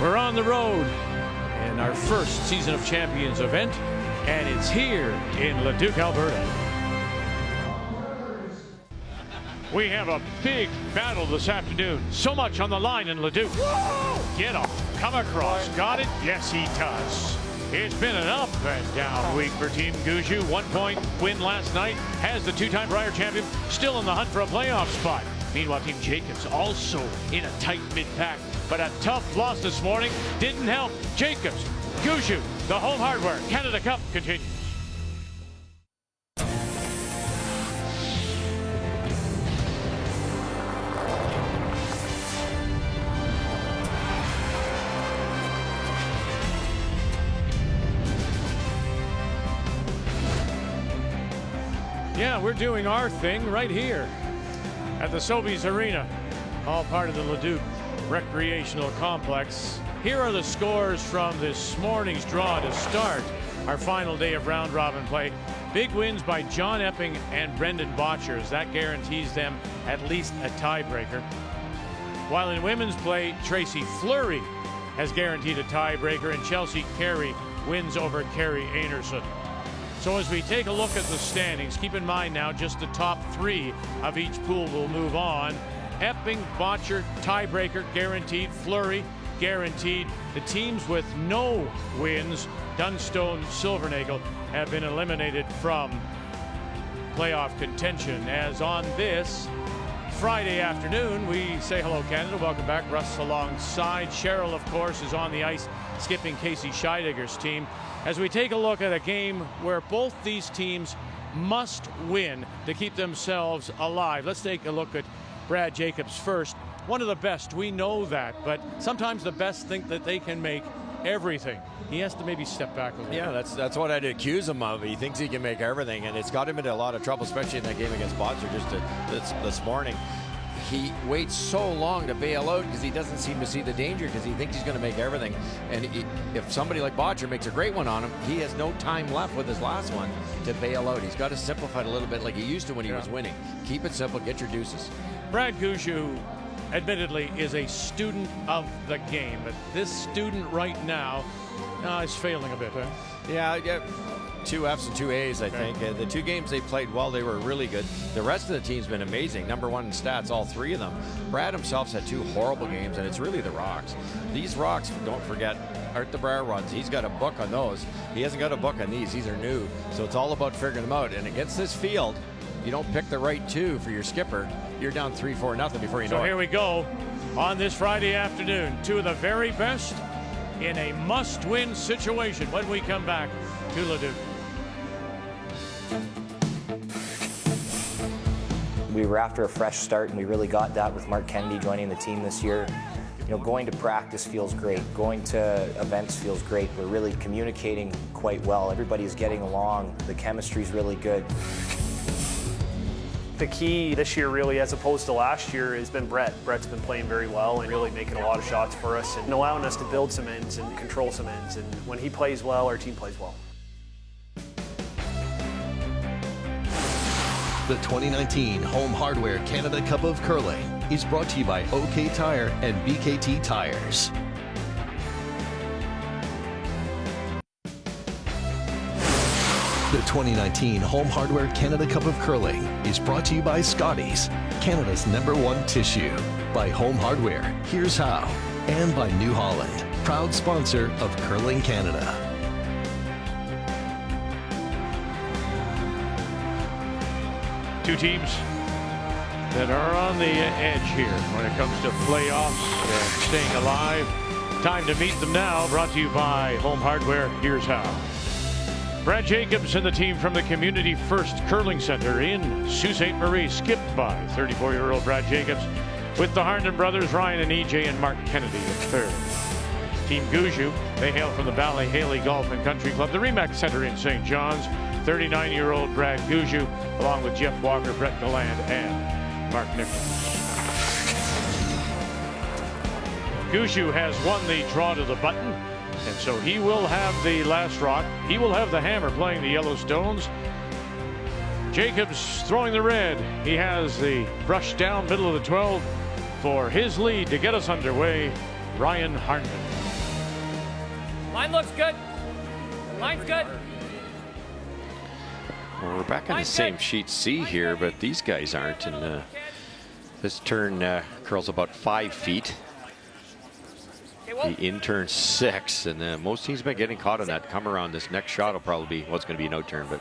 We're on the road in our first Season of Champions event, and it's here in Leduc, Alberta. We have a big battle this afternoon. So much on the line in Leduc. Get off, come across, got it? Yes, he does. It's been an up and down week for Team Gushue. 1 point win last night has the two-time Brier champion still in the hunt for a playoff spot. Meanwhile, Team Jacobs also in a tight mid-pack, but a tough loss this morning didn't help. Jacobs, Gushue, the Home Hardware Canada Cup continues. Yeah, we're doing our thing right here at the Sobeys Arena, all part of the Leduc Recreational Complex. Here are the scores from this morning's draw to start our final day of round robin play. Big wins by John Epping and Brendan Botchers. That guarantees them at least a tiebreaker. While in women's play, Tracy Fleury has guaranteed a tiebreaker, and Chelsea Carey wins over Kerry Anderson. So as we take a look at the standings, keep in mind now just the top three of each pool will move on. Epping, Botcher, tiebreaker guaranteed. Fleury, guaranteed. The teams with no wins, Dunstone, Silvernagle, have been eliminated from playoff contention. As on this Friday afternoon, we say hello, Canada. Welcome back. Russ alongside. Cheryl, of course, is on the ice, skipping Casey Scheidegger's team. As we take a look at a game where both these teams must win to keep themselves alive. Let's take a look at Brad Jacobs first. One of the best, we know that, but sometimes the best think that they can make everything. He has to maybe step back a little. Yeah, that's what I'd accuse him of. He thinks he can make everything, and it's got him into a lot of trouble, especially in that game against Botcher just this morning. He waits so long to bail out because he doesn't seem to see the danger, because he thinks he's going to make everything. And if somebody like Botcher makes a great one on him, he has no time left with his last one to bail out. He's got to simplify it a little bit like he used to when he was winning. Keep it simple, get your deuces. Brad Gushue, admittedly, is a student of the game, but this student right now is failing a bit, huh? Yeah. 2 Fs and 2 As, I think. The two games they played well, they were really good. The rest of the team's been amazing. Number one in stats, all three of them. Brad himself's had 2 horrible games, and it's really the rocks. These rocks, don't forget, aren't the Brier runs. He's got a book on those. He hasn't got a book on these. These are new. So it's all about figuring them out. And against this field, you don't pick the right 2 for your skipper. You're down 3-4-0 before you know it. So here we go on this Friday afternoon. 2 of the very best in a must-win situation when we come back to Leduc. We were after a fresh start, and we really got that with Mark Kennedy joining the team this year. You know, going to practice feels great. Going to events feels great. We're really communicating quite well. Everybody's getting along. The chemistry's really good. The key this year, really, as opposed to last year, has been Brett. Brett's been playing very well and really making a lot of shots for us and allowing us to build some ends and control some ends. And when he plays well, our team plays well. The 2019 Home Hardware Canada Cup of Curling is brought to you by OK Tire and BKT Tires. The 2019 Home Hardware Canada Cup of Curling is brought to you by Scotties, Canada's #1 tissue, by Home Hardware, Here's How, and by New Holland, proud sponsor of Curling Canada. Two teams that are on the edge here when it comes to playoffs and staying alive. Time to meet them now. Brought to you by Home Hardware, Here's How. Brad Jacobs and the team from the Community First Curling Center in Sault Ste. Marie, skipped by 34-year-old Brad Jacobs, with the Harnden brothers, Ryan and EJ, and Mark Kennedy in third. Team Gushue, they hail from the Valley Haley Golf and Country Club, the Remax Center in St. John's. 39-year-old Brad Gushue, along with Jeff Walker, Brett Galland, and Mark Nichols. Gushue has won the draw to the button, and so he will have the last rock. He will have the hammer playing the Yellowstones. Jacobs throwing the red. He has the brush down middle of the 12 for his lead to get us underway. Ryan Harnden. Line looks good. Line's good. Well, we're back on the same sheet C here, but these guys aren't. And this turn curls about 5 feet. The in-turn 6, and most teams have been getting caught on that come around. This next shot will probably be, well, it's going to be an out-turn, but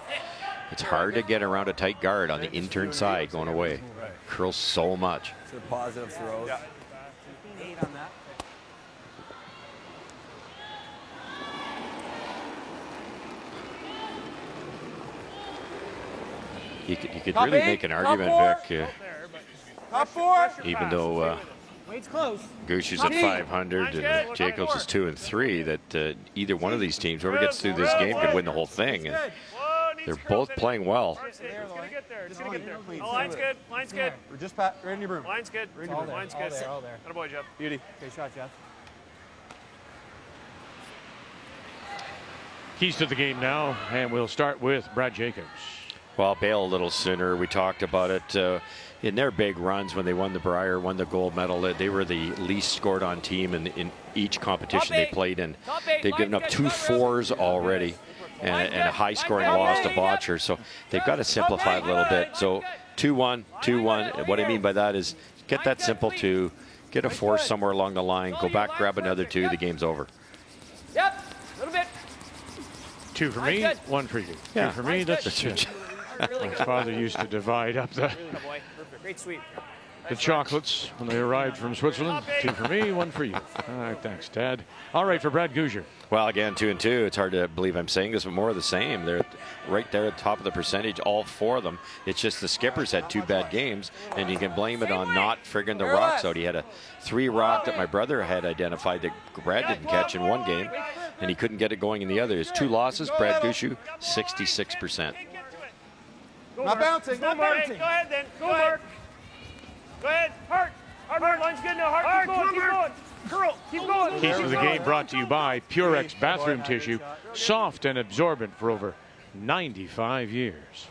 it's hard to get around a tight guard on the in-turn side going away. Curls so much. So positive throws. Yeah. You could really make an argument, Vic, even though Gushue's at 500 and Jacobs is 2 and 3, that either one of these teams, whoever gets through this game, could win the whole thing. And they're both playing well. Just gonna get there. Oh, line's good. Line's good. We're just right in your room. Line's good. Line's good. All there. Attaboy, Jeff. Beauty. Okay, shot, Jeff. Keys to the game now, and we'll start with Brad Jacobs. Well, Bale a little sooner. We talked about it in their big runs when they won the Brier, won the gold medal. They were the least scored on team in each competition they played in. They've given up 2 4s already and a high scoring loss to Botcher. So they've got to simplify it a little bit. So 2-1, 2-1. What I mean by that is get that simple 2, get a 4 somewhere along the line, go back, grab another 2, the game's over. Yep, a little bit. 2 for me, 1 for you. Yeah. 2 for me, that's it. My father used to divide up the chocolates when they arrived from Switzerland. 2 for me, 1 for you. All right, thanks, Dad. All right, for Brad Gushue. Well, again, 2 and 2. It's hard to believe I'm saying this, but more of the same. They're right there at the top of the percentage, all 4 of them. It's just the skippers had 2 bad games, and you can blame it on not frigging the rocks out. He had a 3 rock that my brother had identified that Brad didn't catch in one game, and he couldn't get it going in the other. His 2 losses, Brad Gushue, 66%. Not bouncing. Not bouncing. Go ahead then. Go Mark. Go ahead. Hart. Hart. Line's good now. Hart. Keep going. Curl. Keep going. Keys to the game brought to you by Purex bathroom tissue, soft and absorbent for over 95 years.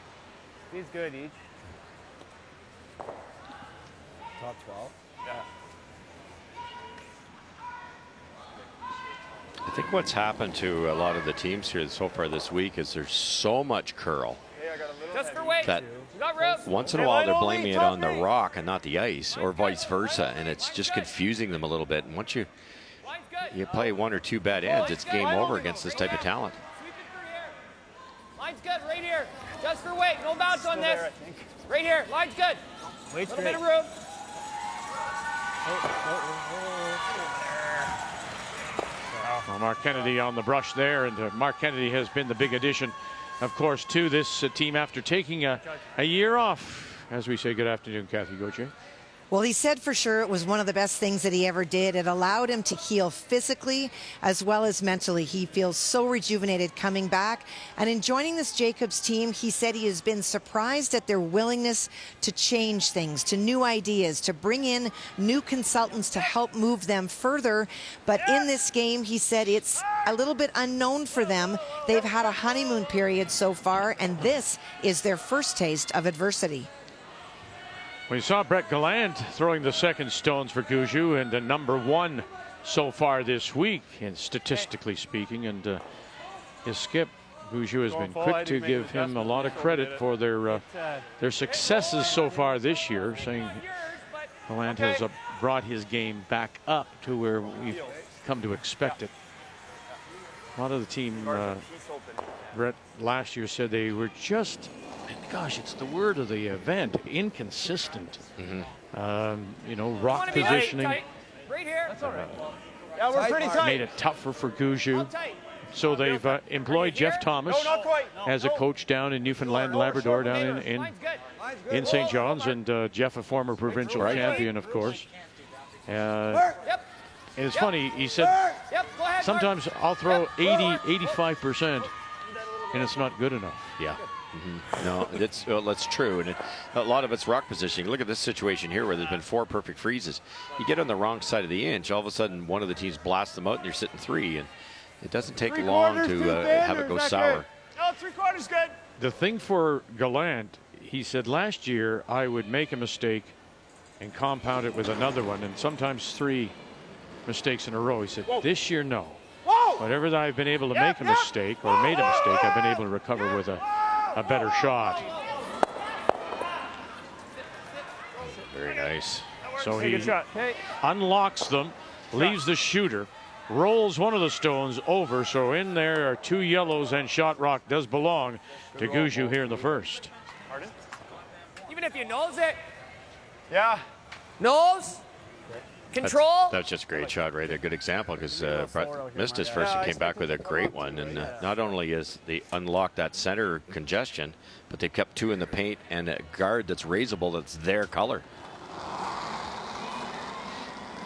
He's good each. Top 12. Yeah. I think what's happened to a lot of the teams here so far this week is there's so much curl. Just for weight. That once in a while they're blaming it on the rock and not the ice, or vice versa, and it's just confusing them a little bit. And once you play 1 or 2 bad ends, it's game over against this type of talent. Line's good right here. Just for weight. No bounce on this. Right here. Line's good. Weight's Little great. bit of room. Well, Mark Kennedy on the brush there, and Mark Kennedy has been the big addition, of course, to this team after taking a year off. As we say, good afternoon, Kathy Gauthier. Well, he said for sure it was one of the best things that he ever did. It allowed him to heal physically as well as mentally. He feels so rejuvenated coming back. And in joining this Jacobs team, he said he has been surprised at their willingness to change things, to new ideas, to bring in new consultants to help move them further. But in this game, he said it's a little bit unknown for them. They've had a honeymoon period so far, and this is their first taste of adversity. We saw Brett Gallant throwing the second stones for Gushue, and the #1 so far this week, and statistically speaking. And his skip, Gushue, has been quick to give him a lot of credit for their successes so far this year, saying Gallant has brought his game back up to where we've come to expect it. A lot of the team, Brett last year said they were just, gosh, it's the word of the event, inconsistent. You know, rock positioning. Right here. That's all right. Yeah, we're pretty tight. Made it tougher for Gushue. So they've employed Jeff Thomas as a coach down in Newfoundland, Labrador, down in St. John's, and Jeff, a former provincial champion, of course. And it's funny, he said, sometimes I'll throw 80-85%, and it's not good enough. Yeah. No, that's true, and a lot of it's rock positioning. Look at this situation here where there's been 4 perfect freezes. You get on the wrong side of the inch, all of a sudden one of the teams blasts them out and you're sitting 3, and it doesn't take long to have it go sour. No, 3/4 good. The thing for Gallant, he said last year I would make a mistake and compound it with another one, and sometimes 3 mistakes in a row. He said this year, no. Whenever I've been able to make a mistake or made a mistake, I've been able to recover with a better shot. Very nice. So he unlocks them, leaves the shooter, rolls one of the stones over. So in there are 2 yellows, and shot rock does belong to Gushue here in the first. Pardon? Even if you nose it. Yeah. Nose. Control. That's just a great shot, right? A good example, because Brett missed his first and came back with a great one. And not only is they unlocked that center congestion, but they kept 2 in the paint and a guard that's raisable that's their color.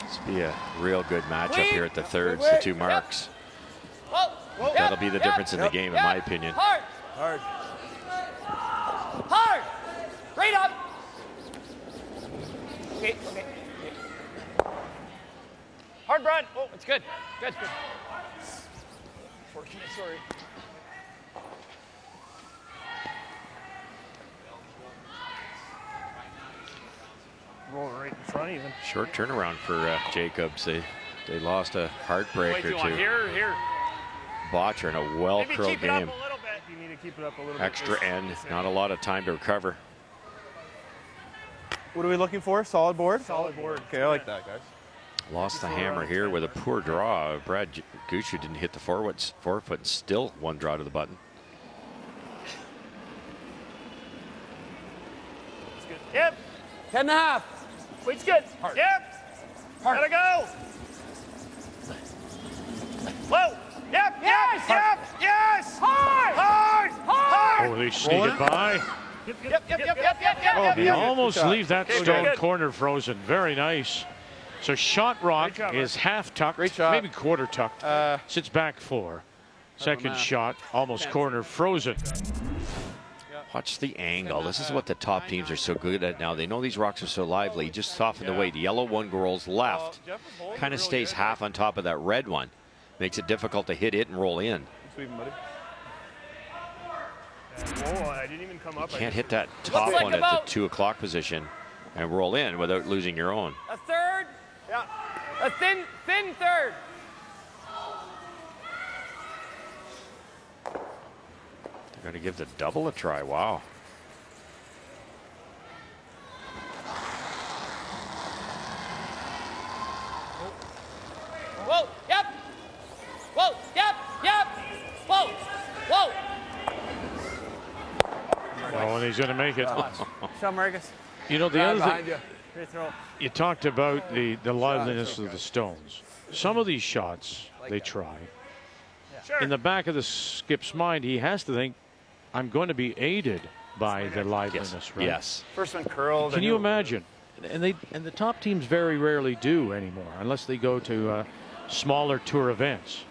This will be a real good matchup here at the thirds, the 2 marks. That'll be the difference in the game, in my opinion. Hard. Hard. Hard. Right up. Okay. Hard, Brad. Oh, it's good. Good. Sorry. Roll right in front even. Short turnaround for Jacobs. They lost a heartbreaker to Here. Botcher in a well-curled game. A little bit. You need to keep it up a little Extra bit. end, not a lot of time to recover. What are we looking for? Solid board? Solid board. Okay, I like that, guys. Lost the hammer here with a poor draw. Brad Gushue didn't hit the forefoot and still 1 draw to the button. It's good. Yep. 10.5. Weight's good. Hard. Yep. Hard. Gotta go. Whoa. Yep. Yes. Yes. Hard. Oh, they sneak it by. Yep. They almost Good shot. leave that Okay, stone good. corner frozen. Very nice. So shot rock Great job, is half tucked, Great shot. maybe quarter tucked. Sits back 4. Second shot, almost corner frozen. Watch the angle. This is what the top teams are so good at now. They know these rocks are so lively. Just soften the weight. The yellow one rolls left. Kind of stays half on top of that red one. Makes it difficult to hit it and roll in. Sweeping, buddy. Oh, I didn't even come up. Can't hit that top like one at about- the 2 o'clock position and roll in without losing your own. A third. Yeah. A thin third. They're going to give the double a try. Wow. Whoa. Yep. Whoa. Yep. Whoa. Oh, and he's going to make it. Sean Marcus. You know, the other thing, Great throw. you talked about the liveliness of the stones. Some of these shots, they try. In the back of the skip's mind, he has to think, I'm going to be aided by the liveliness, right? Yes. First one curled. Can you imagine? And the top teams very rarely do anymore, unless they go to smaller tour events.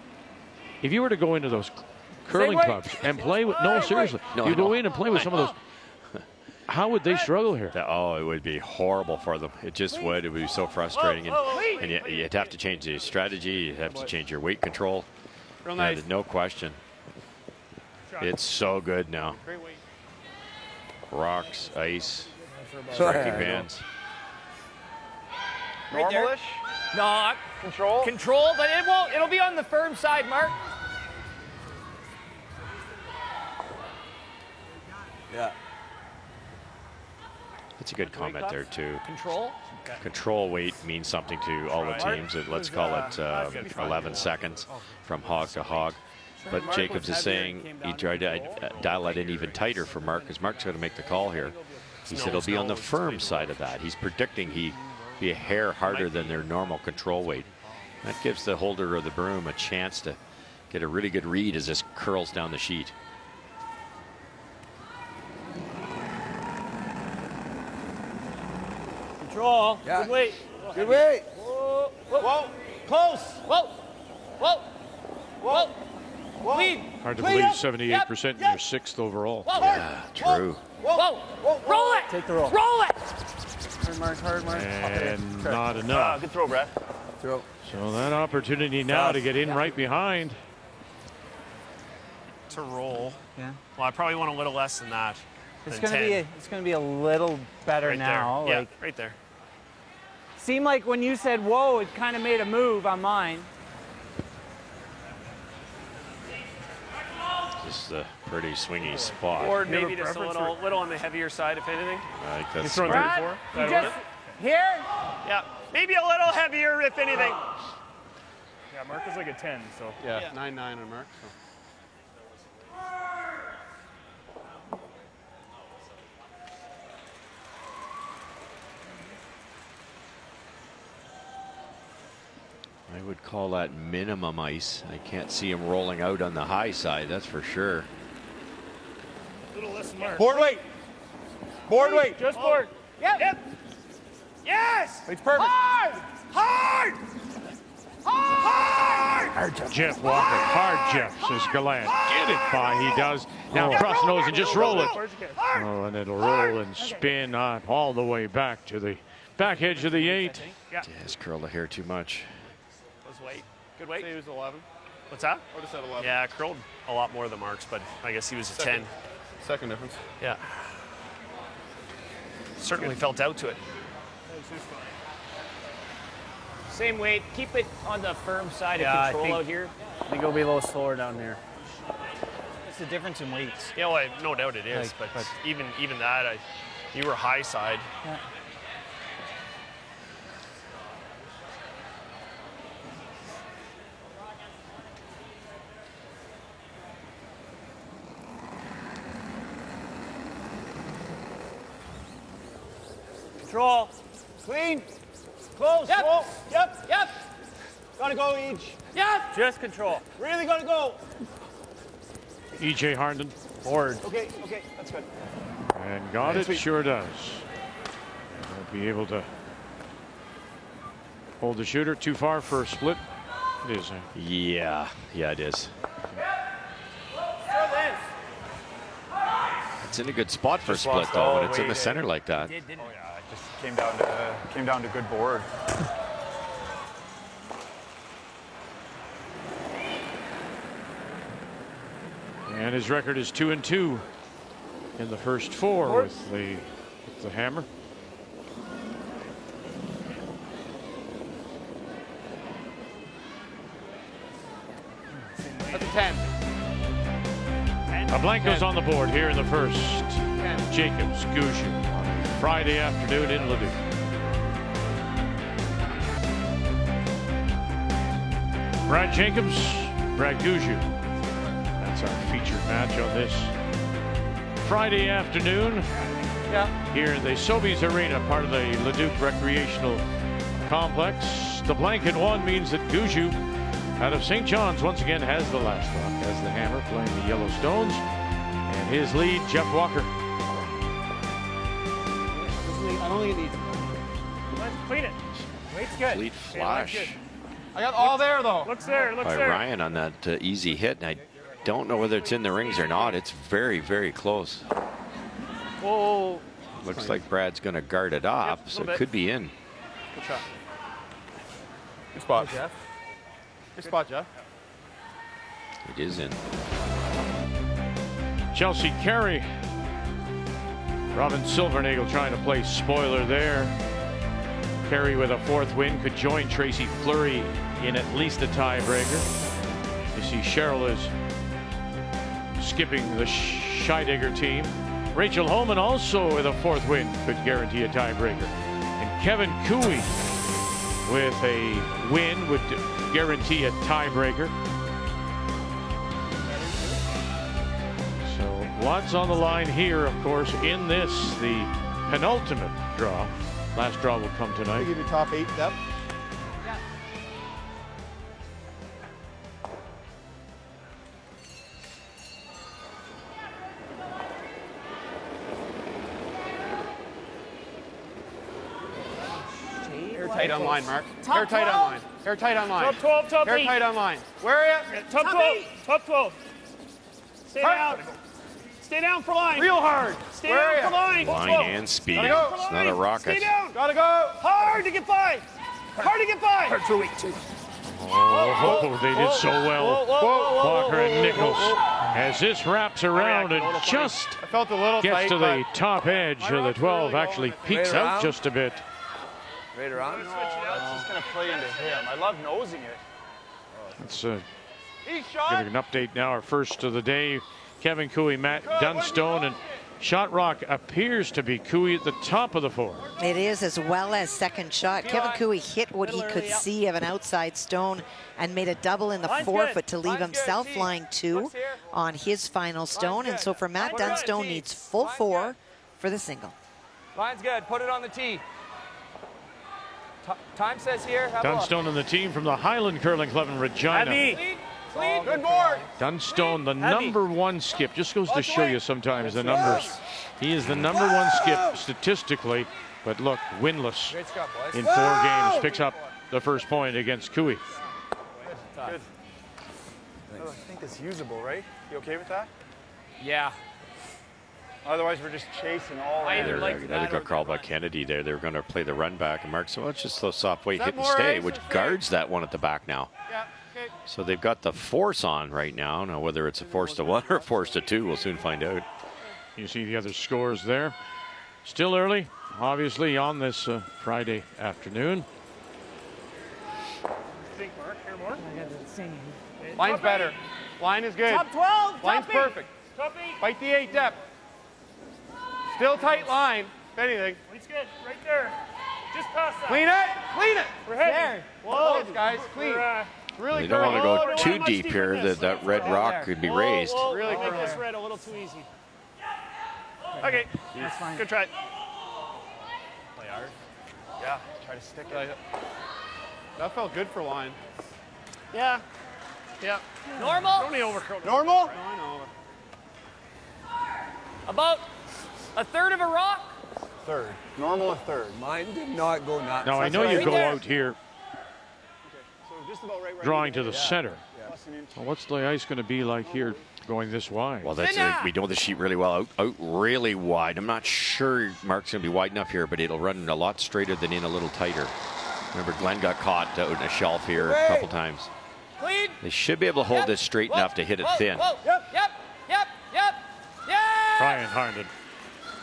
If you were to go into those curling clubs and play with, no, seriously, you go in and play with some of those, how would they struggle here? Oh, it would be horrible for them. It just would. It would be so frustrating. And you'd have to change the strategy. You'd have to change your weight control. Real nice. No question. It's so good now. Great weight. Rocks, ice, Sorry. striking bands. Right there. Normalish. No. Control, but it won't. It'll be on the firm side, Mark. Yeah. That's a good comment there, too. Control. Control weight means something to all the teams. Let's call it 11 seconds from hog to hog. But Jacobs is saying he tried to dial that in even tighter for Mark, because Mark's going to make the call here. He said he'll be on the firm side of that. He's predicting he be a hair harder than their normal control weight. That gives the holder of the broom a chance to get a really good read as this curls down the sheet. Control. Yeah. Good weight. Good weight. Whoa. Whoa. Close. Whoa. Whoa. Whoa. Whoa. Lead. Hard to Lead believe up. 78% and you're 6th overall. Whoa. Yeah, true. Whoa. Roll it. Take the roll. Roll it. Hard mark. And not enough. Good throw, Brad. Throw. So that opportunity now to get in right behind. To roll. Yeah. Well, I probably want a little less than that. It's than gonna 10. be a little better Right now. there. Like Yeah, right there. seemed like when you said whoa, it kind of made a move on mine. Just a pretty swingy spot. Or maybe just a little on the heavier side, if anything. I think that's Brad, smart. you just here? Yeah, maybe a little heavier, if anything. Yeah, Mark is like a 10, so. Yeah, 9-9 on Mark. So. I would call that minimum ice. I can't see him rolling out on the high side, that's for sure. A little less Mark. Board weight. Board weight. Just board. Yep. Yes. It's perfect. Hard. Hard. Hard. Jeff Walker, hard Jeff, says Gallant. Get it by, he does. Now cross nose and just roll it. Oh, and it'll roll and spin all the way back to the back edge of the 8. Yeah. Just curl the hair too much. Let's wait. Good weight. Say he was 11. What's that? I would have said 11. Yeah, curled a lot more than Mark's, but I guess he was a 10. Second difference. Yeah. Certainly felt out to it. Same weight. Keep it on the firm side Yeah, I of control think- out here. I think it'll be a little slower down there. It's the difference in weights. Yeah, well, no doubt it is, but even that, you were high side. Yeah. Control. Clean. Close. Yep. Roll. Yep. Yep. Gotta go each. Yep. Just control. Really gotta go. E.J. Harnden, Board. Okay, that's good. and got it, sure does. Won't be able to hold the shooter too far for a split. It is. Yeah, it is. It's in a good spot for a split though when it's in the center like that. Did, didn't it? Yeah, it just came down to good board. And his record is 2-2 in the first 4 with the hammer. That's a 10. A blanco's on the board here in the first. Jacobs, Gushue on a Friday afternoon in Leduc. Brad Jacobs, Brad Gushue. That's our featured match on this Friday afternoon here in the Sobeys Arena, part of the Leduc Recreational Complex. The blanket one means that Gushue out of St. John's once again has the last rock as the hammer playing the Yellowstones. And his lead, Jeff Walker. I don't think it needs. Let's clean it. Weight's good. Complete flash I got all there though. Looks there. Looks by there. Ryan on that easy hit. And I don't know whether it's in the rings or not. It's very, very close. Whoa. Looks like Brad's going to guard it up, so it could be in. Good shot. Good spot. Jeff. Good spot, Jeff. It is in. Chelsea Carey. Robin Silvernagle trying to play spoiler there. Carey with a 4th win could join Tracy Fleury in at least a tiebreaker. You see Cheryl is skipping the Scheidegger team. Rachel Homan also with a 4th win could guarantee a tiebreaker. And Kevin Cooey with a win would guarantee a tiebreaker. So lots on the line here, of course, in this, the penultimate draw. Last draw will come tonight. Give you top 8 depth. Hair tight on line, Mark. Hair tight on line. Hair tight on line. Top 12, top Hair 8. tight on line. Where are you? Top 12. Top 12. Stay down. Stay down for line. Real hard. Stay Where down for are line. Line Whoa. and speed. Gotta go. It's not a rocket. Stay down. Gotta go. Hard to get by. Hard to get by. Hard to weak too. Oh, they did so well. Walker and Nichols. As this wraps around and just I felt a little gets tight, to the but top edge of the 12, actually peeks out just a bit. right around. That's just gonna play into him. I love nosing it. Let's Each shot. give an update now. Our first of the day Kevin Cooey, Matt Dunstone, and shot rock appears to be Cooey at the top of the 4. It is, as well as second shot. Kevin Cooey hit what he could see of an outside stone and made a double in the forefoot to leave himself flying 2 on his final stone. And so for Matt Dunstone, needs full 4 for the single. Line's good. Put it on the tee. Time says here. Dunstone and the team from the Highland Curling Club in Regina. Clean. Good board. Dunstone, the #1 skip. Just goes to show you sometimes the numbers. He is the #1 skip statistically, but look, winless in 4 games. Picks up the first point against Cooey. Good. I think it's usable, right? You okay with that? Yeah. Otherwise, we're just chasing all around. They got called by Kennedy there. They were going to play the run back, and Mark said, well, it's just a soft way hit and stay, which guards that one at the back now. Yeah. Okay. So they've got the force on right now. Now, whether it's a force to 1 or a force to 2, we'll soon find out. You see the other scores there. Still early, obviously, on this Friday afternoon. Think, Mark. Here, more. Line's better. Line is good. Top 12. Line's top 8. perfect. Top 8. Bite the 8 depth. Still tight line, if anything. Line's good. Right there. Just past that. Clean it. Clean it. We're heavy. There. Whoa, guys. Clean. We're, Really You don't want to curly. go too deep here. That red rock could be raised. Really make this red a little too easy. Okay. Good try. Play hard. Yeah, try to stick it. That felt good for line. Yeah. Yeah. Normal. Don't overcurl. Normal? No, I know. About a third of a rock. Third. Normal a third. Mine did not go nuts. Now, I know you go out here So just about right drawing to the center. Plus an inch. Well, what's the ice going to be like here going this wide? Well, that's we know the sheet really well. Out really wide. I'm not sure Mark's going to be wide enough here, but it'll run a lot straighter than in a little tighter. Remember, Glenn got caught out in a shelf here a couple times. Clean. They should be able to hold this straight enough to hit it thin. Yep. Brian Harnden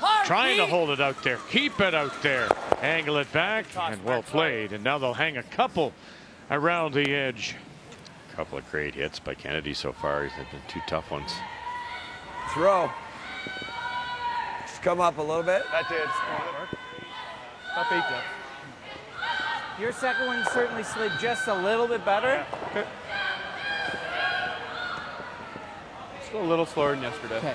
Hard, trying to Pete. hold it out there. Keep it out there. Angle it back, and well played. And now they'll hang a couple around the edge. A couple of great hits by Kennedy so far. They've been 2 tough ones. Throw. Just come up a little bit. That did. Up 8 depth. Your second one certainly slid just a little bit better. Okay. Still a little slower than yesterday. Okay.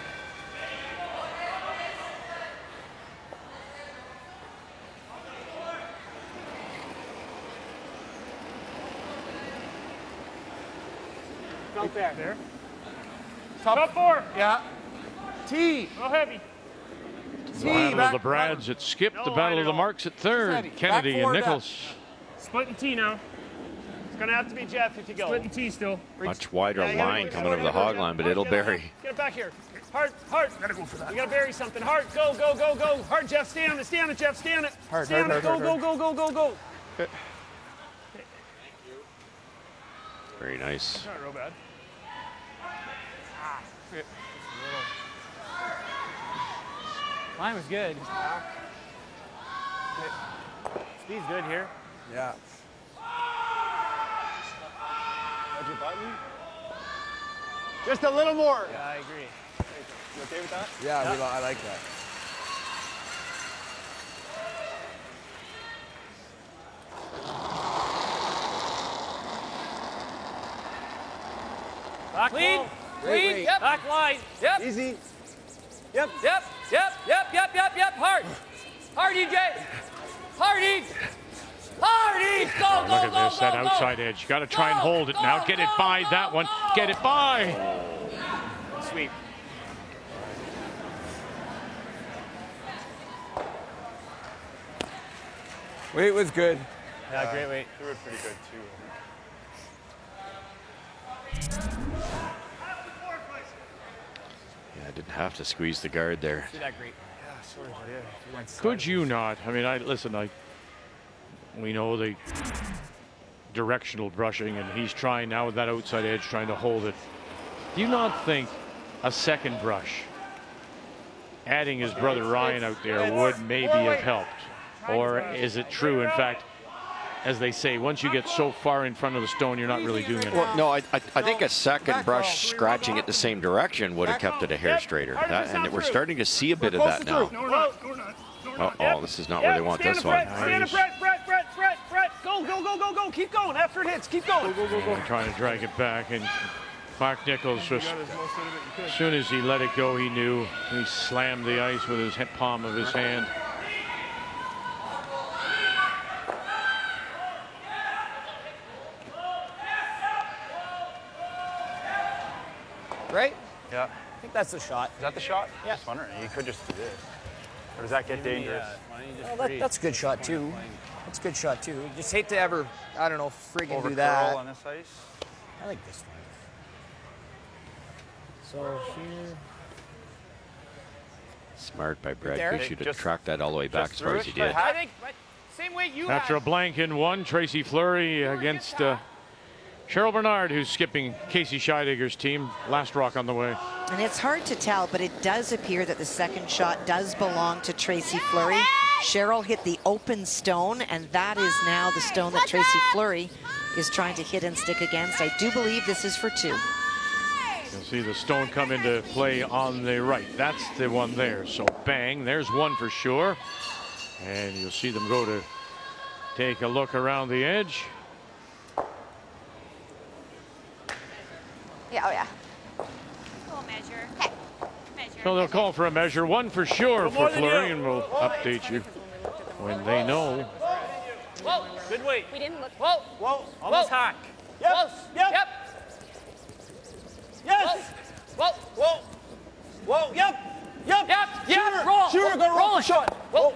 Out there. Top 4. Yeah. T. Go heavy. Battle of the Brads at Skip. The Battle of the Marks at third. Kennedy and Nichols. Splitting T now. It's going to have to be Jeff if you go. Splitting T still. Much wider line coming over the hog line, but it'll bury. Get it back here. Hard. Gotta go for that. You gotta bury something. Hard. Go. Hard, Jeff. Stay on it, Jeff. Stay on it. Hard. Go. Okay. Very nice. Not real bad. Mine was good. Speed's good here. Yeah. Hold your button. Just a little more. Yeah, I agree. You okay with that? Yeah, I like that. Back Clean. low. Clean. Yep. Back line. Yep. Easy. Yep. Hard, EJ. Hard, Go. Look at this, that outside edge. You got to try and hold it now. Get it by that one. Get it by. Sweep. Weight was good. Yeah, great weight. They were pretty good too. Yeah, I didn't have to squeeze the guard there. See that great. Yeah, sorry, buddy. Could you not? I mean, we know the directional brushing, and he's trying now with that outside edge, trying to hold it. Do you not think a second brush, adding his brother Ryan out there, would maybe have helped? Or is it true, in fact, as they say, once you get so far in front of the stone, you're not really doing it. Well, no, I think a second brush scratching it the same direction would have kept it a hair straighter. And we're starting to see a bit of that now. Uh-oh, this is not where they want this one. Stand up, Brett. Go. Keep going. After it hits, keep going. Go. Trying to drag it back, and Mark Nichols just, as soon as he let it go, he knew. He slammed the ice with his palm of his hand. Right? Yeah. I think that's the shot. Is that the shot? Yeah. Just wondering. You could just do this. Or does that get dangerous? Well, that's a good shot, too. That's a good shot, too. You just hate to ever, I don't know, friggin' do that. On this ice? I like this one. So here. Smart by Brad There. Gushue to track that all the way back as far as he did. I think, same way you After a blank in one, Tracy Fleury against Cheryl Bernard, who's skipping Casey Scheidegger's team. Last rock on the way. And it's hard to tell, but it does appear that the second shot does belong to Tracy Fleury. Cheryl hit the open stone, and that is now the stone that Tracy Fleury is trying to hit and stick against. I do believe this is for 2. You'll see the stone come into play on the right. That's the one there. So bang, there's one for sure. And you'll see them go to take a look around the edge. Yeah, oh yeah. We'll measure. Okay. So they'll call for a measure. One for sure for Fleury, and we'll update you when they know. Whoa, good weight. We didn't look. Whoa, almost hack. Yep. Close. Yep. Yes. Whoa, yep. Roll. Sure, go roll a shot. Whoa.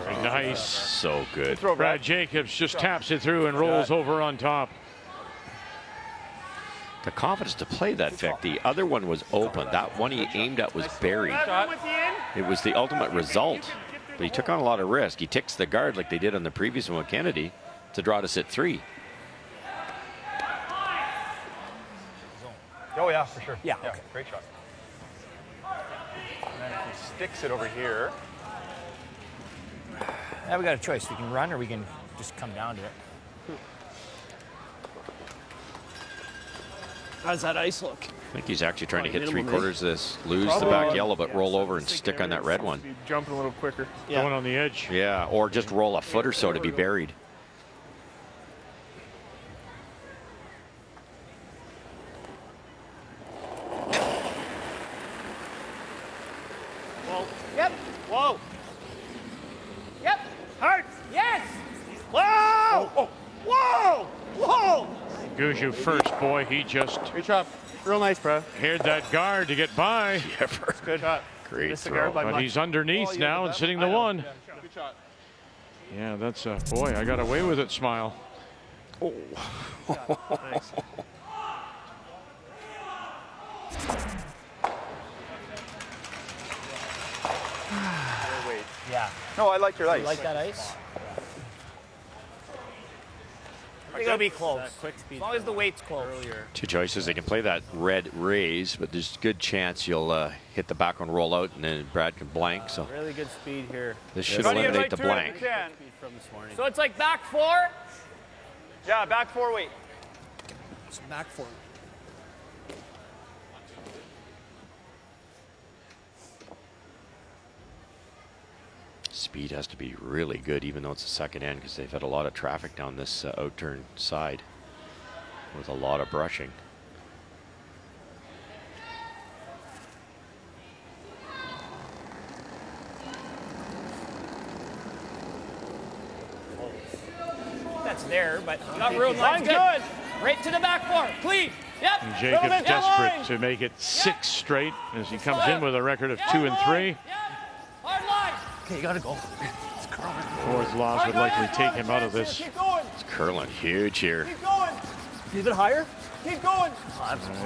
Very nice. So good. Brad Jacobs just taps it through and rolls over on top. The confidence to play that, Vic. The other one was open. That one he aimed at was buried. It was the ultimate result. But he took on a lot of risk. He ticks the guard like they did on the previous one with Kennedy to draw to sit 3. Oh, yeah, for sure. Yeah, okay. Great shot. And then if he sticks it over here. Now we got a choice. We can run or we can just come down to it. How does that ice look? I think he's actually trying to hit 3/4 of this, lose the back yellow, but roll over and stick on that red one. Jumping a little quicker. Going on the edge. Yeah, or just roll a foot or so to be buried. Whoa. Yep. Whoa. Yep. Hard. Yes. Whoa. Whoa. Whoa. Gushue first, boy. He just Great shot. Real nice, bro. haired that guard to get by. Good shot. Great Missed the throw. guard by But much. he's underneath now and sitting the I know. one. Good shot. Yeah, that's a boy. I got away with it. Smile. Nice. Wait. Yeah. No, I like your ice. You like that ice? They gotta be close. As long as the weight's close. Two choices. They can play that red raise, but there's a good chance you'll hit the back one, roll out, and then Brad can blank. So Really good speed here. this should eliminate the blank. From this morning. So it's like back 4. Yeah, back 4 weight. It's back for Speed has to be really good, even though it's the second end, because they've had a lot of traffic down this out-turn side with a lot of brushing. That's there, but Not room. Line's good. Right to the back 4. Please. Yep. And Jacob desperate to make it 6 straight as he comes in with a record of 2 and 3. Hard line. okay, you gotta go. Fourth loss would likely take him out of this. Keep going. It's curling huge here. Keep going. Leave it higher. Keep going.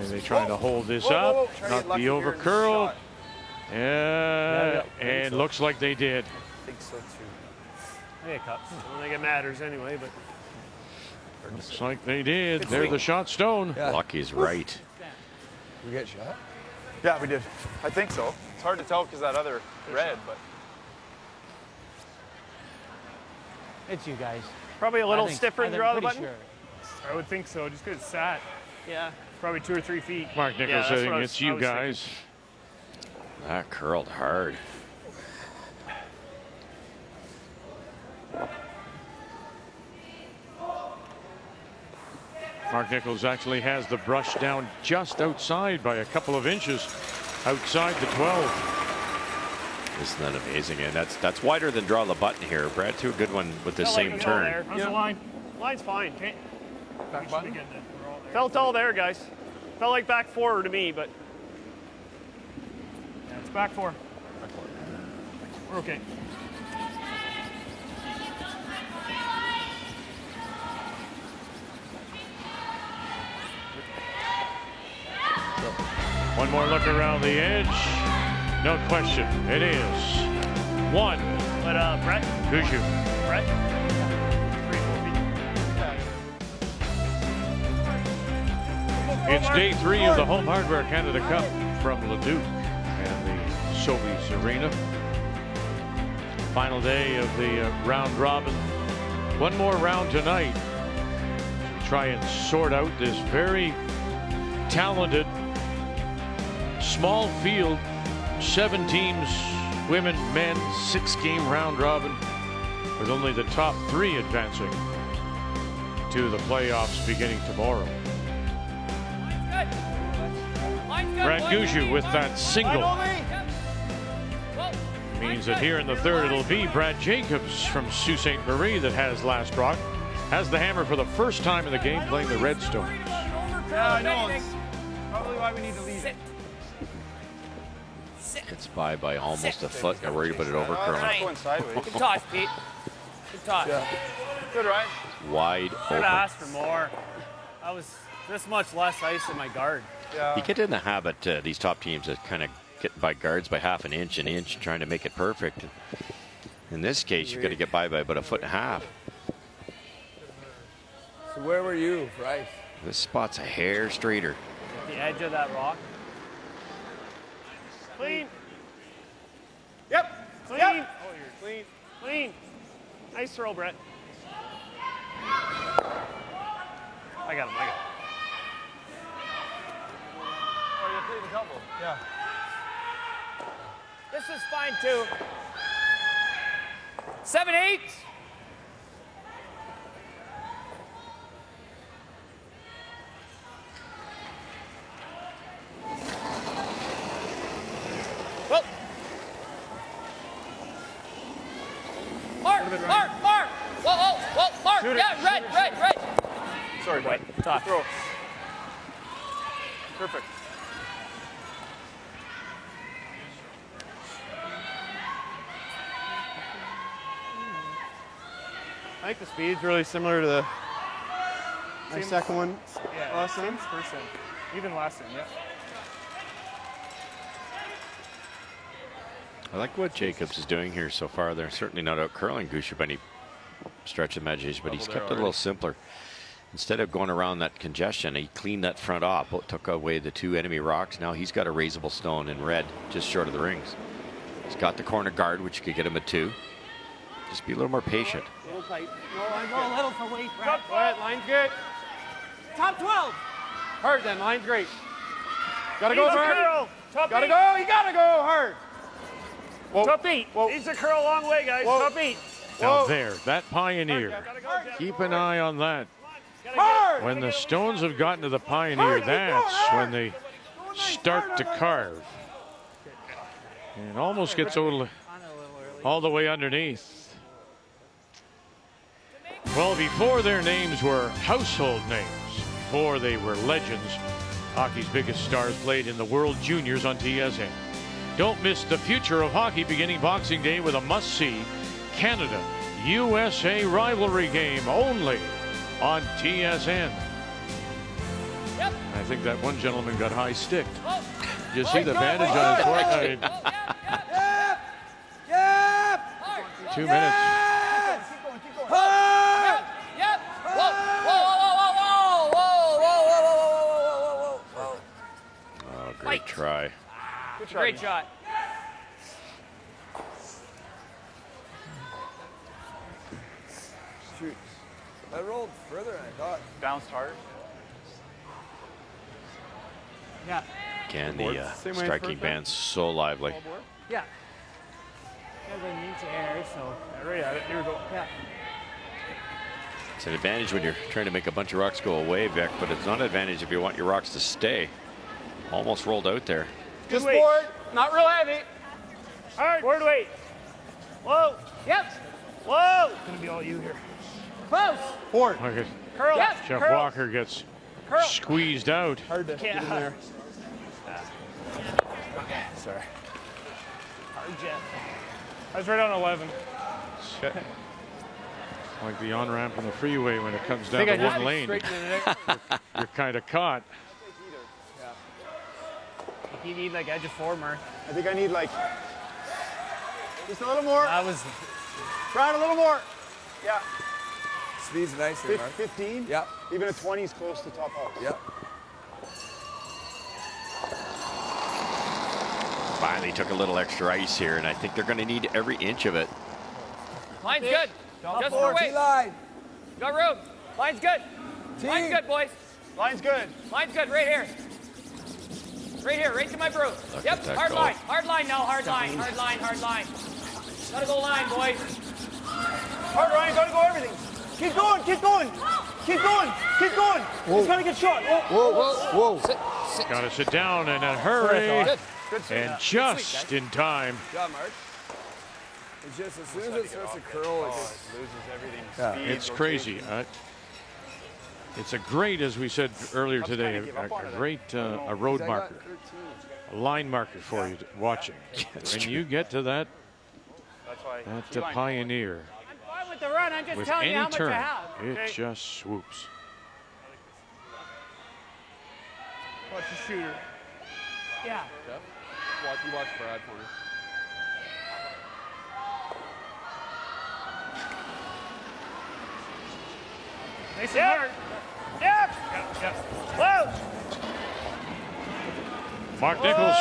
They trying to hold this Whoa, whoa, whoa. up, Try to not get lucky be here over in this curled. shot. Yeah, I and think so. looks like they did. I think so too. Yeah, cups. I don't think it matters anyway, but Looks like they did. They're the shot stone. Yeah. Lucky's right. We get shot? Yeah, we did. I think so. It's hard to tell because that other red, but It's you guys. Probably a little stiffer to draw the button? Sure. I would think so, just because it's sat. Yeah. Probably 2 or 3 feet. Mark Nichols saying it's you guys. That curled hard. Mark Nichols actually has the brush down just outside by a couple of inches, outside the 12. Isn't that amazing? And that's wider than draw the button here. Brad threw a good one with the same turn. How's the line? Line's fine. Okay. Back button? Felt all there, guys. Felt like back 4 to me, but. Yeah, it's back 4. We're okay. One more look around the edge. No question, it is 1. But Brett? Gushue. Brett? 3-4 feet. It's day 3 of the Home Hardware Canada Cup from Leduc and the Sobeys Arena. Final day of the round robin. One more round tonight to try and sort out this very talented small field, 7 teams, women, men, 6-game round robin, with only the top 3 advancing to the playoffs beginning tomorrow. Brad Gushue with that single. Means that here in the 3rd it'll be Brad Jacobs from Sault Ste. Marie that has last rock. Has the hammer for the first time in the game, playing the Redstones. Yeah, I know. It's probably why we need to leave it. It's by almost a foot. They're worried about it over curling. Going sideways. Good toss, Pete. Good toss. Yeah. Good, Ryan. Wide Should open. have asked for more. I was this much less ice in my guard. Yeah. You get in the habit, these top teams, that kind of get by guards by half an inch, trying to make it perfect. In this case, you've got to get by about 1.5 feet. So where were you, Bryce? This spot's a hair straighter. The edge of that rock. Clean. Yep. Clean. Yep. Oh, you're clean. Clean. Nice throw, Brett. I got him. Oh, you played a couple. Yeah. This is fine, too. 7-8. Whoa. Mark. Whoa. Mark. Shoot it. Yeah, red. Sorry, Brett. Tough. Throw. Perfect. I think the speed's really similar to the my second one. Yeah, last same time. person. Even last time, yeah. I like what Jacobs is doing here so far. They're certainly not out curling Gushue by any stretch of imagination, but he's kept it a little simpler. Instead of going around that congestion, he cleaned that front off, took away the 2 enemy rocks. Now he's got a raisable stone in red, just short of the rings. He's got the corner guard, which could get him a 2. Just be a little more patient. A little tight. No, I go a little for weight, Brad. All right, line's good. Top 12. Hard then, line's great. Gotta Needs go, a Brad. curl. Top Gotta 8. go, you gotta go hard. Whoa. Top 8. Whoa. Needs a curl a long way, guys. Whoa. Top 8. Now Whoa. there, that Pioneer. Gotta go, Jeff. Keep an eye on that. Hard. When the stones have gotten to the Pioneer, that's when they start to carve. And almost gets all the way underneath. Well, before their names were household names, before they were legends, hockey's biggest stars played in the World Juniors on TSN. Don't miss the future of hockey beginning Boxing Day with a must-see Canada-USA rivalry game only on TSN. Yep. I think that one gentleman got high-sticked. Did you see the bandage on his forehead? Yep. 2 minutes. Yep. Whoa. Oh, great try. Good try. Great shot. Shoot. That rolled further than I thought. Bounced hard. Yeah. Again, the striking band's so lively. Yeah. Yeah, they need to air, so. Yeah, right at it. Here we go. Yeah. It's an advantage when you're trying to make a bunch of rocks go away, Vic, but it's not an advantage if you want your rocks to stay. Almost rolled out there. Just board. Not real heavy. Hard. Board weight. Whoa. Yep. Whoa. It's going to be all you here. Close. Board. Okay. Curl. Yep. Jeff Curl. Walker gets squeezed out. Hard to get in there. Sorry. Hard Jeff. I was right on 11. Like the on-ramp on the freeway when it comes down to one lane. You're kind of caught. You need like edge of 4, Mark. I think I need like just a little more. That was. Brian, a little more. Yeah. Speed's nice here, Mark. 15? Yep. Even a 20 is close to top house. Yep. Finally took a little extra ice here, and I think they're going to need every inch of it. Line's good. Just for weight. Line. Got room. Line's good. Line's good, boys. Line's good. Line's good. Right here. Right here. Right to my broom. Yep. Hard goal. line. Hard line now. Hard line. Hard line. Hard line. Gotta go line, boys. Hard, Ryan. Gotta go everything. Keep going. Keep going. Keep going. Keep going. He's gonna get shot. Whoa. Sit. Got to sit down in a hurry. Good. And just in time. Good job, Mark. It's just as soon as it starts to curl, it just loses everything. Yeah. Speed, It's crazy. It's a great, as we said earlier today, a great a road marker, a line marker for you watching. When you get to that Pioneer, I'm fine with the run. I'm just with telling you how any much turn, I have. it just swoops. Watch the shooter. Yeah. You watch Brad for me. Nice and hard. Yep. Yep. Whoa. Mark Nichols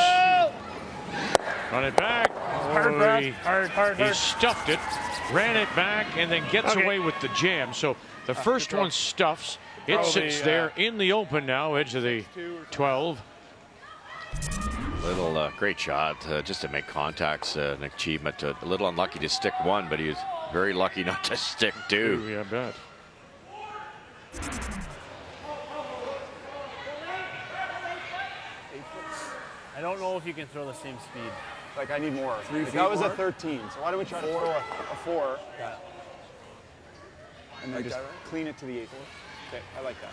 run it back. Hard, Brad. Hard. He stuffed it, ran it back, and then gets away with the jam. So the first one stuffs. It sits there in the open now, edge of the 12. Little great shot just to make contacts, an achievement. A little unlucky to stick one, but he was very lucky not to stick two. Yeah, I bet. I don't know if you can throw the same speed. Like I need more. Three feet that was more? a 13. So why don't we try to throw a 4? Yeah. And then just clean it to the 8. Okay, I like that.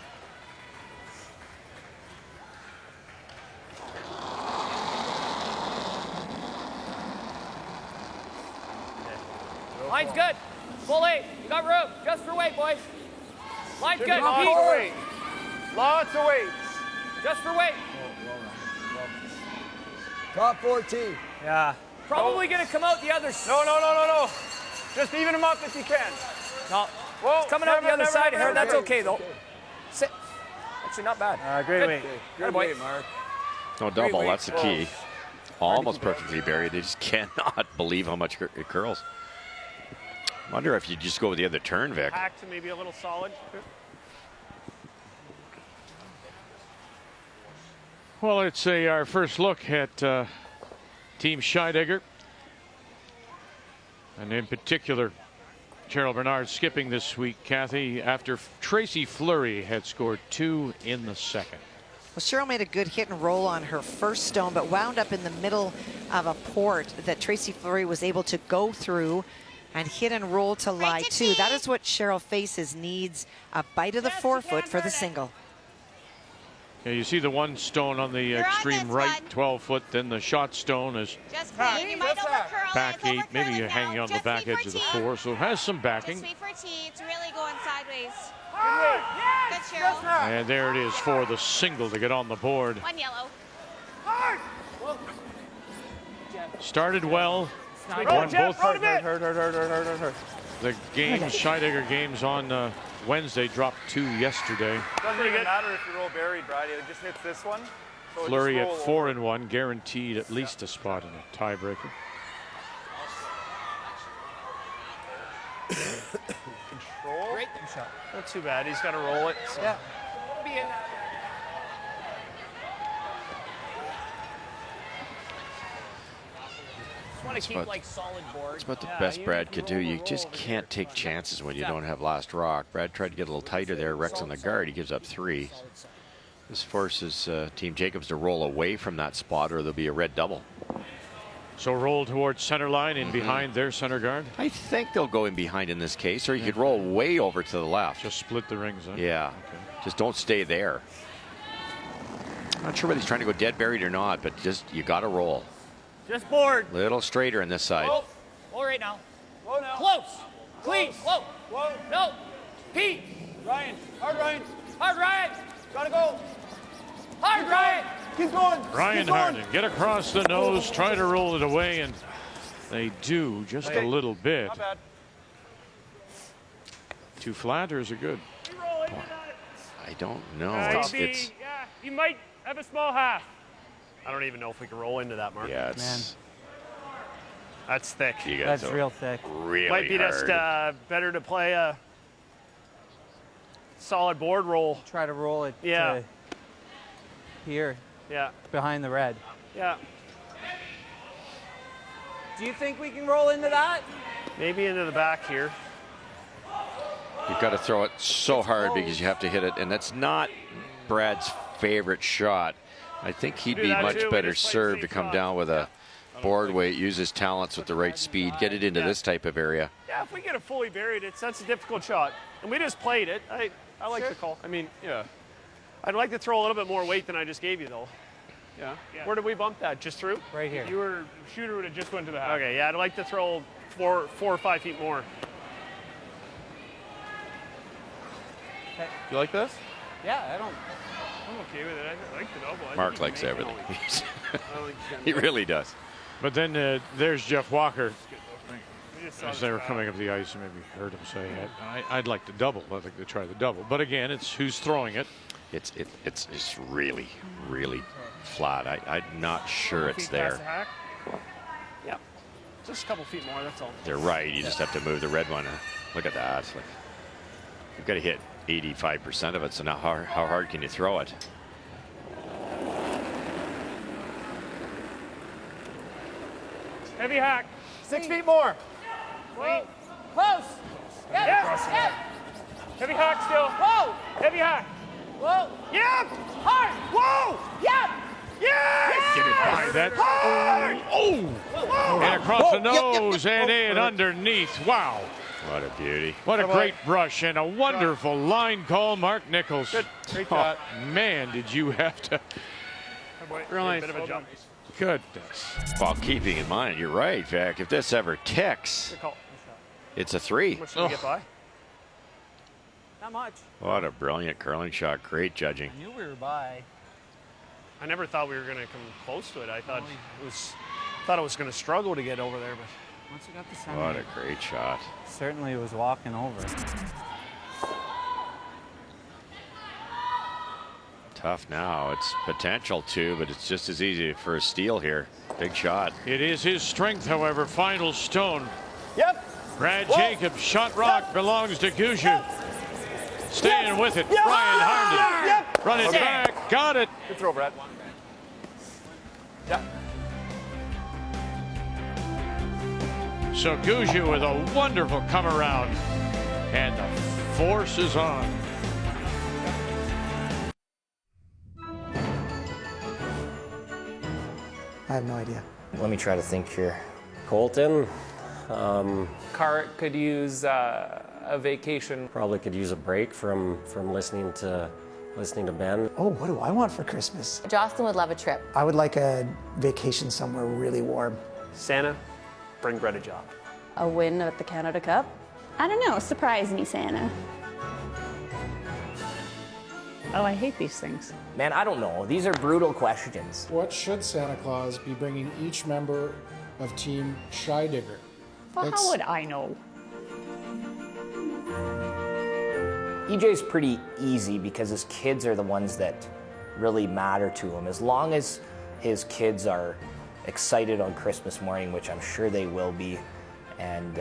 Line's good. Full 8. You got room. Just for weight, boys. Line's good. Lots Keep. of weight. Lots of weights. Just for weight. top 14. Yeah. Probably going to come out the other side. No. Just even them up if you can. No. Whoa, Coming out the other side here. That's never. okay, though. Sit. Actually, not bad. Great weight. Good weight, Mark. No double, weight. that's the key. Almost perfectly buried. They just cannot believe how much it curls. Wonder if you just go with the other turn, Vic. Back to maybe a little solid. Well, it's our first look at Team Scheidegger. And in particular, Cheryl Bernard skipping this week, Kathy, after Tracy Fleury had scored 2 in the second. Well, Cheryl made a good hit and roll on her first stone, but wound up in the middle of a port that Tracy Fleury was able to go through and hit and roll to lie 2. That is what Cheryl faces, needs a bite of the forefoot for the single. Yeah, you see the one stone on the extreme right, 12-foot, then the shot stone is Just clean. You might overcurl back it. 8, It's maybe overcurling you're now. hanging on the Just back sweep edge for of the tee. 4, so it has some Just backing. sweep for tee. It's really going sideways. Yes. Good, Cheryl. And there it is for the single to get on the board. One yellow. Started well. Won both the games, Scheidegger games on Wednesday, dropped 2 yesterday. Doesn't even matter if you roll buried, Brad. It just hits this one. So Fleury at 4-1, guaranteed at least a spot in a tiebreaker. Control. Right Not too bad. He's got to roll it. So. Yeah. Be in. Just want to keep like solid board. That's about the best Brad could do. You just can't take chances when you don't have last rock. Brad tried to get a little tighter there. Rex on the guard. He gives up 3. This forces Team Jacobs to roll away from that spot, or there'll be a red double. So roll towards center line in behind their center guard? I think they'll go in behind in this case, or you could roll way over to the left. Just split the rings, huh? Yeah. Okay. Just don't stay there. Not sure whether he's trying to go dead buried or not, but just, you got to roll. Just board. Little straighter on this side. Whoa. Whoa right now. Whoa now. Close. Clean. Whoa. Whoa. No. Pete. Ryan. Hard Ryan. Hard Ryan. Gotta go. Hard Ryan. Keep going. Ryan Keep going. Harden, get across the nose, try to roll it away, and they do just a little bit. Not bad. Too flat, or is it good? I don't know. It's yeah, you might have a small half. I don't even know if we can roll into that, Mark. yeah, it's That's thick. you guys That's are real thick. really Might be hard. just better to play a solid board roll. Try to roll it Yeah. to here, Yeah. behind the red. Yeah. Do you think we can roll into that? Maybe into the back here. You've got to throw it so hard because you have to hit it, and that's not Brad's favorite shot. I think he'd Do be that much too. We better just played served to safe come shot. down with a board weight, use his talents with the right speed, get it into this type of area. Yeah, if we get it fully buried, that's a difficult shot. And we just played it. I like the call. I mean, yeah. I'd like to throw a little bit more weight than I just gave you, though. Yeah. Where did we bump that? Just through? Right here. Shooter would have just went to the half. Okay, yeah, I'd like to throw four or 5 feet more. You like this? Yeah, I'm okay with it. I like the double. I Mark think likes you can make everything. I like He really does. But then there's Jeff Walker. We just saw As this they were back. coming up the ice, and maybe heard him say, I'd like to double. I'd like to try the double. But again, it's who's throwing it. It's just really, really flat. I'm not sure it's Feet past there. the hack. Yeah. Just a couple feet more, that's all. They're right. You just have to move the red one. Look at that. It's like, you've got to hit 85% of it. So now how hard can you throw it? Heavy hack. 6 feet more. Whoa. Close. Yep. Yep. Heavy hack still. Whoa. Heavy hack. Whoa. Yep. Hard. Whoa. Yep. Yes. Get it by that. Hard. And across the nose and in underneath. Wow. What a beauty. What a great brush and a wonderful line call, Mark Nichols. Good. Great shot. Man, did you have to. Real nice. Bit of a jump. Goodness. While keeping in mind, you're right, Vic. If this ever ticks, Good call. it's a 3. How much did we get by? Not much. What a brilliant curling shot. Great judging. I knew we were by. I never thought we were going to come close to it. I thought it was going to struggle to get over there, but Once we got the center, What a great shot. certainly was walking over. Tough now. It's potential too, but it's just as easy for a steal here. Big shot. It is his strength, however. Final stone. Yep. Brad Whoa. Jacobs. Shot rock belongs to Gushue. Staying with it. Yep. Brian Harden. Yep. Run it Okay. back. Got it. Good throw, Brad. Yeah. So Gushue with a wonderful come around. And the force is on. I have no idea. Let me try to think here. Colton. Cart could use a vacation. Probably could use a break from listening to Ben. Oh, what do I want for Christmas? Jocelyn would love a trip. I would like a vacation somewhere really warm. Santa, bring Brett a job. A win at the Canada Cup. I don't know, surprise me, Santa. Oh, I hate these things. Man, I don't know. These are brutal questions. What should Santa Claus be bringing each member of Team Shy Digger? Well, how would I know? EJ's pretty easy because his kids are the ones that really matter to him. As long as his kids are excited on Christmas morning, which I'm sure they will be, and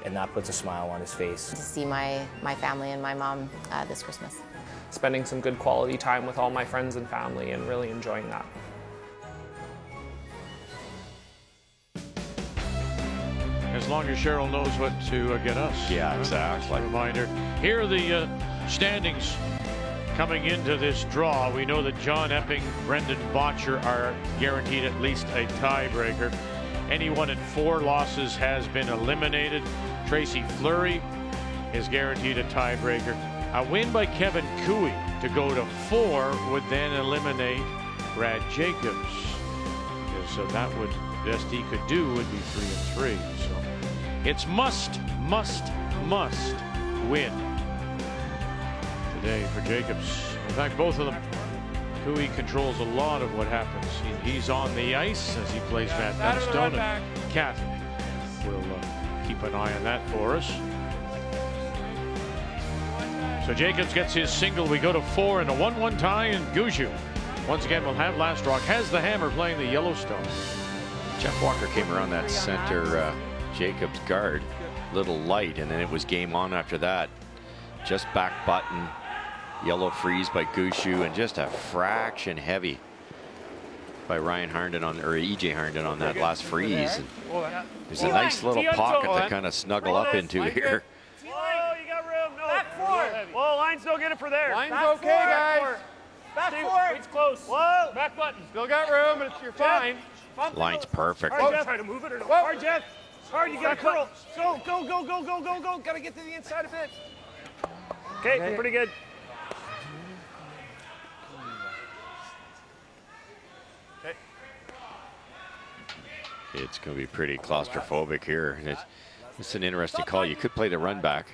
and that puts a smile on his face. To see my family and my mom this Christmas. Spending some good quality time with all my friends and family and really enjoying that. As long as Cheryl knows what to get us. Yeah, exactly. Reminder. Here are the standings coming into this draw. We know that John Epping, Brendan Botcher are guaranteed at least a tiebreaker. Anyone at 4 losses has been eliminated. Tracy Fleury is guaranteed a tiebreaker. A win by Kevin Cooey to go to 4 would then eliminate Brad Jacobs. So that would, best he could do would be 3-3. So it's must win today for Jacobs. In fact, both of them, Cooey controls a lot of what happens. He's on the ice as he plays Matt Dunstone, and Kathy will keep an eye on that for us. So Jacobs gets his single. We go to 4 in a 1-1 tie, and Gushue once again will have last rock. Has the hammer playing the Yellowstone. Jeff Walker came around that center Jacobs guard, little light, and then it was game on after that. Just back button, yellow freeze by Gushue, and just a fraction heavy by Ryan Harnden on, or EJ Harnden on that last freeze. And there's a nice little pocket to kind of snuggle up into here. Whoa, you got room. No. Back 4. Whoa, line's no good for there. Line's okay, guys. Back 4. It's close. Whoa. Back button. Still got room, but you're fine. Line's perfect. Hard, Jeff. Try to move it or no? Hard, Jeff. Hard, you got to curl. Go. Got to get to the inside a bit. Okay, pretty good. Okay. It's going to be pretty claustrophobic here. It's an interesting call. You could play the run back.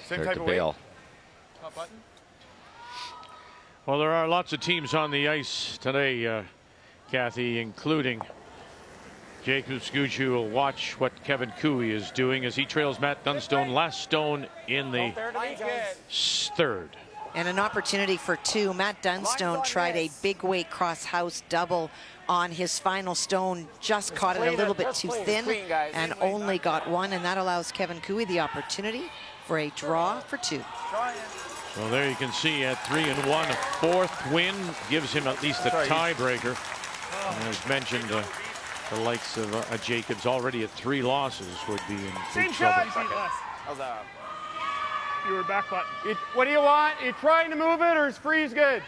Same Start type to of bail. Top button. Well, there are lots of teams on the ice today, Kathy, including Jacobs. Gushue will watch what Kevin Cooey is doing as he trails Matt Dunstone. Last stone in the 3rd. And an opportunity for 2. Matt Dunstone tried a big weight cross house double on his final stone, just caught it a little bit too thin and only got 1, and that allows Kevin Cooey the opportunity for a draw for 2. Well, there you can see at 3-1, a 4th win gives him at least a tiebreaker. And as mentioned, the likes of Jacobs already at 3 losses would be in big trouble. How's that? You were back button. What do you want? You trying to move it, or is freeze good?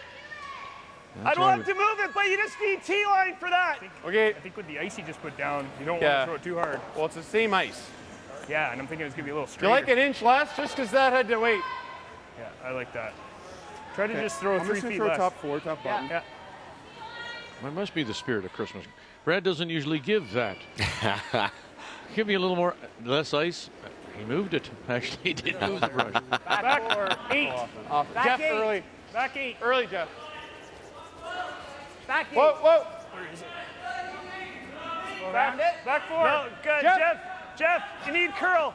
I'd love to move it, but you just need T-line for that. Okay. I think with the ice he just put down, you don't want to throw it too hard. Well, it's the same ice. Yeah, and I'm thinking it's going to be a little Do straighter. you like an inch less just because that had to wait? Yeah, I like that. Try to just throw 3 feet less. top 4, top button. Yeah. That must be the spirit of Christmas. Brad doesn't usually give that. Give me a little more, less ice. He moved it. Actually, he did move the brush. Back 8. Jeff, early. Back 8. Early, Jeff. Back 8. Whoa. Where is it? Back 4. No, good. Jeff, you need curl.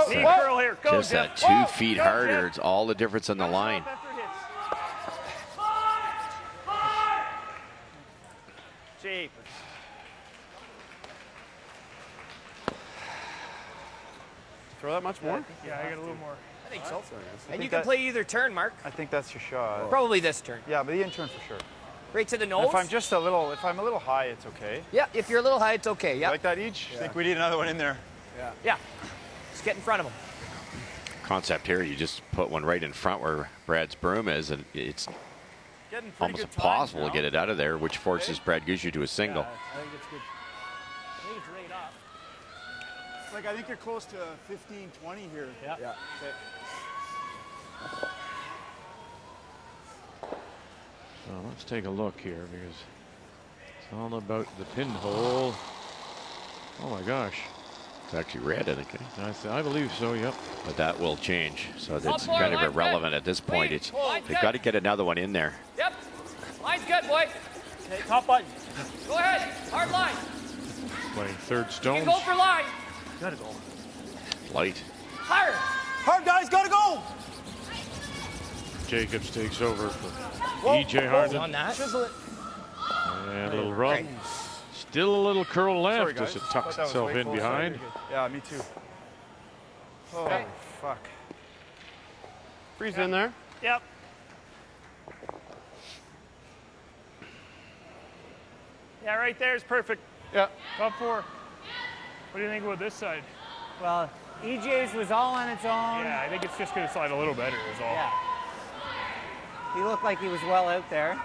Need curl here. Go, Just Jeff. that 2 feet harder. It's all the difference on the line. Jeepers. Throw that much more? Yeah, I got a little more. I think so. And you can play either turn, Mark. I think that's your shot. Probably this turn. Yeah, but the in turn for sure. Right to the nose. If I'm a little high, it's okay. Yeah, if you're a little high, it's okay. Yeah. Like that each? I think we need another one in there. Yeah. Just get in front of him. Concept here, you just put one right in front where Brad's broom is, and it's almost impossible to get it out of there, which forces Brad Gushue to a single. I think it's good. I think it's right up. Like, I think you're close to 15, 20 here. Yeah. Okay. So let's take a look here because it's all about the pinhole. Oh my gosh. It's actually red, I think. I believe so, yep. But that will change. So that's kind of irrelevant at this point. They've got to get another one in there. Yep. Line's good, boy. Okay, top button. Go ahead. Hard line. Playing 3rd stones. Go for line. Gotta go. Light. Higher. Hard guys, gotta go. Jacobs takes over for EJ Harnden. On that. Chisel it. And a little rub. Still a little curl left Sorry, guys. as it tucks Thought that was itself way in close. behind. Yeah, me too. Oh, fuck. Freeze in there. Yep. Yeah, right there is perfect. Yeah. Top 4. What do you think about this side? Well, EJ's was all on its own. Yeah, I think it's just going to slide a little better is all. Yeah. He looked like he was well out there.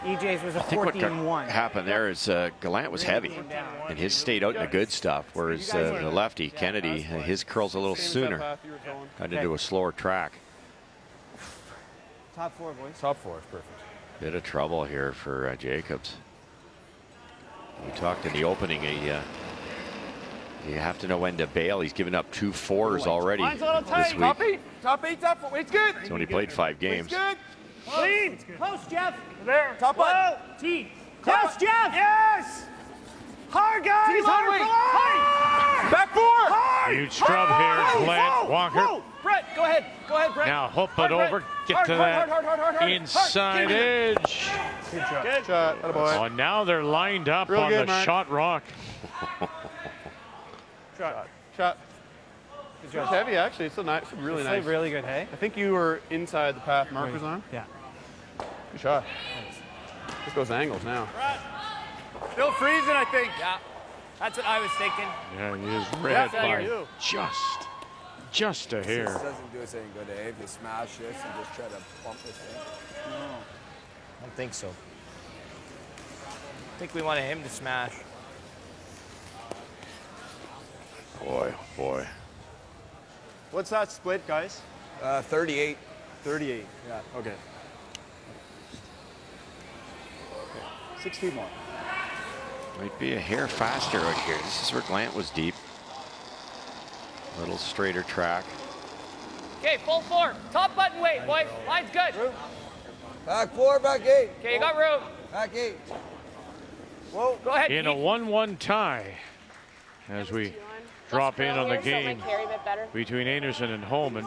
EJ's was a I think what 14-1. happened there is Gallant was heavy, and his stayed out in the good stuff, whereas the lefty, Kennedy, his curls a little sooner. Got into a slower track. Top 4, boys. Top 4 is perfect. Bit of trouble here for Jacobs. We talked in the opening, you have to know when to bail. He's given up 2 4s already Mine's a little this tight. week. Top 8, top 4. It's good. He's only played 5 games. It's good. Clean. Close, Jeff. There. Top one. T. Close, Jeff. Yes. Hard, guys. T's Hard. on, wait. Hard. Back 4. Hard. Huge scrub here, Glenn Walker. Whoa. Brett, go ahead. Go ahead, Brett. Now hook Hard, it Brett. over, get Hard, to hard, that hard. inside edge. Good shot. Good shot. Attaboy. Oh, now they're lined up Real on good, the Mark. shot rock. Shot. It's heavy, actually. It's still nice. It's really nice. Really good, hey? I think you were inside the path Mark was on. Yeah. Good shot. This goes angles now. Still freezing, I think. Yeah. That's what I was thinking. Yeah, he is red by you. just a hair. This doesn't do us any good, If you smash this and just try to bump this thing. No. I don't think so. I think we wanted him to smash. Boy, oh boy. What's that split, guys? 38. 38. Yeah, okay. 6 feet more. Might be a hair faster out here. This is where Gallant was deep. A little straighter track. Okay, full 4. Top button weight, boys. Line's good. Back 4, back 8. Okay, you got room. Back 8. Whoa. Go ahead. In a 1-1 tie as we drop in on the game between Anderson and Homan.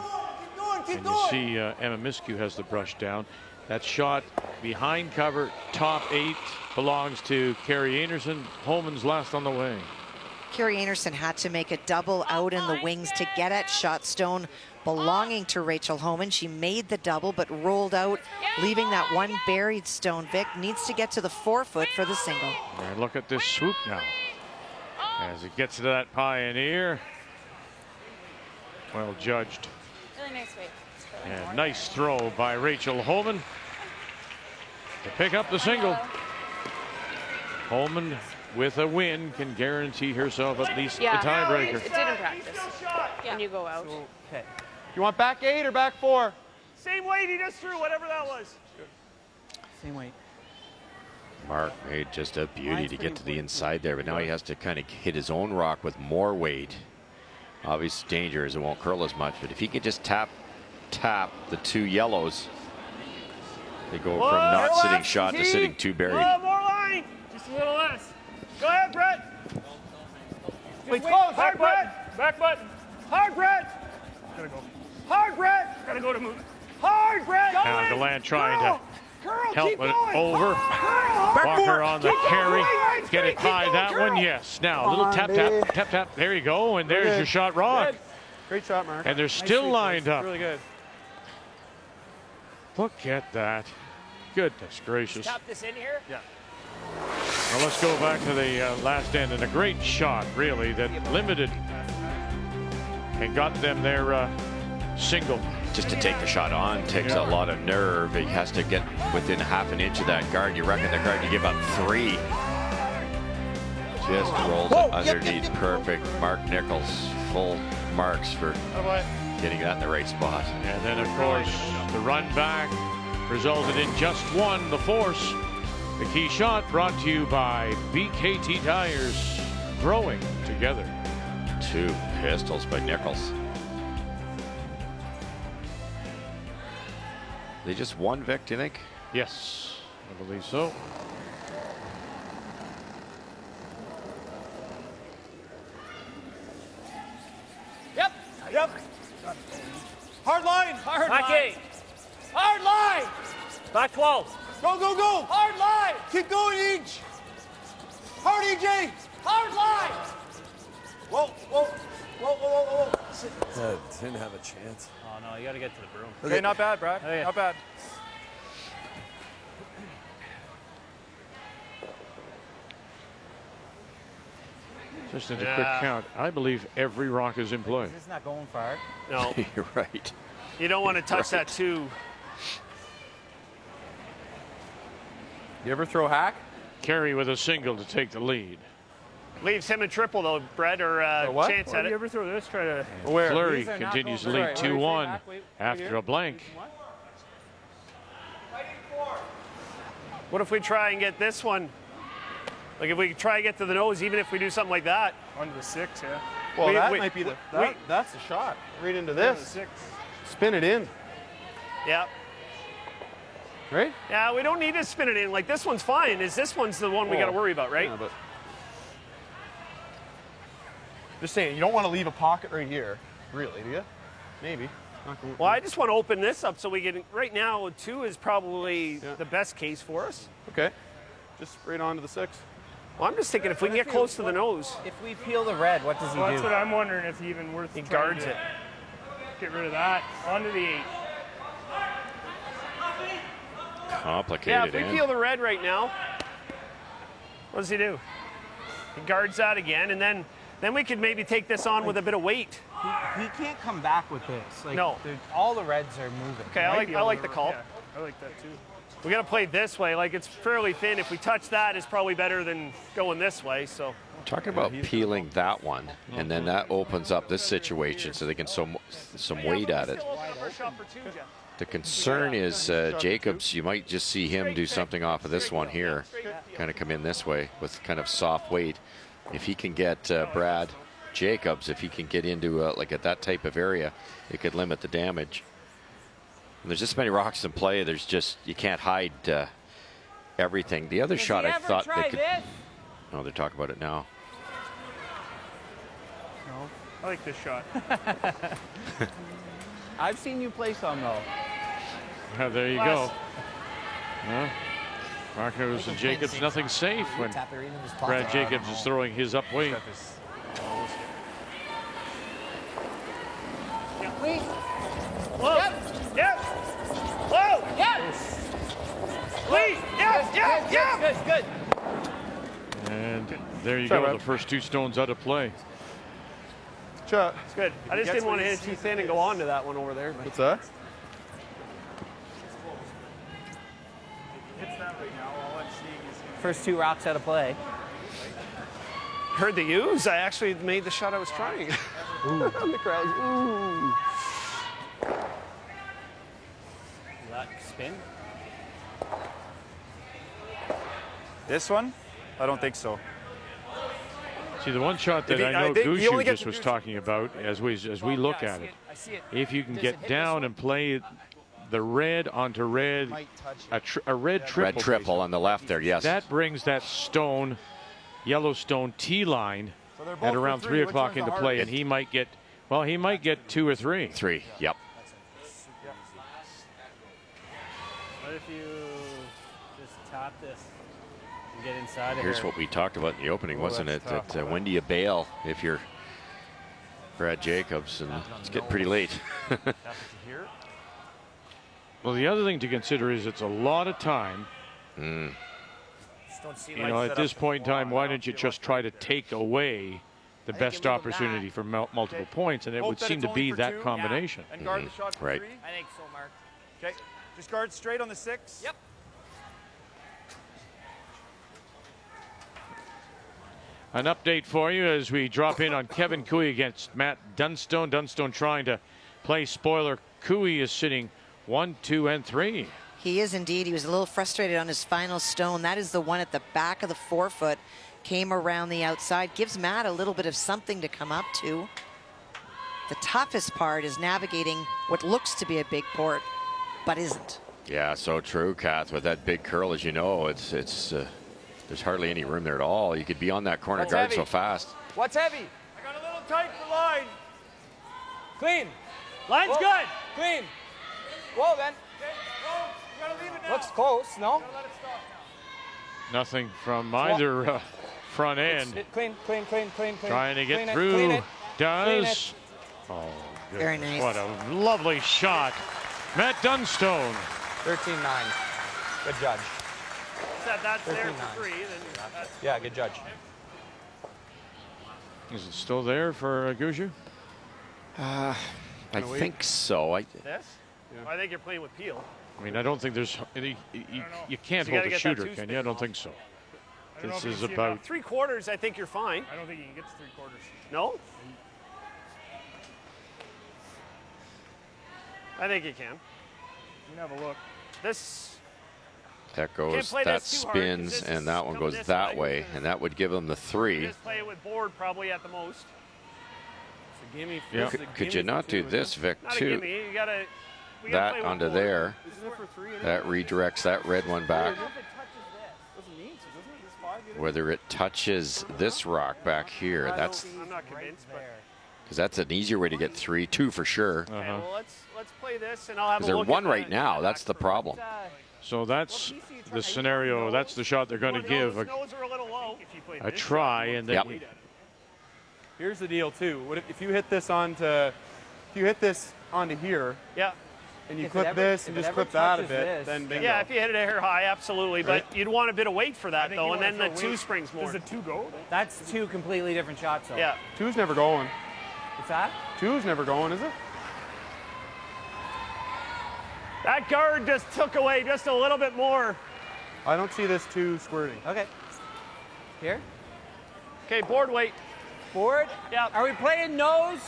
And you see Emma Miskew has the brush down. That shot behind cover, top 8, belongs to Kerry Anderson. Homan's last on the way. Kerry Anderson had to make a double out in the wings to get at shot stone belonging to Rachel Homan. She made the double but rolled out, leaving that one buried stone. Vic needs to get to the 4-foot for the single. And look at this swoop now. As it gets to that Pioneer. Well judged. Really nice weight. And nice throw by Rachel Homan to pick up the single. Homan with a win can guarantee herself at least the tiebreaker. It did in practice when you go out. Okay. You want back 8 or back 4? Same weight he just threw, whatever that was. Same weight. Mark made just a beauty to get to the inside there, but now he has to kind of hit his own rock with more weight. Obvious danger is it won't curl as much, but if he could just tap the 2 yellows, they go from not sitting shot to sitting 2 buried. More line. Just a little less. Go ahead, Brett. Wait, close. Hard, Brett. Back button. Hard, Brett. Gotta go. Hard, Brett. Gotta go to move. Hard, Brett. Now Gallant trying to Curl, help keep it going. over. Walker on the carry. Get it by that one. Yes. Now a little tap. There you go. And there's your shot rock. Great shot, Mark. And they're still lined up. Really good. Look at that. Goodness gracious. Tap this in here? Yeah. Well, let's go back to the last end. And a great shot, really, that limited and got them their single. Just to take the shot on takes a lot of nerve. He has to get within half an inch of that guard. You reckon the guard to give up 3. Just rolls it underneath. Perfect. Mark Nichols, full marks for getting that in the right spot. And then, of course, the run back resulted in just 1, the force. The key shot brought to you by BKT Tires, growing together. 2 pistols by Nichols. They just won, Vic, do you think? Yes, I believe so. Yep. Hard line. Hard line. 8. Hard line. Back 12. Go, go, go. Hard line. Keep going, each. Hard, EJ! Hard line! Whoa, whoa, whoa, whoa, whoa, whoa. Didn't have a chance. Oh, no, you got to get to the broom. Okay, not bad, Brad. Okay. Not bad. Just as a quick count, I believe every rock is in play. This is not going far. No. You're right. You don't want to touch that too. You ever throw hack? Kerry with a single to take the lead. Leaves him in triple though, Brett, or what? Chance at it. You ever throw this? Try to. Where? Fleury continues to lead 2-1 after a blank. What if we try and get this one? Like if we try and get to the nose, even if we do something like that. Onto the 6, yeah. Well, that might be that's the shot. Right into this. Spin it in. Yeah. Right? Yeah, we don't need to spin it in. Like this one's fine. This one's the one we got to worry about, right? Yeah, but just saying, you don't want to leave a pocket right here, really, do you? Maybe. Well, I just want to open this up so we get. Right now, 2 is probably the best case for us. Okay. Just right onto the 6. Well, I'm just thinking if we can get close to the nose. If we peel the red, what does he do? That's what I'm wondering, if he even worth. He guards it. Get rid of that. Onto the 8. Complicated. Yeah, if we peel the red right now, what does he do? He guards that again, and then we could maybe take this on with a bit of weight. He can't come back with this. Like, no. All the reds are moving. Okay, I like the call. Yeah, I like that too. We got to play this way. Like, it's fairly thin. If we touch that, it's probably better than going this way. So. Talking about peeling that one, and then that opens up this situation so they can some weight at it. The concern is Jacobs, you might just see him do something off of this one here, kind of come in this way with kind of soft weight. If he can get Brad Jacobs, if he can get into like at that type of area, it could limit the damage. And there's this many rocks in play. There's just, you can't hide everything. The other shot I thought they could. Oh, they're talking about it now. No, I like this shot. I've seen you play some though. There you go. Marcos and Jacobs, nothing safe when Brad Jacobs is throwing his up weight. Whoa! Yep! Whoa! Yep! Please! Yep! Good. And there you go, the first 2 stones out of play. It's good. I just didn't want to hit it too thin and go on to that one over there. What's that? First 2 rocks out of play. Heard the use. I actually made the shot I was trying. The crowd's ooh. That spin. This one? I don't think so. See, the one shot that I know Gushue just was talking about as we look at it, if you can get down and play the red onto red, a red triple. Red triple on the left there, yes. That brings that stone, Yellowstone T line at around 3 o'clock into play, and he might get, well, he might get 2 or 3. 3, yep. What if you just tap this and get inside of Here's her? what we talked about in the opening, wasn't it? That when do you bail if you're Brad Jacobs, and it's getting pretty late. Well, the other thing to consider is it's a lot of time. You know, at this point in time, why don't you just try to take away the best opportunity for multiple points, and it would seem to be that combination. And guard the shot for right. 3? I think so, Mark. Okay, just guard straight on the 6. Yep. An update for you as we drop in on Kevin Cooey against Matt Dunstone. Dunstone trying to play spoiler. Cooey is sitting 1, 2, and 3. He is indeed. He was a little frustrated on his final stone. That is the one at the back of the forefoot. Came around the outside. Gives Matt a little bit of something to come up to. The toughest part is navigating what looks to be a big port, but isn't. Yeah, so true, Kath. With that big curl, as you know, it's there's hardly any room there at all. You could be on that corner guard so fast. What's heavy? I got a little tight for line. Clean. Line's good. Clean. Whoa, then. You gotta leave it now. Looks close, no? Nothing from either front end. Clean. Trying to get Clean it, through. clean it. Does. Oh, goodness. Very nice. What a lovely shot. Matt Dunstone. 13-9. Good judge. Said that's there 13-9. for free. Then that's Yeah, good judge. Is it still there for Gushue? I think so. this? Yeah. Well, I think you're playing with Peel. I mean, I don't think there's any. You can't So you hold gotta a get that shooter, two can you? I don't think so. This is About about. 3/4. I think you're fine. I don't think you can get to 3/4. No? I think you can. You can have a look. This. That Can't goes, play that this too hard, 'cause spins, this and is that one coming goes this that way. way, and that would give them the 3. Just play it with board probably at the most. It's a gimme. Yeah. Could you not do this, Vic, Not a too? gimme. You gotta. We gotta That play with onto board. there. Isn't it for 3? That redirects that red one back. If it touches this, doesn't mean so, doesn't it? This 5 units? Whether it touches this rock back here, that's I'm not convinced, but. because that's an easier way to get 3, 2 for sure. Okay, well, let's play this, and I'll have a Because they're look. 1 at right now. That's the problem. So that's the scenario. That's the shot they're going to give Nose are a little low. If you play a this try, and then. Yep. Here's the deal too. What if you hit this onto here? Yeah. And you If it clip ever- this if and it just ever clip that a touches bit, this- then bingo. Yeah, if you hit it here high, absolutely. But Right. you'd want a bit of weight for that, think though, you and wanna then the throw 2 weight. springs more. Does the 2 go? That's 2 completely different shots, though. Yeah. 2's never going. What's that? 2's never going, is it? That guard just took away just a little bit more. I don't see this 2 squirting. Okay. Here. Okay, board weight. Board? Yeah. Are we playing nose?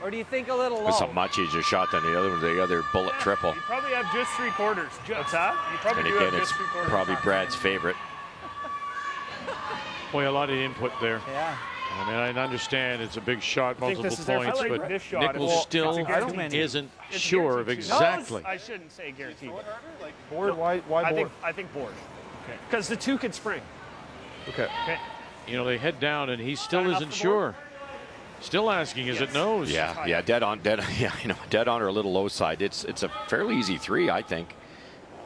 Or do you think a little low? It's a much easier shot than the other one, the other bullet triple. You probably have just 3/4. What's that? You probably And do again, have it's just 3/4. probably Brad's favorite. Boy, a lot of input there. Yeah. I mean, I understand it's a big shot, think multiple this is their points, favorite. but This shot Nichols is- still it's a guaranteed. isn't It's a sure of guaranteed. exactly. I shouldn't say guaranteed. Board? Why board? I think board. Okay. Because the 2 could spring. Okay. Okay. You know, they head down, and he still enough isn't for sure. Still asking, is it nose? Yeah, dead on, yeah, dead on or a little low side. It's a fairly easy 3, I think,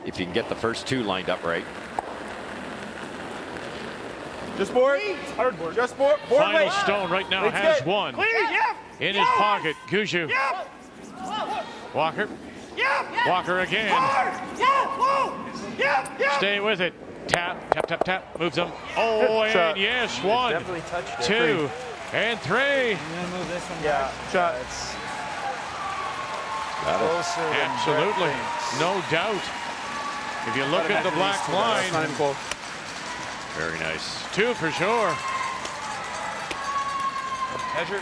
if you can get the first 2 lined up right. Just board. Hard board. Just board. Board Final weight. Stone right now Let's has get- 1 Clean, yeah. in his pocket. Gushue. Yeah. Walker. Yeah. Walker again. Yeah. Whoa. Yeah. Stay with it. Tap, tap, tap, tap. Moves them. Oh, and Shot. yes, 1, Definitely touched it. 2, and 3. I'm gonna move this one Yeah. back. Shot. Closer than Absolutely. Brett thinks. No doubt. If you look at the black That's not line, even close. Very nice. 2 for sure. Measure.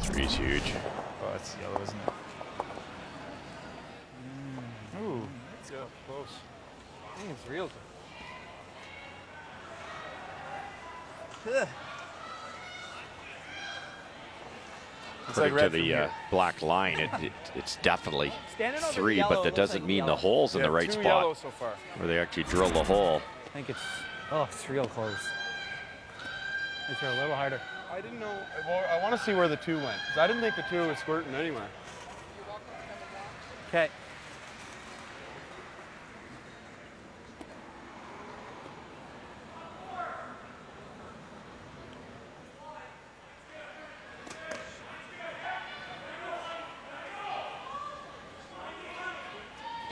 3's huge. Oh, that's yellow, isn't it? Ooh, that's close. I think it's real. According like to red from the here. black line, it's definitely Standing over the 3, yellow, but it that looks doesn't like mean the yellow. hole's in Yeah, the right 2 spot yellow so far. where they actually drill the hole. I think it's, oh, it's real close. It's a little harder. I didn't know. Well, I want to see where the 2 went, because I didn't think the 2 was squirting anywhere. Okay.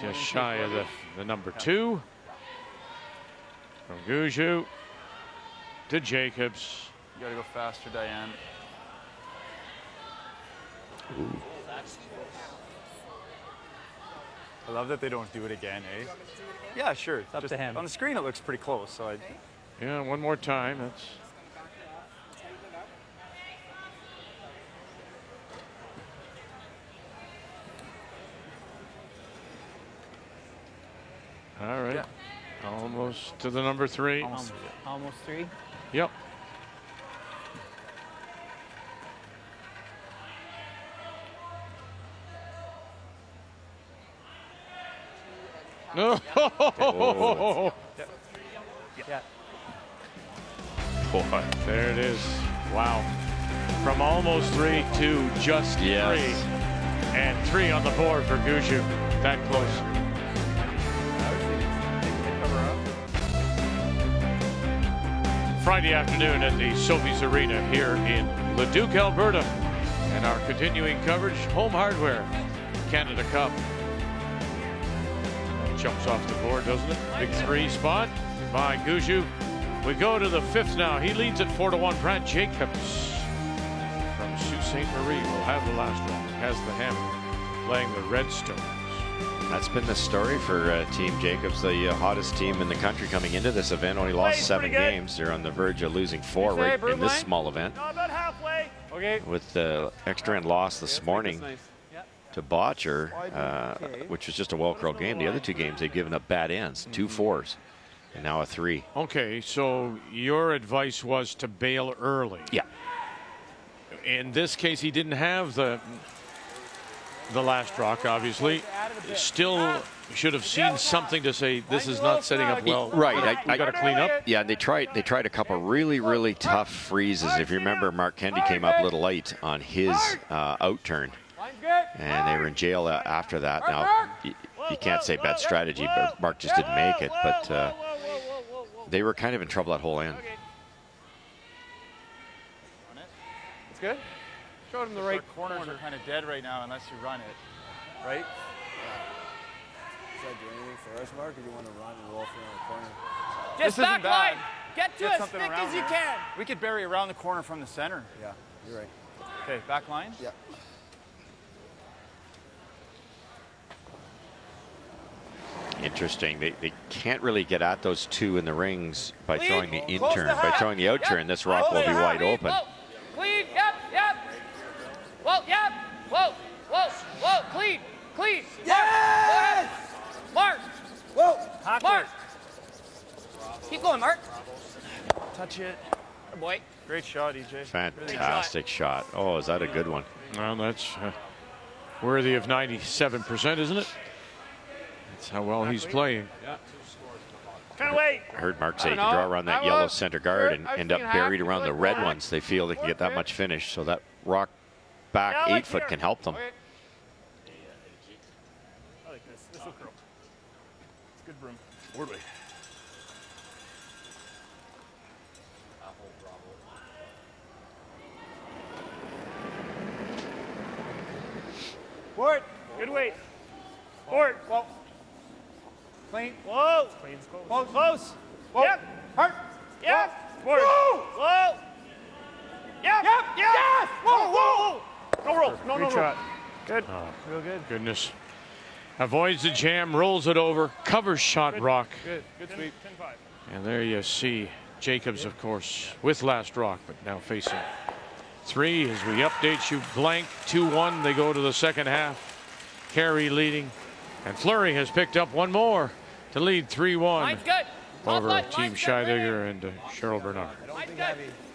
Just shy of the number 2. From Gushue to Jacobs. You gotta go faster, Diane. I love that they don't do it again, eh? Yeah, sure. It's up to him. On the screen, it looks pretty close, so Yeah, one more time. That's. All right. Yeah. Almost to the number 3. Almost 3. Yep. No. Oh. Yeah. Boy. There it is. Wow. From almost 3 to just 3. Yes. And 3 on the board for Gushue. That close. I was thinking they cover up. Friday afternoon at the Sobeys Arena here in Leduc, Alberta. And our continuing coverage, Home Hardware, Canada Cup. Jumps off the board, doesn't it? Big 3 spot by Gushue. We go to the 5th now. He leads at 4-1. Brad Jacobs from Sault Ste. Marie will have the last round. Has the hammer, playing the Redstones. That's been the story for Team Jacobs, the hottest team in the country coming into this event. Only lost 7 games. They're on the verge of losing 4 right in this small event. About halfway. Okay. With the extra end loss this morning to Botcher, which was just a well-curled game. The other 2 games, they've given up bad ends, 2 4s, and now a 3. Okay, so your advice was to bail early. Yeah. In this case, he didn't have the last rock, obviously. Still should have seen something to say this is not setting up well. Right. I got to clean up. Yeah, they tried a couple really tough freezes. If you remember, Mark Kennedy came up a little late on his out turn, and they were in jail after that. Now, you can't say bad strategy, but Mark just didn't make it. But they were kind of in trouble that whole end. It's good. Showed him the right corners are kind of dead right now unless you run it, right? Does that do anything for us, Mark, or do you want to run and roll around the corner? Just back line. Get to as thick as you can. We could bury around the corner from the center. Yeah, you're right. Okay, back line? Yeah. Interesting. They can't really get at those 2 in the rings by throwing the in turn. By throwing the out turn, this rock will be wide open. Clean, yep. Whoa, yep. Whoa, clean. Yes! Mark. Whoa! Mark. Keep going, Mark. Touch it. Good boy. Great shot, EJ. Fantastic shot. Oh, is that a good one? Well, that's worthy of 97%, isn't it? That's how well he's playing. Kind of wait. I heard Mark say he can draw around that yellow center guard and end up buried around the red ones. They feel they can get that much finish, so that rock back 8 foot can help them. I like this. This will curl. It's good broom. Wordly. Board. Good weight. Board. Whoa. Clean. Whoa. Clean's close. Whoa, close. Whoa. Yep. Hard. Yep. Board. Whoa. Whoa. Yep. Yep. Yes. Whoa. No roll. No Great roll. shot. Good. Real good. Goodness. Avoids the jam, rolls it over, covers shot rock. Good sweep. 10-5. And there you see Jacobs, of course, with last rock, but now facing 3 as we update you. Blank 2-1. They go to the second half. Kerry leading. And Fleury has picked up 1 more to lead 3-1 Line's good. over Team Scheidegger and Cheryl Bernard. I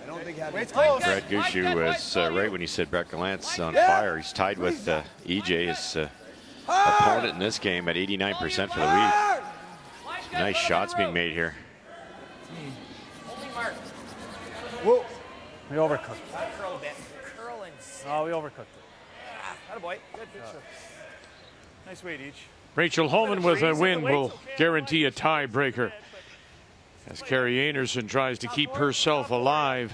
don't think having Brad Gushue was right when he said Brett Gallant's on fire. He's tied with EJ, his opponent in this game, at 89% for the week. Some nice shots being made here. Whoa. We overcooked. Curl a bit. Curl and Oh, we overcooked it. Attaboy. Good shot. Nice weight each. Rachel Homan with a win will guarantee a tiebreaker as Kerry Anderson tries to keep herself alive.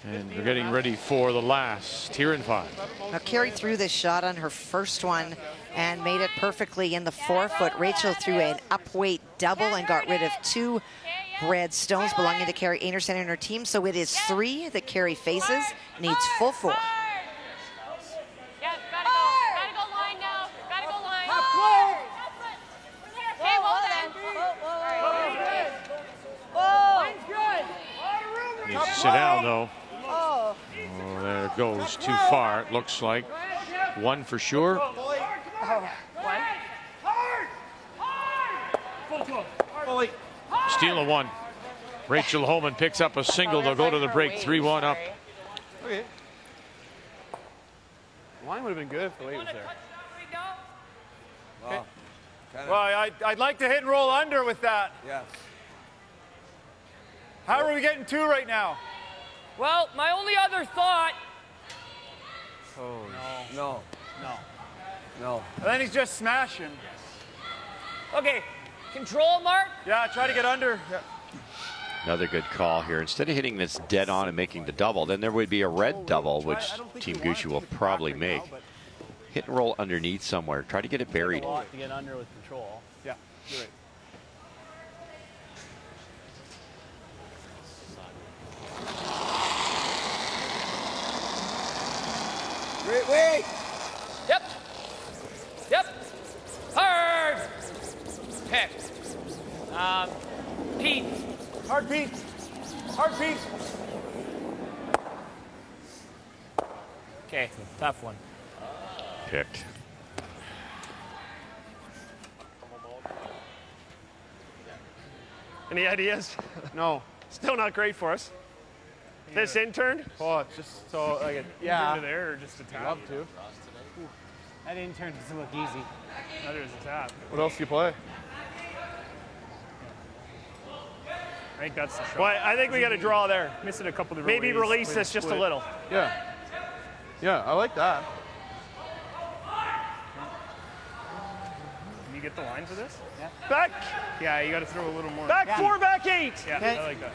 And they're getting ready for the last here in 5. Now Kerry threw this shot on her first one and made it perfectly in the 4-foot. Rachel threw an upweight double and got rid of 2 red stones belonging to Kerry Anderson and her team. So it is 3 that Kerry faces, needs full 4. Yeah, gotta go line now. Gotta go line. Okay, well then. Whoa. Needs to sit down though. Oh, there it goes too far, it looks like. 1 for sure. Steal a 1. Rachel Homan picks up a single. They'll go to the break 3-1 up. Okay. Line would have been good if the weight was there. Wow. Well, I'd like to hit and roll under with that. Yes. How are we getting 2 right now? Well, my only other thought. Oh, No. And then he's just smashing. Okay, control, Mark. Yeah, try to get under. Yeah. Another good call here. Instead of hitting this dead on and making the double, then there would be a red double, which Team Gushue will probably make. Hit and roll underneath somewhere. Try to get it buried. A lot to get under with control. Yeah, you're right. Great weight. Yep. Yep. Hard. Pick. Pete. Hard Pete. Hard Pete. Okay, tough one. Picked. Any ideas? No. Still not great for us. This intern? Oh, it's just so like Yeah. Into there or just a tap? Love to. That intern doesn't look easy. Neither is a tap. What else do you play? I think that's the shot. Well, I think we got a draw there. Missing a couple of Maybe release this just a little. Yeah. Yeah, I like that. Can you get the line for this? Yeah. Back. Yeah, you got to throw a little more. Back Yeah. 4, back 8. Yeah, Okay. I like that.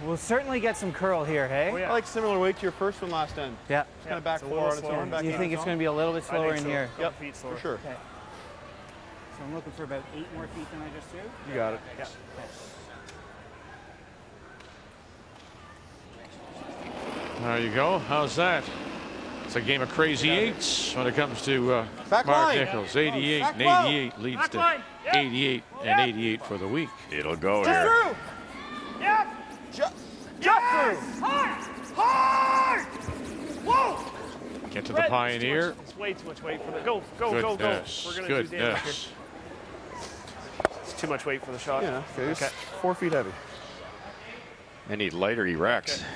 We'll certainly get some curl here, hey? Oh, yeah. I like similar weight to your first one last end. Yeah. It's kind of back It's a 4 little on its slower. own. Back You eight. think it's going to be a little bit slower in here? Yep. Feet slower. For sure. Okay. So I'm looking for about 8 more feet than I just did. You got it. Yeah. There you go. How's that? It's a game of crazy eights when it comes to Back Mark line. Nichols. 88 Back and low. 88 leads Back to line. Yep. 88 and 88 for the week. It'll go Just here. through. Yep. Just Yes. through. Hard. Hard. Whoa. Get to the Red. Pioneer. It's way too much weight for the go. Go. We're gonna do damage here. Goodness. It's too much weight for the shot. Yeah, okay. Okay. 4 feet heavy. Any lighter he wrecks. Okay.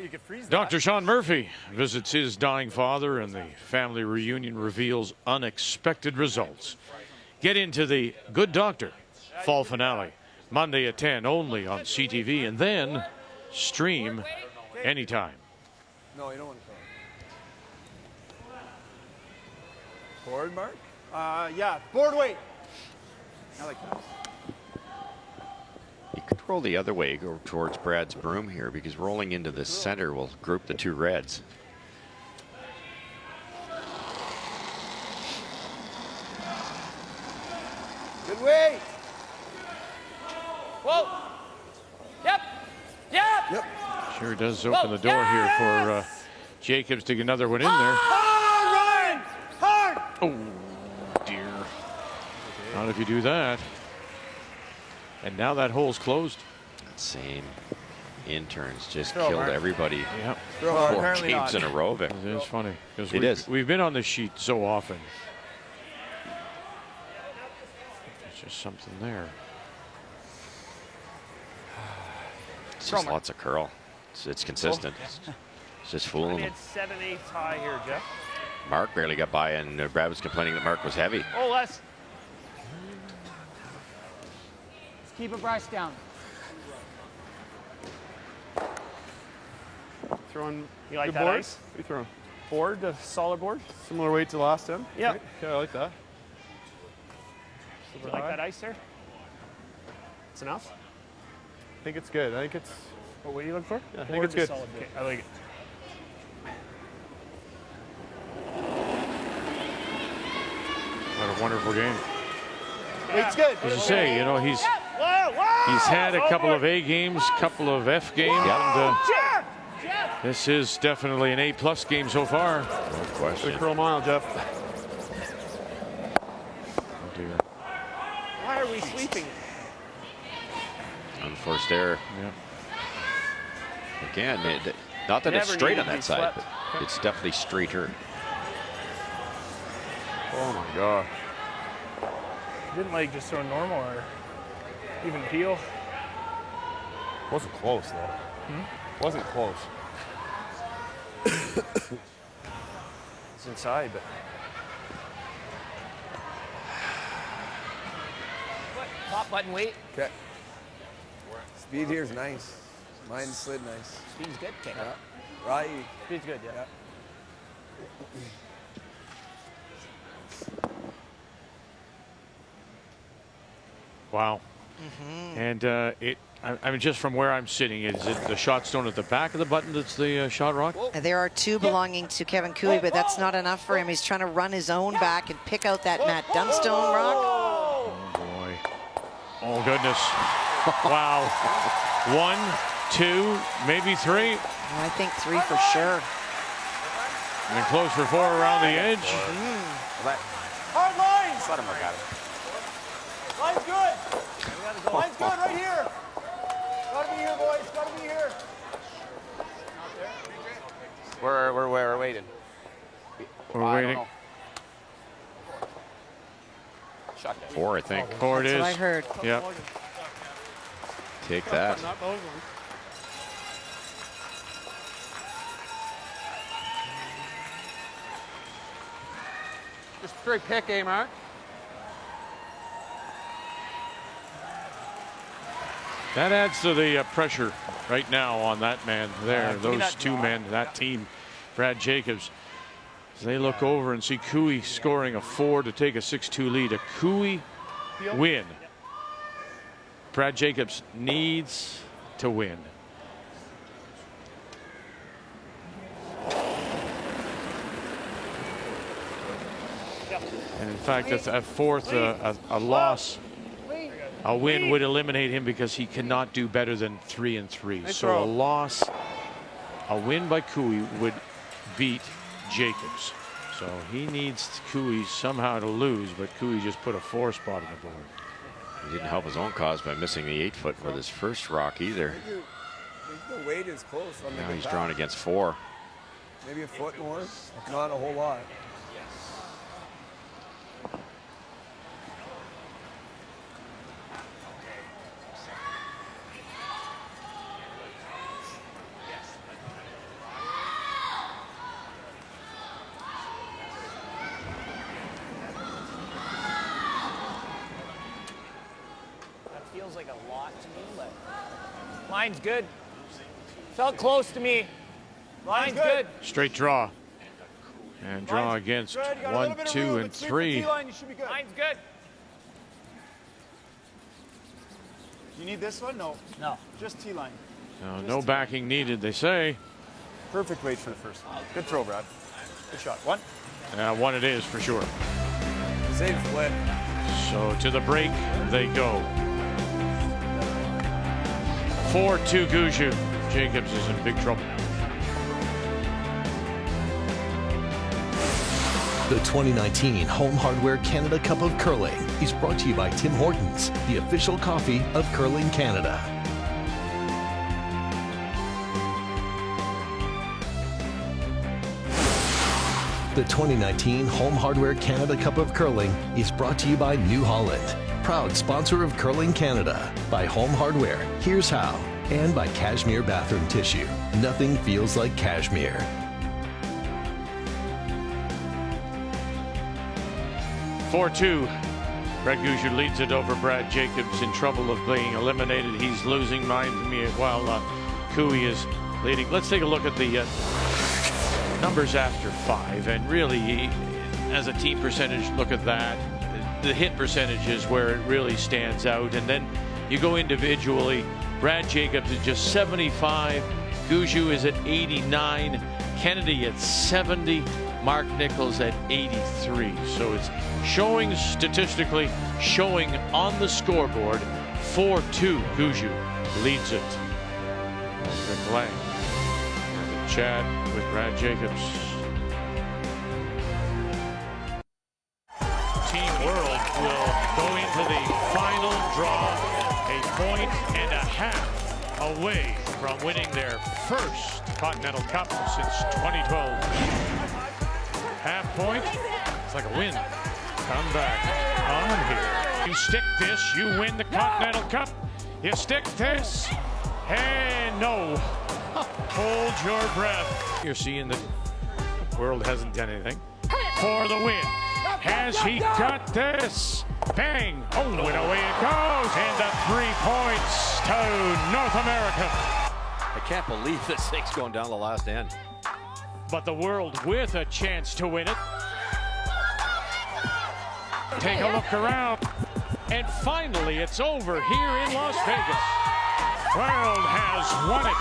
You could freeze that. Dr. Sean Murphy visits his dying father, and the family reunion reveals unexpected results. Get into the Good Doctor fall finale Monday at 10 only on CTV, and then stream anytime. No, you don't want to. Board, Mark? Yeah. Board weight. I like that. You could roll the other way, go towards Brad's broom here, because rolling into the center will group the two reds. Good weight. Whoa. Yep. Yep. Yep. Sure does open the door here for Jacobs to get another one in there. Hard, Ryan. Hard. Oh, dear. Not if you do that. And now that hole's closed. Same interns just Throw, killed Mark. everybody. Yeah. 4 games in a row, Vic. It is funny. Because It is. We've been on this sheet so often. There's just something there. It's just lots of curl. It's consistent. It's just fooling them. It's 7/8 high here, Jeff. Mark barely got by, and Brad was complaining that Mark was heavy. Oh, less. Let's keep a brush down. Throwing You like good that board? ice? What are you throwing? Board, the solid board. Similar weight to last end? Yeah. Right. Okay, I like that. Do you like that ice there? It's enough? I think it's good. I think it's. What were you looking for? Yeah, I think Board it's to good. solid board. I like it. What a wonderful game. Weight's good. As I say, you know, he's had a couple of A games, couple of F games, and this is definitely an A+ game so far. No question. Good curl mile, Jeff. Oh dear. Why are we sweeping? Unforced error. Yeah. Again, not that it's Never straight needed on to be that side, swept. but it's definitely straighter. Oh my God. Didn't like just throw normal or even peel. Wasn't close though. Wasn't close. It's inside, but. Top button weight. Okay. Speed here is nice. Mine slid nice. Speed's good. Okay. Yeah. Right. Speed's good, yeah. Wow. And I mean, just from where I'm sitting, is it the shot stone at the back of the button that's the shot rock? There are two belonging to Kevin Cooey, but that's not enough for him. He's trying to run his own back and pick out that Matt Dunstone rock. Oh, boy. Oh, goodness. Wow. 1, 2, maybe 3. I think 3 for sure. And then close for 4 around the edge. Hard lines. Let him look at it. Line's good. Line's good right here. Gotta be here, boys. Gotta be here. We're waiting. We're waiting. 4, I think. 4 it is. That's what I heard. Yep. Take that. Just straight pick, Mark. That adds to the pressure right now on that man there, those two men, that team, Brad Jacobs. As they look over and see Cooey scoring a 4 to take a 6-2 lead. A Cooey win. Brad Jacobs needs to win. And in fact, a fourth, a loss, a win would eliminate him because he cannot do better than 3 and 3. So a loss, a win by Cooey would beat Jacobs. So he needs Cooey somehow to lose, but Cooey just put a 4 spot on the board. He didn't help his own cause by missing the 8-foot with his first rock either. The weight is close. Now he's drawn against 4. Maybe a foot more, not a whole lot. Feels like a lot to me, but line's good. Felt close to me. Line's good. Straight draw. And draw against 1, 2, and 3. Line's good. You need this one? No. No. Just T-line. No backing needed, they say. Perfect weight for the first one. Good throw, Brad. Good shot. 1. 1 it is for sure. Save split. So to the break they go. 4-2 Gushue. Jacobs is in big trouble. The 2019 Home Hardware Canada Cup of Curling is brought to you by Tim Hortons, the official coffee of Curling Canada. The 2019 Home Hardware Canada Cup of Curling is brought to you by New Holland, proud sponsor of Curling Canada, by Home Hardware, Here's How, and by Cashmere Bathroom Tissue. Nothing feels like cashmere. (4-2). Brad Gushue leads it over Brad Jacobs, in trouble of being eliminated. He's losing mind to me while Cooey is leading. Let's take a look at the numbers after 5. And really, as a team percentage, look at that. The hit percentage is where it really stands out. And then you go individually. Brad Jacobs is just 75. Gushue is at 89. Kennedy at 70. Mark Nichols at 83. So it's showing statistically, showing on the scoreboard, 4-2 Gushue leads it. Rick Lang and the chat with Brad Jacobs. Team World will go into the final draw, a 1.5 away from winning their first Continental Cup since 2012. Half point, it's like a win. Come back on here. You stick this, you win the Continental Cup. You stick this, and no. Hold your breath. You're seeing the World hasn't done anything for the win. Has he got this? Bang! Oh, and away it goes. And the 3 points to North America. I can't believe this thing's going down the last end. But the World with a chance to win it. Take a look around. And finally, it's over here in Las Vegas. World has won it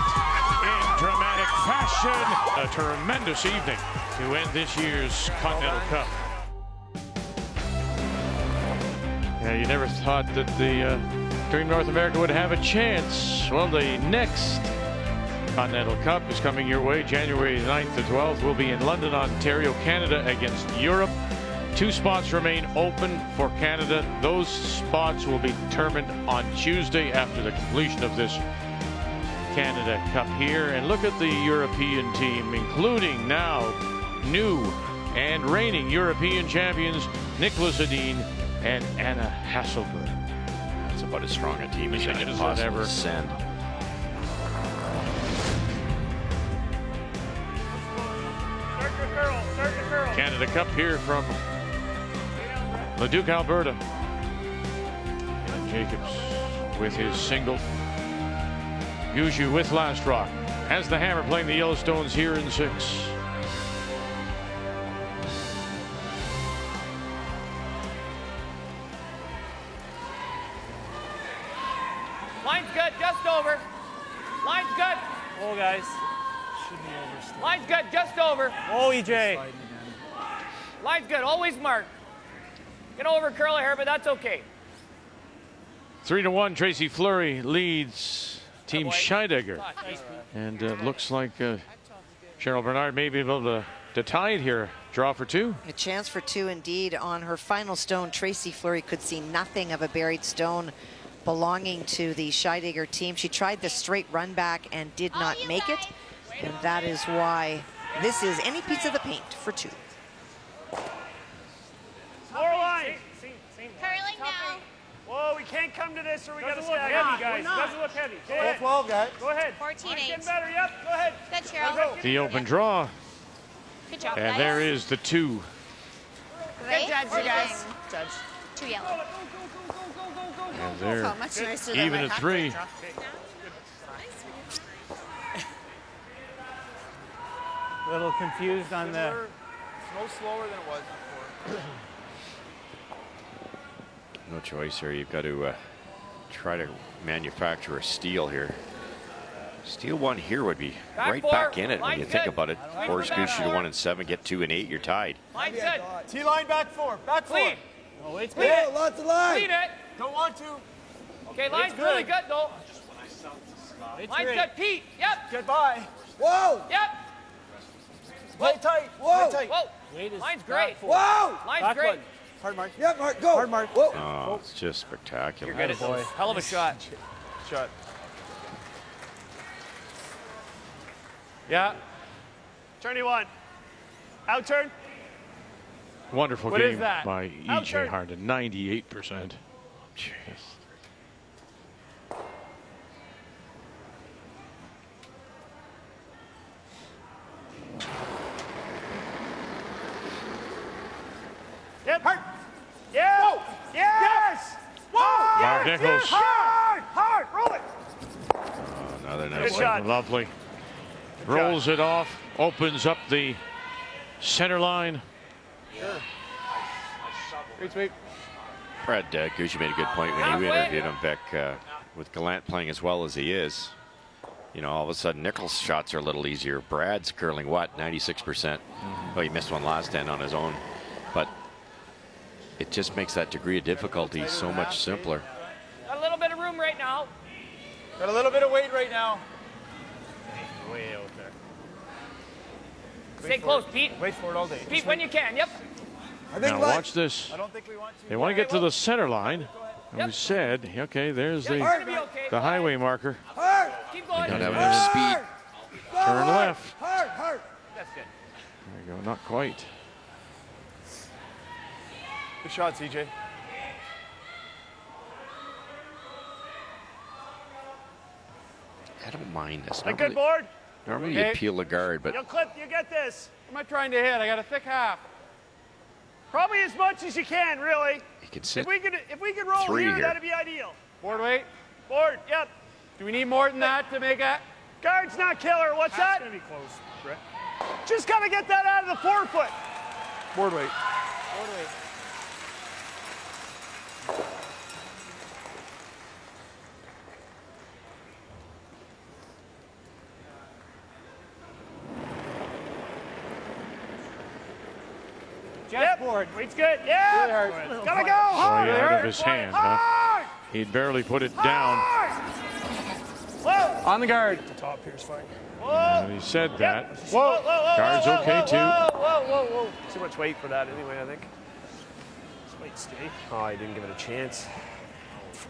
in dramatic fashion. A tremendous evening to end this year's Continental Cup. Yeah, you never thought that the Dream North America would have a chance. Well, the next Continental Cup is coming your way. January 9th to 12th. We'll be in London, Ontario, Canada against Europe. 2 spots remain open for Canada. Those spots will be determined on Tuesday after the completion of this Canada Cup here. And look at the European team, including now new and reigning European champions Nicholas Edin and Anna Hasselberg. That's about as strong a team as they can possibly send. Canada Cup here from Leduc, Alberta. And Jacobs with his single. Gushue with last rock. Has the hammer playing the Yellowstones here in 6. Line's good, just over. Line's good. Oh, guys. Should be over still. Line's good, just over. Oh, EJ. Line's good, always mark. Get over curly hair, but that's okay. 3-1, Tracy Fleury leads Team Scheidegger. And looks like Cheryl Bernard may be able to tie it here. Draw for 2. A chance for 2 indeed. On her final stone, Tracy Fleury could see nothing of a buried stone belonging to the Scheidegger team. She tried the straight run back and did not make it. And that is why this is any piece of the paint for 2. More line. Curling now. Whoa, we can't come to this or we got to Doesn't look stagger. heavy, guys. Doesn't look heavy. Go Go ahead. 12, guys. Go ahead. 14-8. Getting better. Yep. Go ahead. Good, Cheryl. The open draw. Good job, And guys. there is the 2. Great Good judge, you guys. judge. 2 yellow. And they're Oh, much nicer than even my at half 3. draw. A little confused on the. No slower than it was before. No choice here. You've got to try to manufacture a steal here. Steal 1 here would be right back in it when you think about it. Force Gushue to 1 and 7, get 2 and 8, you're tied. Line's good. T-line back 4. Back 4. Clean. Oh, wait. Clean it. Lots of line. Clean it. Don't want to. Okay, line's really good though. It's Line's great. good. Pete. Yep. Goodbye. Whoa. Yep. Play tight. Whoa. Play tight. Whoa. Wait is Line's great. Whoa. Line's Back great. one. Hard mark. Yep, Mark. Go. Hard mark. Whoa. Oh, it's just spectacular. You're good at those. Hell of a shot. Shot. Yeah. Turn you on. Out turn. Wonderful What is game that? by Out E.J. turn. Harden, 98%. Jeez. Yep. Hard. Yeah. Whoa. Yes. Whoa. Mark Yes. Nichols. Yes. Hard. Hard. Roll it. Oh, another Good nice shot. Lovely. Rolls it off, opens up the center line. Sure. Great sweep. Brad Gushue made a good point when you interviewed him, Beck, with Gallant playing as well as he is. You know, all of a sudden Nichols' shots are a little easier. Brad's curling what, 96%? Well, he missed one last end on his own, but it just makes that degree of difficulty so much simpler. Got a little bit of room right now. Got a little bit of weight right now. Way out there. Stay close, Pete. Wait for it all day. Pete, when you can. Yep. I think Now line. watch this. I don't think we want to. They want to get to the center line. And we said, okay, there's the highway marker. Hard. Keep going. Don't have enough speed. Turn left. Hard. Hard. That's good. There you go, not quite. Good shot, CJ. I don't mind this. A good board. Normally you peel the guard, but You'll clip. You get this. What am I trying to hit? I got a thick half. Probably as much as you can, really. you can sit. If we could roll 3 here, here. that'd be ideal. Board weight. Board. Yep. Do we need more than that to make it? Guard's not killer. What's that? That's gonna be close, Brett. Just gotta get that out of the forefoot. Board weight. Board weight. Chessboard. Weight's good. Yeah. Really hard. Gotta go. So Hard. he out of his hand, huh? He'd barely put it down. Whoa. On the guard. The top here's fine. And he said that. Whoa. Guard's okay too. Whoa. Too much weight for that anyway, I think. Just wait, stay. Oh, he didn't give it a chance.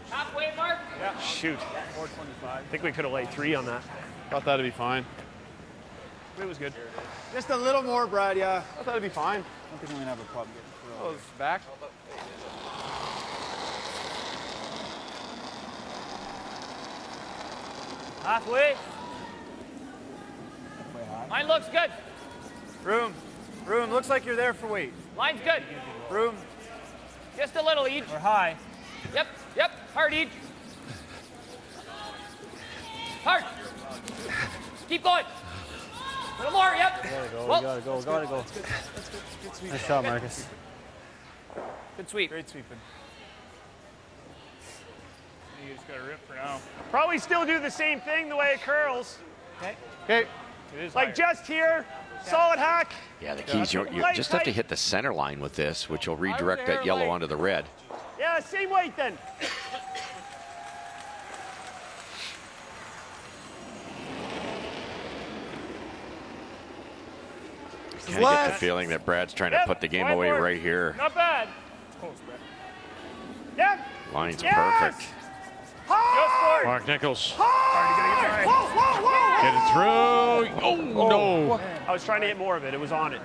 Halfway mark. Yeah. Shoot. 425. I think we could have laid 3 on that. Thought that'd be fine. It was good. Just a little more, Brad, yeah. I thought it'd be fine. I don't think we're gonna have a problem getting through. Goes back. Halfway. Line looks good. Room, looks like you're there for weight. Line's good. Room. Just a little, Eid. We're high. Yep. Hard, Eid. Hard. Keep going. A little more, yep. Gotta go. Nice shot, Marcus. Good sweep. Great sweeping. You just gotta rip for now. Probably still do the same thing the way it curls. Okay. Like just here, solid hack. Yeah, the key is you just have to hit the center line with this, which will redirect that yellow onto the red. Yeah, same weight then. Kind of get the feeling that Brad's trying to put the game away right here. Not bad. Close, Brad. Yep. Line's Yes. perfect. Hard. Mark Nichols. Hard. Whoa. Get it through. Oh, no. I was trying to hit more of it. It was on it.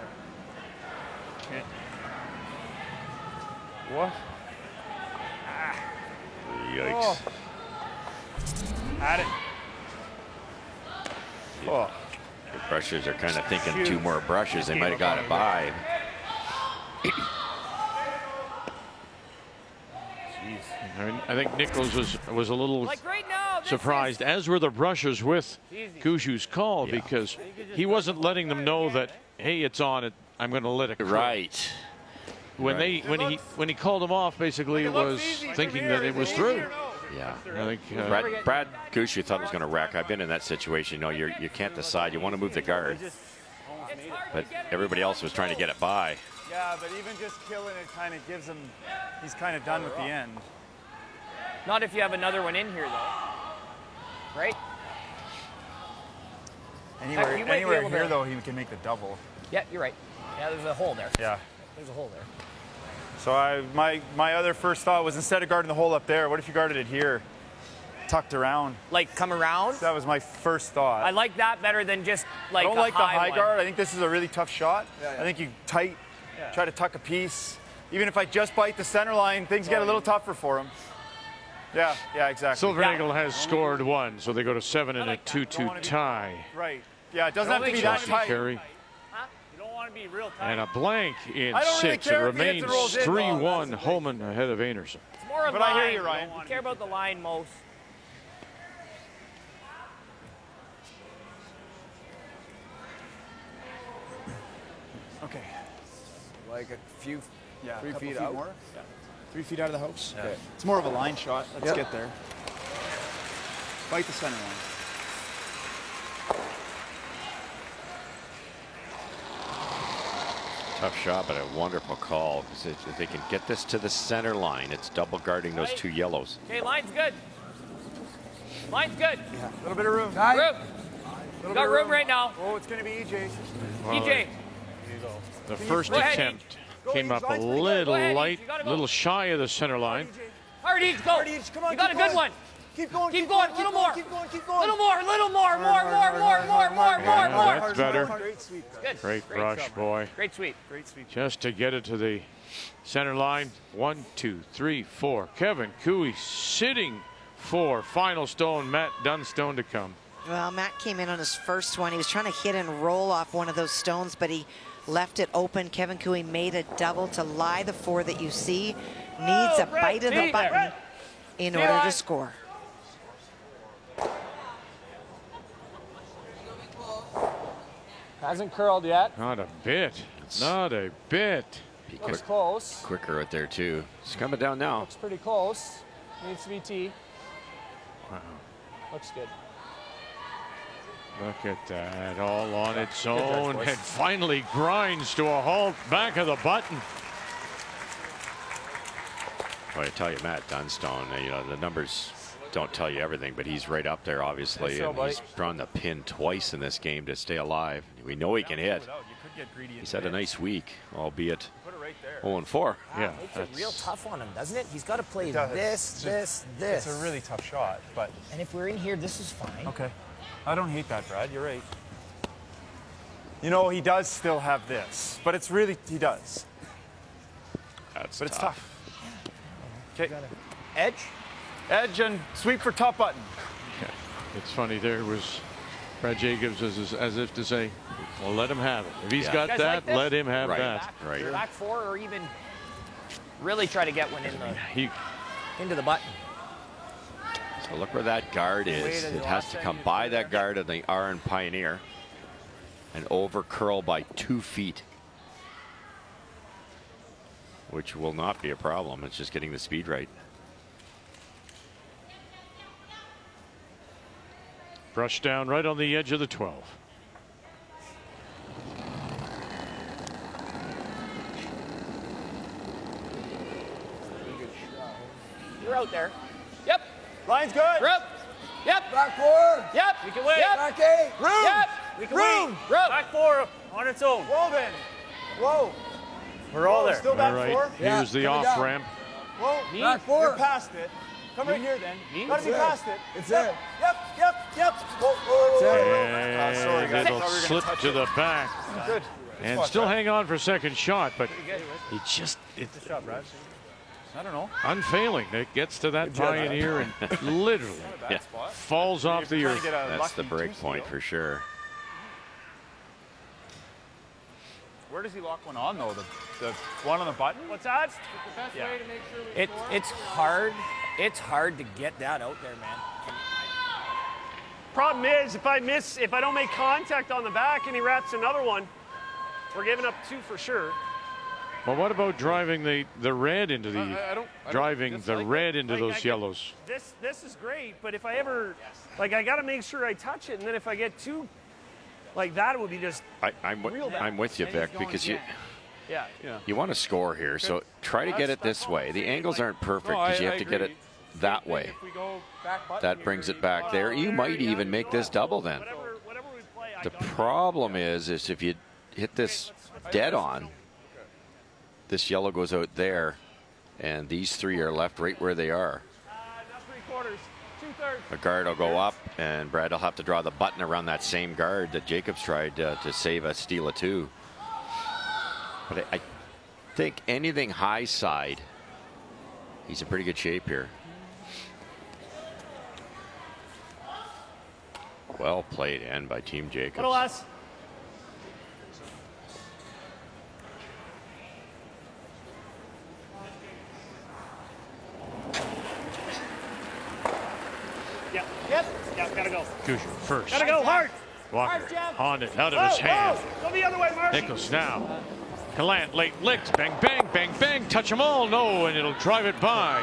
What? Yikes. Had it. Oh. The brushers are kind of thinking 2 more brushes. They might have got it by. I think Nichols was a little Like right now, this surprised, as were the brushers with Gushue's call, because he wasn't letting them know that, hey, it's on it. I'm going to let it go. Right. When he called him off, basically, it was thinking that it was through. Yeah. I think Brad Gushue thought it was going to wreck. I've been in that situation. You know, you can't decide. You want to move the guard, but everybody else was trying to get it by. Yeah, but even just killing it kind of gives him, he's kind of done with the end. Not if you have another one in here, though. Right? Anywhere You might be here, able to- though, he can make the double. Yeah, you're right. Yeah, there's a hole there. Yeah. There's a hole there. So my other first thought was, instead of guarding the hole up there, what if you guarded it here, tucked around? Like come around? That was my first thought. I like that better than just like I don't a like the high one. guard. I think this is a really tough shot. I think you try to tuck a piece. Even if I just bite the center line, things get a little tougher for him. Yeah, exactly. Silver Eagle has scored 1, so they go to 7 in a 2-2 tie. Right. Yeah, it doesn't have to be that tight. Kerry. You don't want to be real tight. And a blank in I don't really 6. It care if he hits remains and rolls in, though. 3-1 Homan ahead of Anderson. It's more a But line. I hear you, Ryan. You care about the line most. Okay. Like a few, Yeah, 3 a couple feet feet out. more. 3 feet out of the house. Okay. It's more of a line shot. Let's Yep. get there. Bite the center line. Tough shot, but a wonderful call. Because if they can get this to the center line, it's double guarding those 2 yellows. Okay, line's good. Line's good. Yeah. A little bit of room. Room. You got room right now. Oh, it's going to be EJ. EJ. The first Go ahead, attempt came up a little light, a little shy of the center line. Hard Each, go. Come on, You got a keep good going. one. Keep going. Keep going. A little more. Keep going. Little more. More. That's better. Great sweep. Good. Great brush, boy. Great sweep. Great sweep. Just to get it to the center line. 1, 2, 3, 4. Kevin Cooey sitting for final stone. Matt Dunstone to come. Well, Matt came in on his first one. He was trying to hit and roll off one of those stones, but he left it open. Kevin Cooey made a double to lie the 4 that you see. Needs a bite of the button in order to score. Hasn't curled yet. Not a bit. Not a bit. Be Looks close. quicker out there, too. It's coming down now. Looks pretty close. Needs to be T. Wow. Looks good. Look at that, all on its own, and finally grinds to a halt, back of the button. Well, I tell you, Matt Dunstone, you know, the numbers don't tell you everything, but he's right up there, obviously, and he's drawn the pin twice in this game to stay alive. We know he can hit. He's had a nice week, albeit 0-4. Yeah, makes it real tough on him, doesn't it? He's got to play this. It's a really tough shot, but. And if we're in here, this is fine. Okay. I don't hate that, Brad. You're right. You know, he does still have this, but it's really, he does. But it's tough. Okay. Edge and sweep for top button. Okay. It's funny, there was Brad Jacobs as if to say, well, let him have it. If he's got that, let him have that. Right. Back four, or even really try to get one into the button. So look where that guard is. It has to come by that guard of the R and Pioneer and over curl by 2 feet, which will not be a problem. It's just getting the speed right. Brush down right on the edge of the 12. You're out there. Yep. Line's good. We're up. Yep. Back four. Yep. We can win. Yep. Back eight. Room. Yep. We can win. Room. Back four on its own. Whoa, then. Whoa. We're all there. Still back All right. four. Here's the coming off down. ramp. Whoa. Back four. You're past it. Come right here then. Gotta be there. past it. It's Yep. there. Yep. Sorry, guys. And it'll slip to the back. Good. And still hang on for second shot, but he just, it's I don't know. unfailing. It gets to that Pioneer and literally falls off the earth. That's the break point for sure. Where does he lock one on, though? The one on the button? What's that? It's hard. It's hard to get that out there, man. Problem is, if I don't make contact on the back and he wraps another one, we're giving up 2 for sure. Well, what about driving the red into the red into those yellows? This is great, but if I ever, like, I got to make sure I touch it, and then if I get too, like, that would be just I'm with you, Vic, because you want to score here, so try to get it this way. The angles aren't perfect because you have to get it that way. That brings it back there. You might even make this double then. The problem is if you hit this dead on, this yellow goes out there, and these 3 are left right where they are. The guard will go up, and Brad will have to draw the button around that same guard that Jacobs tried to save a steal of 2. But I think anything high side, he's in pretty good shape here. Well played end by Team Jacobs. Little less. Yep, gotta go. Gushue first. Gotta go hard. Walker on it, out of his hand. Go the other way, Mark. Nichols now. Gallant, late licks, bang, bang, bang, bang, touch them all, no, and it'll drive it by.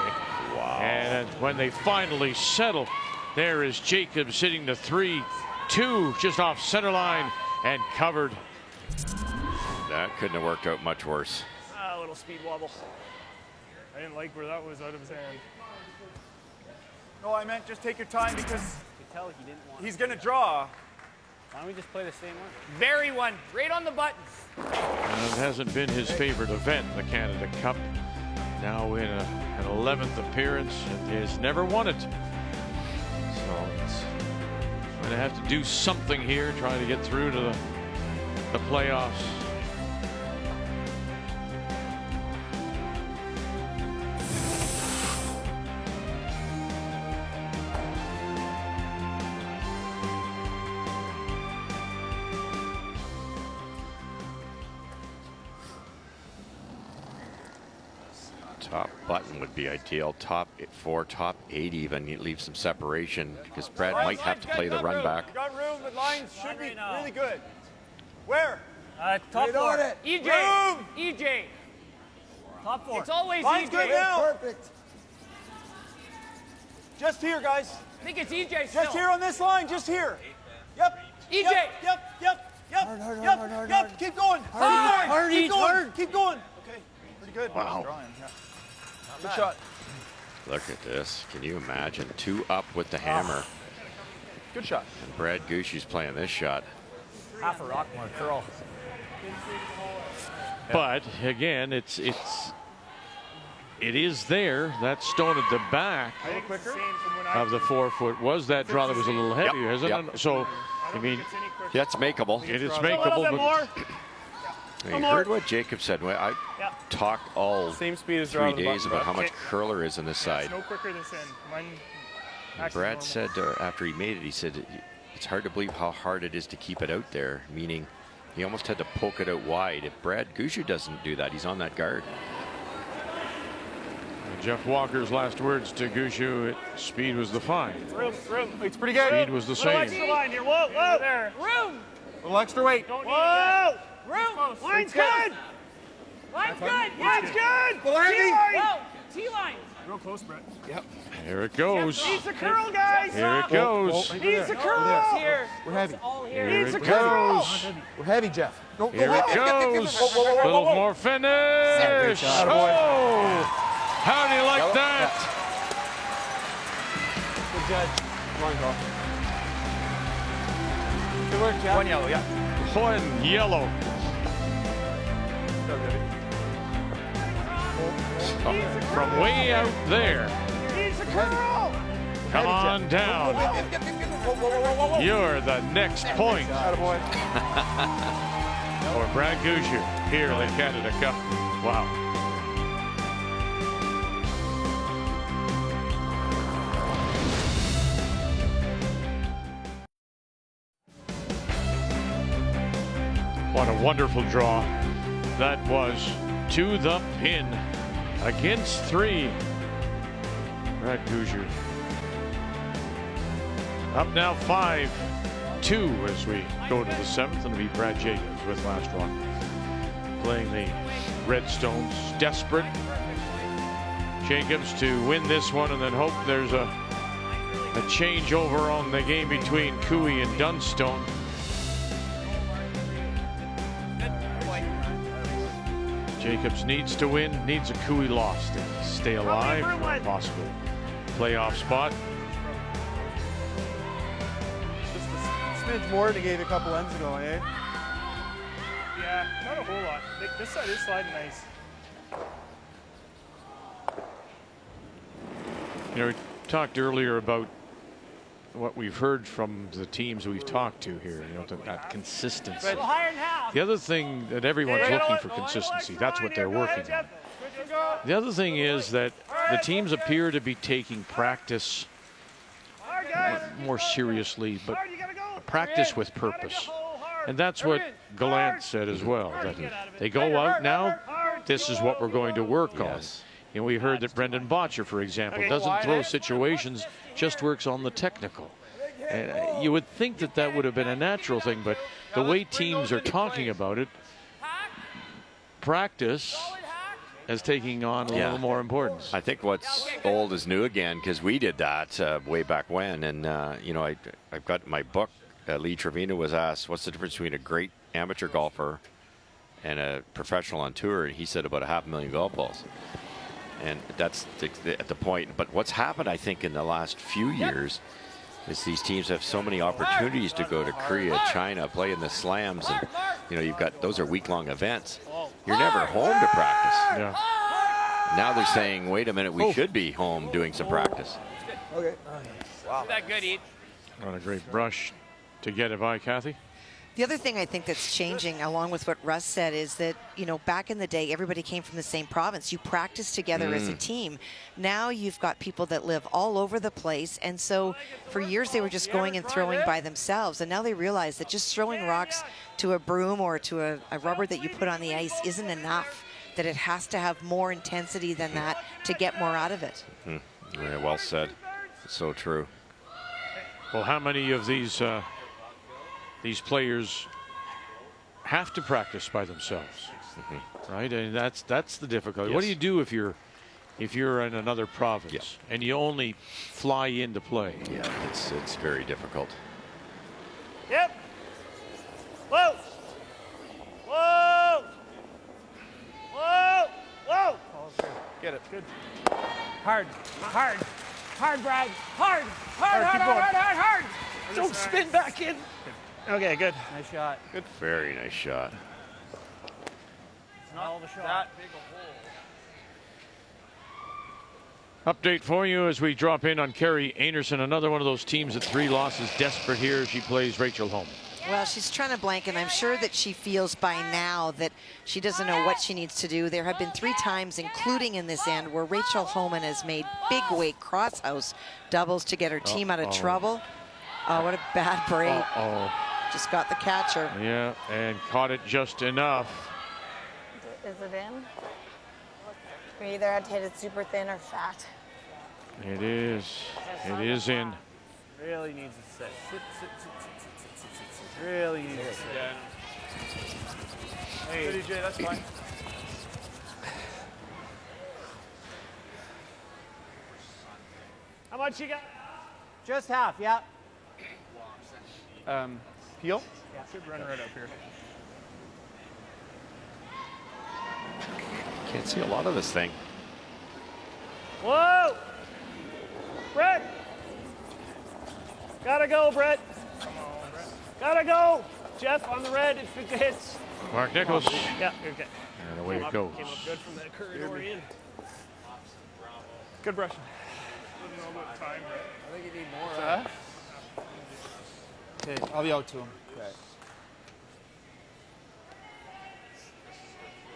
Wow. And when they finally settle, there is Jacobs hitting the 3-2 just off center line and covered. That couldn't have worked out much worse. A little speed wobble. I didn't like where that was out of his hand. No, I meant just take your time because You could tell he didn't want he's going to draw. Why don't we just play the same one? Very one, right on the button. And it hasn't been his favorite event, the Canada Cup. Now in an 11th appearance, and he has never won it. So it's going to have to do something here, trying to get through to the playoffs. Top button would be ideal. Top 4, top 8 even. You leave some separation because Brad might have to play the run back. You got room, but lines should be really good. Where? Top Right 4. on it. EJ. Room. EJ. Top 4. It's always Line's EJ. good now. Perfect. Just here, guys. I think it's EJ still. Just here on this line, just here. Yep. EJ! Yep. Keep going. Keep going. Okay. Pretty good. Wow. Drawing, yeah. Good shot. Look at this. Can you imagine? 2 up with the hammer. Good shot. And Brad Gushue's playing this shot. Half a Rockmore curl. But again, it is there. That stone at the back of the 4-foot was that draw that was a little heavier, isn't it? So, I mean, that's makeable. It is makeable. But you heard what Jacob said. I talked all same speed as 3 days about how much curler is in this side. No quicker than send. And Brad said after he made it, he said it's hard to believe how hard it is to keep it out there, meaning he almost had to poke it out wide. If Brad Gushue doesn't do that, he's on that guard. Jeff Walker's last words to Gushue, speed was the fine. Room. It's pretty good. Speed was the same. Extra line here. Whoa. There. Room. A little extra weight. Whoa. Room. Line's good. Line's good. Line's good. Whoa. T-line. Real close, Brett. Yep. Here it goes. Needs a curl, guys. Here it goes. Needs a curl. Here. We're heavy. Here Needs a it curl. goes. We're heavy, Jeff. Here it goes. A little more finish. Oh! How do you like that? Good judge. Line draw. Good work, Jeff. 1 yellow, yeah. 1 yellow. From way out there. Needs a curl. Come on down. You're the next point for Brad Gushue here in the Canada Cup. Wow. What a wonderful draw. That was to the pin against 3. Brad Gushue. Up now 5-2 as we go to the 7th, and it'll be Brad Jacobs with last draw. Playing the Redstones. Desperate. Jacobs to win this one and then hope there's a changeover on the game between Cooey and Dunstone. Jacobs needs to win, needs a Cooey loss to stay alive for a possible playoff spot. Just a smidge more than he gave a couple ends ago, eh? Yeah, not a whole lot. This side is sliding nice. You know, we talked earlier about what we've heard from the teams we've talked to here, you know, that consistency. The other thing that everyone's looking for consistency, that's what they're working on. The other thing is that the teams appear to be taking practice more seriously, but practice with purpose. And that's what Gallant said as well, that they go out now, this is what we're going to work on. And we heard that Brendan Botcher, for example, doesn't throw situations, just works on the technical. And you would think that that would have been a natural thing, but the way teams are talking about it, practice is taking on a little more importance. I think what's old is new again, because we did that way back when. And, you know, I've got my book. Lee Trevino was asked, what's the difference between a great amateur golfer and a professional on tour? And he said about 500,000 golf balls. And that's at the point. But what's happened, I think, in the last few years is these teams have so many opportunities to go to Korea, China, play in the slams. And, you know, you've got, those are week-long events. You're never home to practice. Yeah. Now they're saying, wait a minute, we should be home doing some practice. Okay. Wow. That good, Eat. On a great brush to get it by Kathy. The other thing I think that's changing, along with what Russ said, is that, you know, back in the day, everybody came from the same province. You practiced together as a team. Now you've got people that live all over the place. And so for years, they were just going and throwing by themselves. And now they realize that just throwing rocks to a broom or to a rubber that you put on the ice isn't enough, that it has to have more intensity than that to get more out of it. Yeah, well said. So true. Well, how many of these players have to practice by themselves, right? And that's the difficulty. Yes. What do you do if you're in another province and you only fly into play? Yeah, it's very difficult. Yep. Whoa! Whoa! Whoa! Whoa! Get it. Good. Hard, hard, hard, Brad. Hard, hard, hard, hard, hard, hard. Don't spin back in. Okay, good. Nice shot. Good. Very nice shot. It's not all the shot. That big a hole. Update for you as we drop in on Kerry Anderson, another one of those teams at 3 losses, desperate here. She plays Rachel Homan. Well, she's trying to blank, and I'm sure that she feels by now that she doesn't know what she needs to do. There have been 3 times, including in this end, where Rachel Homan has made big weight crosshouse doubles to get her team out of trouble. Oh, what a bad break. Just got the catcher. Yeah, and caught it just enough. Is it in? We either had to hit it super thin or fat. It is. It is in. Really needs to sit. Really needs to sit. Hey, good, EJ, that's fine. How much you got? Just half, yeah. Peel? Yeah. Should run right up here. Can't see a lot of this thing. Whoa! Brett! Gotta go, Brett. Gotta go. Jeff on the red if it hits. Mark Nichols. Yeah, okay. And away it goes. Came up good from that corridor in. Good brushing. Time, right? I think you need more. Okay, I'll be out to him. Okay.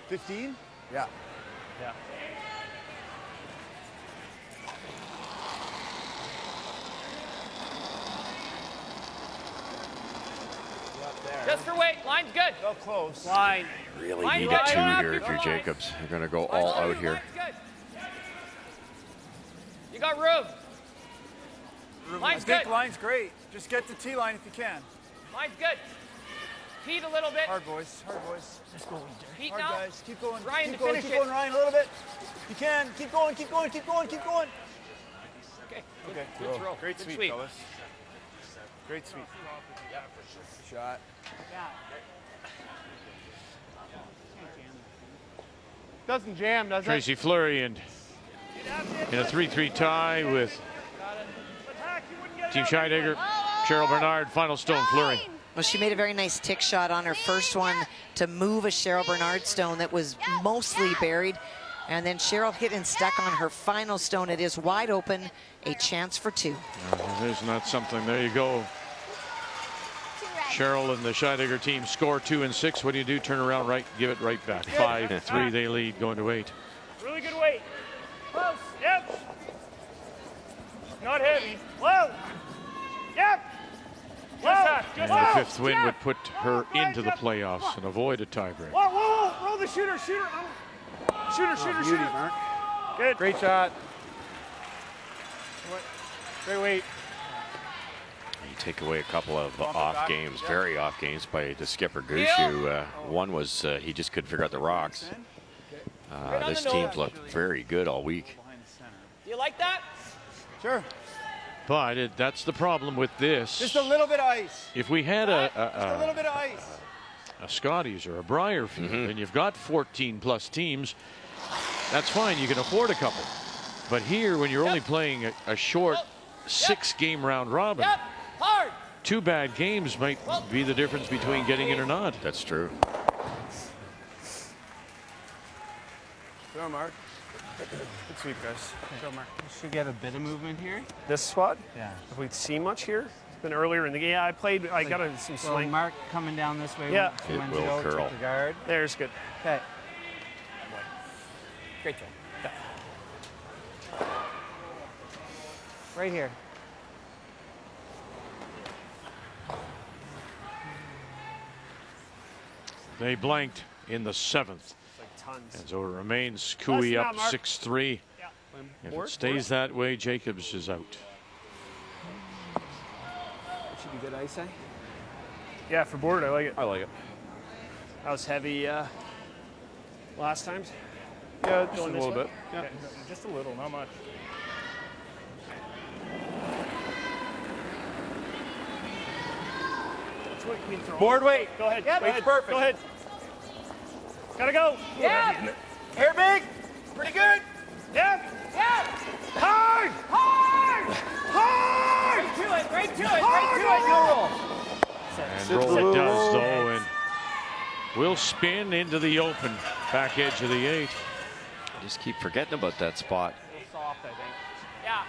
15? Yeah. Yeah. Just for weight. Line's good. Go close. Line. Really Line need good. a 2 You don't have here to if you're go. Jacobs. You're going to go all out here. Line's good. You got room. Line's I think good. line's great. Just get the T line if you can. Line's good. Pete a little bit. Hard boys. Hard boys. Let's go, Pete Hard now. guys. Keep going. Ryan keep to going. finish Keep it. going, Ryan, a little bit. You can. Keep going. Keep going. Keep going. Keep going. Okay. Okay. Good throw. Great Good sweep, sweep. fellas. Great sweep. Shot. Doesn't jam, does it? Tracy Fleury in a 3-3 tie with Team Scheidegger, Cheryl Bernard, final stone Fleury. Well, she made a very nice tick shot on her first one to move a Cheryl Bernard stone that was mostly buried. And then Cheryl hit and stuck on her final stone. It is wide open, a chance for 2. There's not something. There you go. Cheryl and the Scheidegger team score 2 and 6. What do you do? Turn around, right, give it right back. 5-3, they lead, going to 8. Really good weight. Close. Yep. Not heavy. Whoa. Yep. Whoa. And the 5th win would put her into the playoffs and avoid a tiebreak. Whoa, whoa, whoa. Roll the shooter, shooter. Shooter, shooter, Beauty, shooter. Mark. Good. Great shot. Great weight. You take away a couple of off games, very off games by the skipper Gushue. One was he just couldn't figure out the rocks. This team's looked very good all week. Do you like that? Sure. But that's the problem with this. Just a little bit of ice. If we had Just a little bit of ice. a Scotties or a Briarfield, and you've got 14+ teams, that's fine. You can afford a couple. But here, when you're only playing a short 6-game round robin, Hard. 2 bad games might be the difference between getting in or not. That's true. Go, Mark. Good sweep, guys. Go, Mark. Should get a bit of movement here. This spot? Yeah. Have we seen much here? It's been earlier in the game. Yeah, I got some So sling. Mark coming down this way. Yeah. It When to will go, curl. check the guard. There's good. Okay. Great job. Right here. They blanked in the 7th. Tons. And so it remains Cooey up 6-3. If it stays that way, Jacobs is out. Should be good ice, eh? Yeah, for board, I like it. I like it. That was heavy last time. Yeah, just a Going this little way? bit. Yeah. Okay. Just a little, not much. what you mean throw. Board weight. Go ahead. Yep. Go ahead. Perfect. Go ahead. Gotta go. Yeah. Hair big. Pretty good. Yeah. Yeah. Hard. Hard. Hard. Right to it. Right to it. Right to it. No roll. And roll it does, though, and will spin into the open back edge of the 8. Just keep forgetting about that spot. A little soft, I think. Yeah.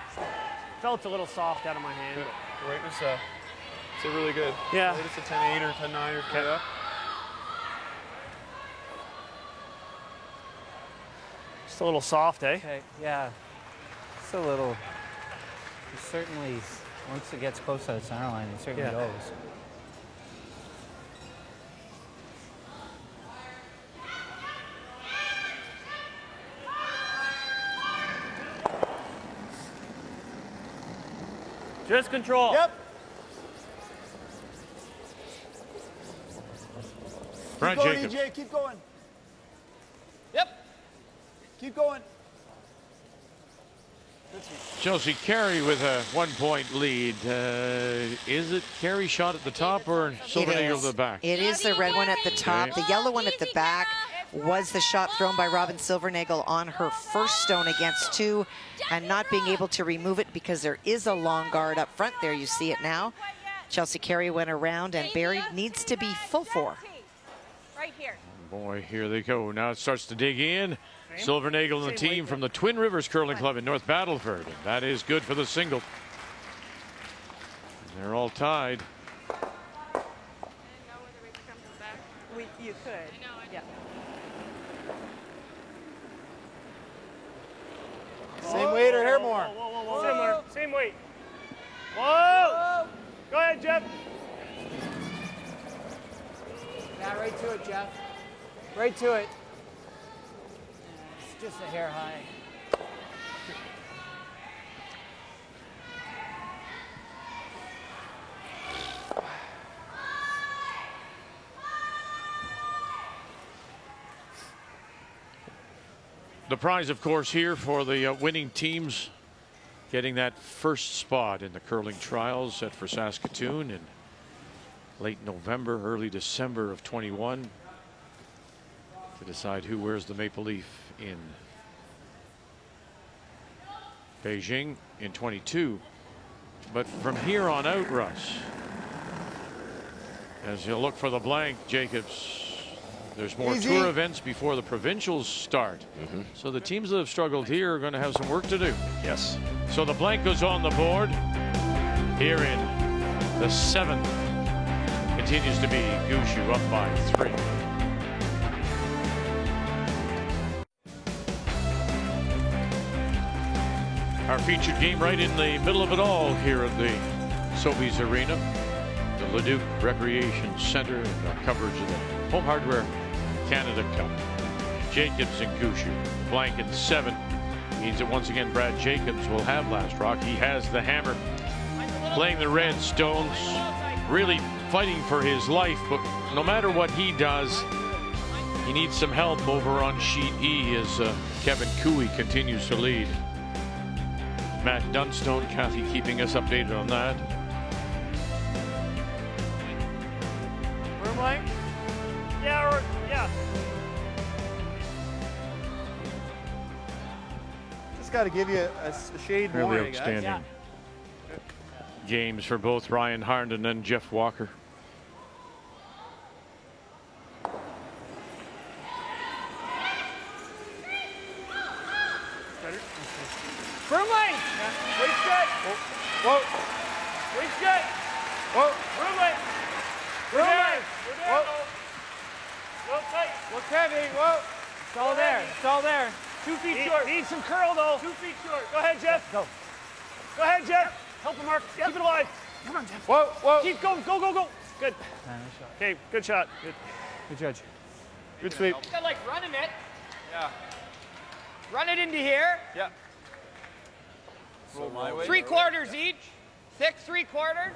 Felt a little soft out of my hand. The weight was really good. Yeah. It's a 10-8 or 10-9 or something. Okay. Just a little soft, eh? Okay. Yeah. It's a little. It certainly, once it gets close to the center line, it certainly goes. Just control. Yep. Brad Keep going, Jacobs. EJ. Keep going. Yep. Keep going. Chelsea Kerry with a 1-point lead. Is it Kerry shot at the top or Silvernagle at the back? It is the red one at the top. Okay. The yellow one at the back was the shot thrown by Robin Silvernagle on her first stone against 2 and not being able to remove it because there is a long guard up front there. You see it now. Chelsea Kerry went around and Barry needs to be full 4. Right here. Boy, here they go. Now it starts to dig in. Silvernagle and the team from the Twin Rivers Curling Club in North Battleford. And that is good for the single. And they're all tied. You could. Yeah. Same weight or hair more? Whoa. Similar. Same weight. Whoa. Go ahead, Jeff. Yeah, right to it, Jeff. Right to it. It's just a hair high. The prize, of course, here for the winning teams getting that first spot in the curling trials set for Saskatoon in late November, early December of 21 to decide who wears the maple leaf in Beijing in 22. But from here on out, Russ, as you look for the blank, Jacobs, there's more tour events before the provincials start. So the teams that have struggled here are going to have some work to do. Yes. So the blank goes on the board here in the 7th. Continues to be Gushue up by 3. Our featured game right in the middle of it all here at the Sobeys Arena, the Leduc Recreation Center, and our coverage of the Home Hardware Canada Cup. Jacobs and Gushue. Blank in 7 means that once again Brad Jacobs will have last rock. He has the hammer, playing the red stones, really fighting for his life, but no matter what he does, he needs some help over on sheet E as Kevin Cooey continues to lead. Matt Dunstone, Kathy keeping us updated on that. Room blank? Yeah. Just got to give you a shade more, Really I guess. outstanding games for both Ryan Harnden and Jeff Walker. Room lane. Waist good. Whoa. Waist good. Whoa. Room lane. Room lane. Whoa. Real tight. Look heavy. Whoa. It's all there. It's all there. 2 feet short. Need some curl though. 2 feet short. Go ahead, Jeff. Go. Go ahead, Jeff. Help him, Mark. Keep it alive. Come on, Jeff. Whoa. Keep going. Go. Good. Okay, good shot. Good judge. Good sweep. You got like running it. Yeah. Run it into here. Yeah. Roll my way. 3/4 each. Thick 3/4.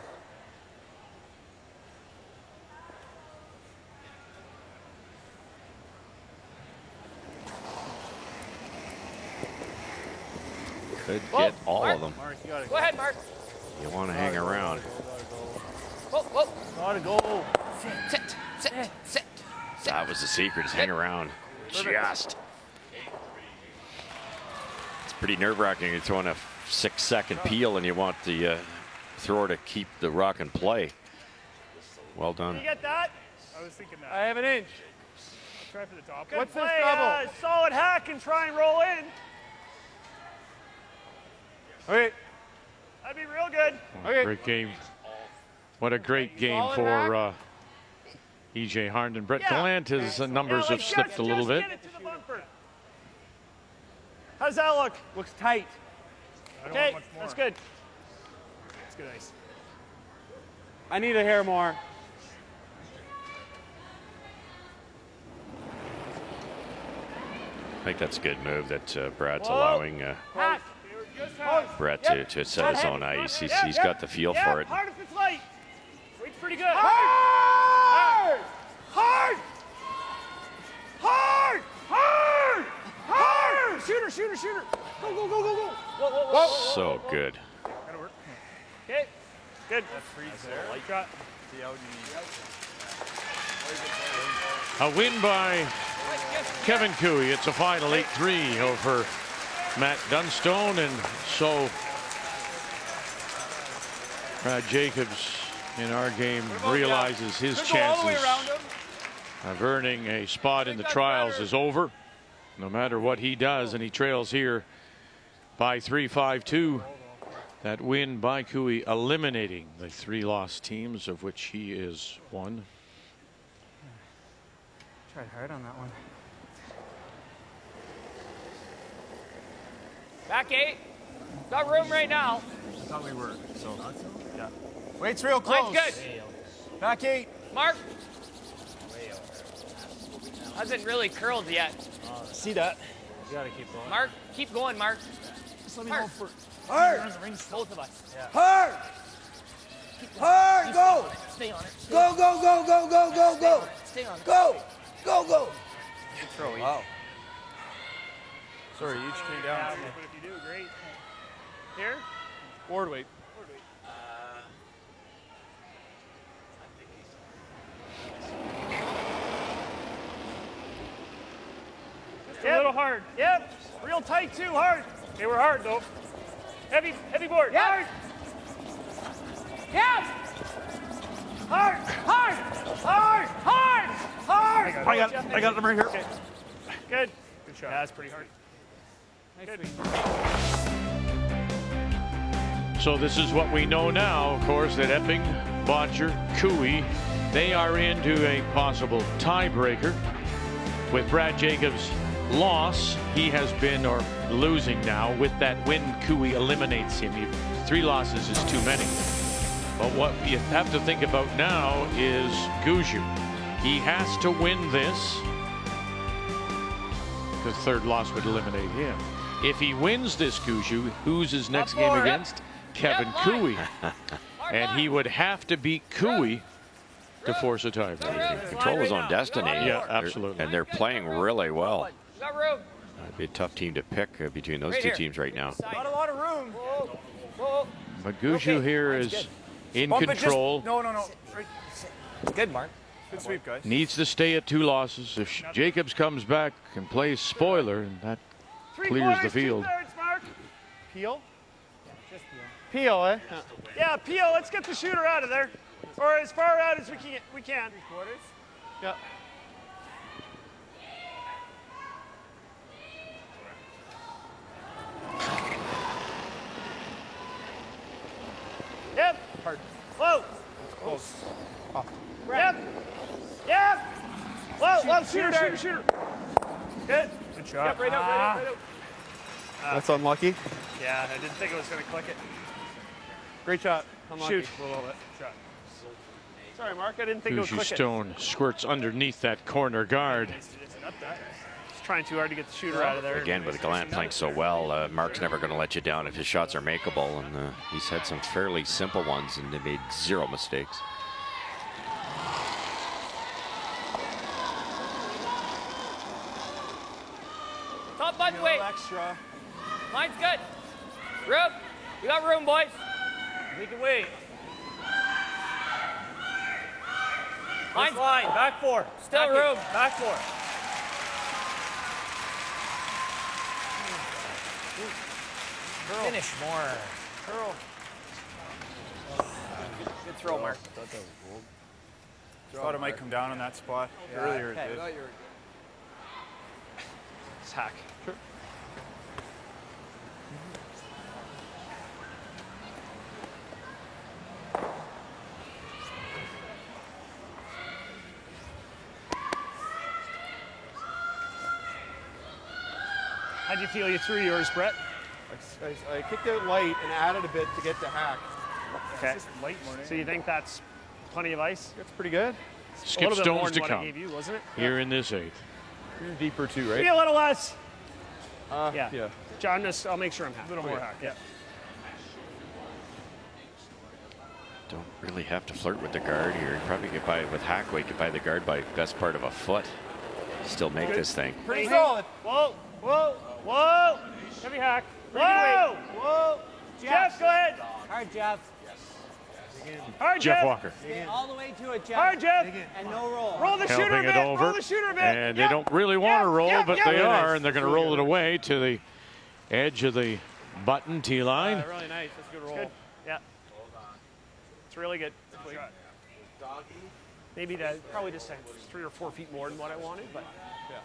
Could get all of them. Mark, you gotta Go ahead, Mark. You want to hang around. Whoa, whoa. Gotta go. Sit. That was the secret, is hang around. Just. It's pretty nerve-wracking. You're throwing a 6-second peel and you want the thrower to keep the rock in play. Well done. You get that? I was thinking that. I have an inch. Try for the top. Good What's play, this double? solid hack and try and roll in. Okay. That'd be real good. Okay. Great game. What a great game for E.J. Harnden. Brett Gallant, his numbers have slipped a little bit. Get it to the bumper. How's that look? Looks tight. Okay, that's good. That's good ice. I need a hair more. I think that's a good move that Brad's allowing Brett to set his own ice. He's got the feel for it. Hard if it's light. Weight's pretty good. Hard! Hard! Hard! Hard! Hard! Shooter! Go! Whoa. So good. That'll work. Okay, good. Light shot. A win by Kevin Cooey. It's a final 8-3 over Matt Dunstone, and so Brad Jacobs in our game realizes his chances of earning a spot in the trials is over, no matter what he does, and he trails here by 3-5-2. That win by Cooey, eliminating the 3 lost teams, of which he is one. Tried hard on that one. Back 8. Got room right now. I thought we were, so. Yeah. Weight's real close. Mine's good. Back 8. Mark. Hasn't really curled yet. See that? You gotta keep going. Mark, keep going, Mark. Just let me Hard. go for Hard! Both of us. Yeah. Hard! Hard! Go! Stay on it. Go! Stay on it. Go! Good throw, each. Wow. Sorry, each came down. Yeah, but if you do, great. Here? forward weight. Just a little hard. Yep. Real tight too, hard. They were hard though. Heavy board. Yep. Hard. Yep. Hard. I got them right here. Okay. Good. Good shot. Yeah, that's pretty hard. Good. So this is what we know now, of course, that Epping, Bodger, Cooey, they are into a possible tiebreaker. With Brad Jacobs' loss, he has been, or losing now, with that win, Cooey eliminates him. 3 losses is too many. But what you have to think about now is Gushue. He has to win this, because 3rd loss would eliminate him. If he wins this, Gushue, who's his next game against? Kevin Cooey. And he would have to beat Cooey to force a tiebreaker. Control his own destiny. Yeah, absolutely. And they're playing really well. Got room. It'd be a tough team to pick between those two teams right now. Not a lot of room. Whoa. But Gushue here is in control. No. It's good, Mark. Good sweep, guys. Needs to stay at 2 losses. If Jacobs comes back and plays spoiler, and that clears the field. 2/3, Mark. Peel? Peel, eh? Yeah, Peel. Let's get the shooter out of there, or as far out as we can. 3/4? Yeah. Yep. Hard. Whoa. Close. Yep. Whoa. Shooter. Good. Good shot. Yep, right out. That's unlucky. Yeah, I didn't think it was going to click it. Great shot. Unlucky. Shoot. A little bit. Shot. Sorry, Mark. I didn't think it would Gushue click it. Stone squirts underneath that corner guard. He's trying too hard to get the shooter out of there. Again, with Gallant playing so well, Mark's never going to let you down if his shots are makeable, and he's had some fairly simple ones, and they made 0 mistakes. Top button weight. Extra. Mine's good. Room. We got room, boys. We can wait. Mine's line. Back 4. Still Back room. eight. Back 4. Finish more. Curl. Good throw, Mark. Thought it might come down on that spot. Earlier it did. It's hack. Sure. How'd you feel you threw yours, Brett? I kicked out light and added a bit to get to hack. Okay. It's just light morning. So you think that's plenty of ice? That's pretty good. Skip a little bit more stones than to what I come gave you, wasn't it? here in this 8th. You're deeper too, right? Maybe a little less. Yeah. John, I'll make sure I'm happy. A little more hack. Yeah. Don't really have to flirt with the guard here. You probably get by with Hackway, get by the guard by best part of a foot. Still make this thing. Pretty solid. Whoa, whoa, whoa. Heavy hack. Whoa, whoa. Jeff, go ahead. Hard, Jeff. Hard, Jeff Jeff. Walker. All the way to it, Jeff. Hard, Jeff. And no roll. Roll the shooter Helping bit. it over. Roll the shooter bit. And they don't really want to roll, but they Really are, nice. and they're going to roll it away to the edge of the button tee line. Really nice. That's a good roll. Good. Yeah. It's really good. Quick shot. Maybe probably just 3 or 4 feet more than what I wanted, but yeah.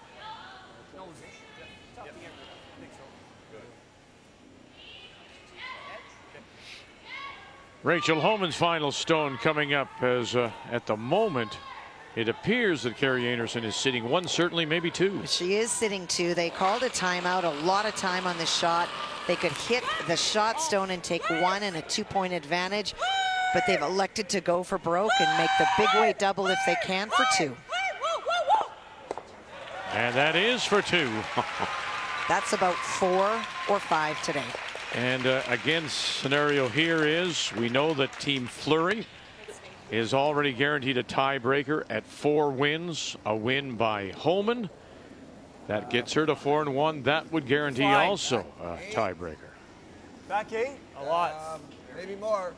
Rachel Homan's final stone coming up as at the moment it appears that Kerry Anderson is sitting 1, certainly maybe 2. She is sitting 2. They called a timeout, a lot of time on the shot. They could hit the shot stone and take 1 and a 2-point advantage, but they've elected to go for broke and make the big weight double if they can for 2. And that is for 2. That's about 4 or 5 today. And again, scenario here is we know that Team Fleury is already guaranteed a tiebreaker at 4 wins, a win by Homan. That gets her to 4-1. That would guarantee also a tiebreaker. Back 8? A lot. Maybe more.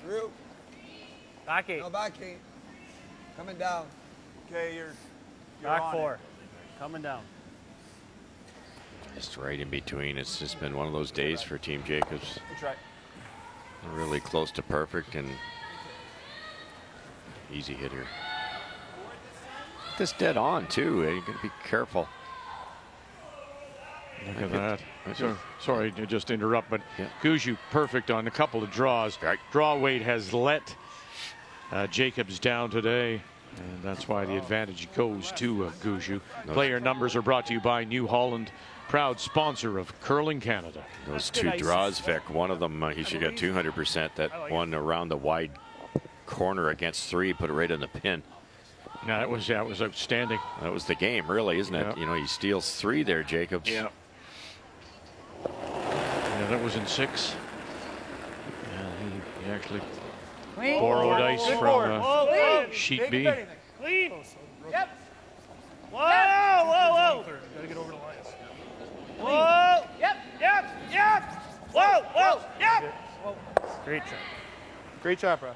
Through. Back 8. No, back 8. Coming down. Okay, you're Back on 4. it. Coming down. Just right in between. It's just been one of those days for Team Jacobs. Good try. Really close to perfect and easy hitter. This dead on too. You got to be careful. Look at that. Sorry to just interrupt, but Gushue perfect on a couple of draws. Draw weight has let Jacobs down today, and that's why the advantage goes to Gushue. Player numbers are brought to you by New Holland, proud sponsor of Curling Canada. Those 2 draws, Vic. One of them, he should get 200%. That one around the wide corner against 3, put it right in the pin. No, that was outstanding. That was the game, really, isn't it? Yeah. You know, he steals 3 there, Jacobs. Yeah. Yeah, that was in 6. Yeah, he actually borrowed ice from Sheet B. Clean. Yep. Whoa, whoa, whoa. Gotta get over the lines. Whoa. Yep, yep, yep. Whoa, whoa, yep. Great shot. Great shot, bro.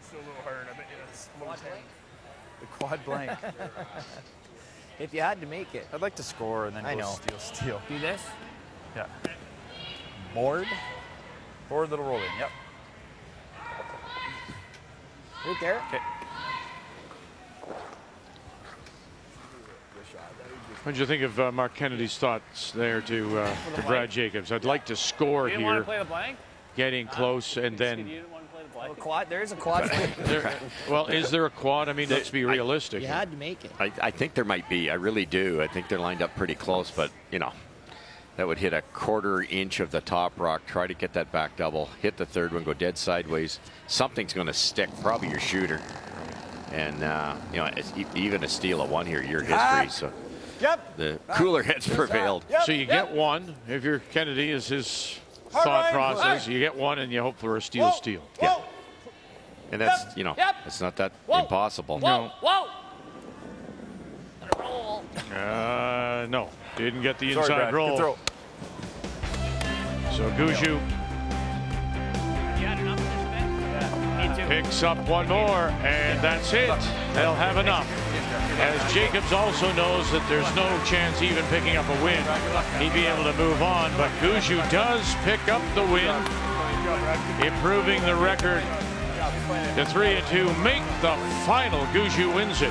Still a little hard. I bet you that's low 10. The quad blank. If you had to make it. I'd like to score and then I go know. steal. Do this? Yeah. Board? Forward little roll in. Yep. Right there. Okay. What did you think of Mark Kennedy's thoughts there to Brad Jacobs? I'd like to score You didn't want here, to play the blank? getting close, and then. You didn't want to play the blank? Quad. There is a quad. Well, is there a quad? I mean, let's be realistic. You had to make it. I think there might be. I really do. I think they're lined up pretty close, but, you know, that would hit a 1/4 inch of the top rock. Try to get that back double. Hit the 3rd one, go dead sideways. Something's going to stick, probably your shooter. And, you know, even a steal of 1 here, your history. So the cooler heads prevailed. So you get 1. If you're Kennedy, is his thought process. You get 1 and you hope for a steal. Yeah. And that's, you know, it's not that impossible. No. Whoa. No, didn't get the Sorry, inside Brad. roll. Good throw. So Gushue You had enough of this, Ben? Yeah. Me too. Picks up one more, and that's it. They'll have enough. As Jacobs also knows that there's no chance even picking up a win. He'd be able to move on, but Gushue does pick up the win, improving the record to 3-2. Make the final. Gushue wins it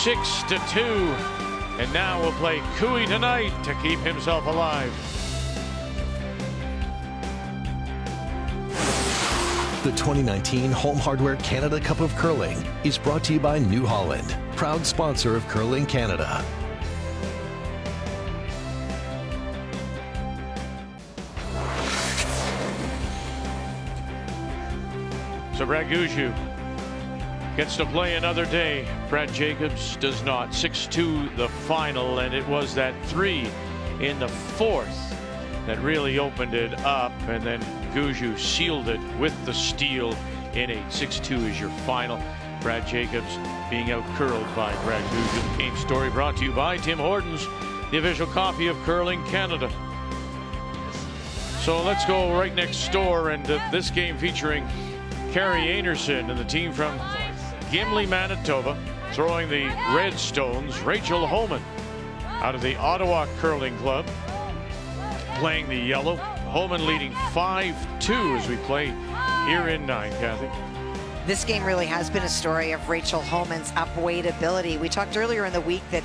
6-2, and now will play Cooey tonight to keep himself alive. The 2019 Home Hardware Canada Cup of Curling is brought to you by New Holland, proud sponsor of Curling Canada. So Brad Gushue gets to play another day. Brad Jacobs does not. 6-2 the final, and it was that 3 in the fourth that really opened it up, and then Gushue sealed it with the steal in 8. 6-2 is your final. Brad Jacobs being out-curled by Brad Gushue. The game story brought to you by Tim Hortons, the official coffee of Curling Canada. So let's go right next door, and this game featuring Kerry Anderson and the team from Gimli, Manitoba, throwing the Red Stones. Rachel Homan out of the Ottawa Curling Club playing the yellow. Homan leading 5-2 as we play here in 9, Kathy. This game really has been a story of Rachel Homan's upweight ability. We talked earlier in the week that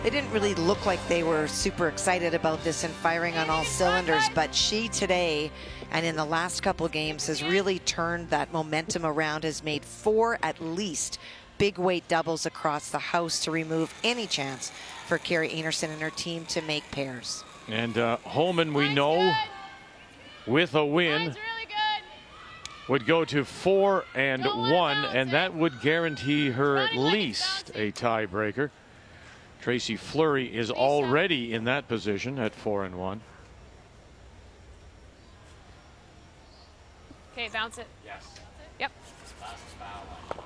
they didn't really look like they were super excited about this and firing on all cylinders, but she today and in the last couple games has really turned that momentum around, has made 4 at least big weight doubles across the house to remove any chance for Kerry Anderson and her team to make pairs. And Homan, we know, with a win, would go to 4-1, and that would guarantee her at least a tiebreaker. Tracy Fleury is already in that position at 4-1. Okay, bounce it. Yes. Yep.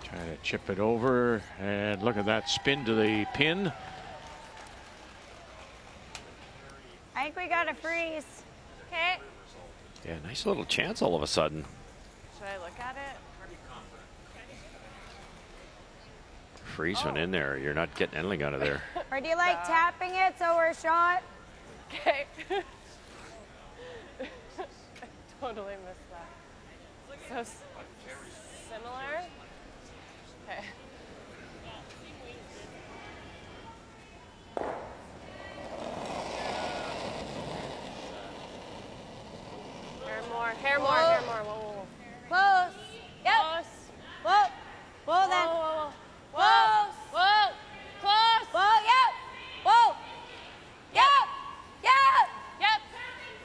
Trying to chip it over, and look at that spin to the pin. I think we got a freeze. Okay. Yeah, nice little chance all of a sudden. Should I look at it? Freeze one in there. You're not getting anything out of there. Or do you like tapping it so we're shot? Okay. Totally missed that. So similar. Okay. Hair more. Whoa. Close. Yep. Close. Whoa. Whoa then. Whoa. Close. Whoa, yep. Whoa. Yep.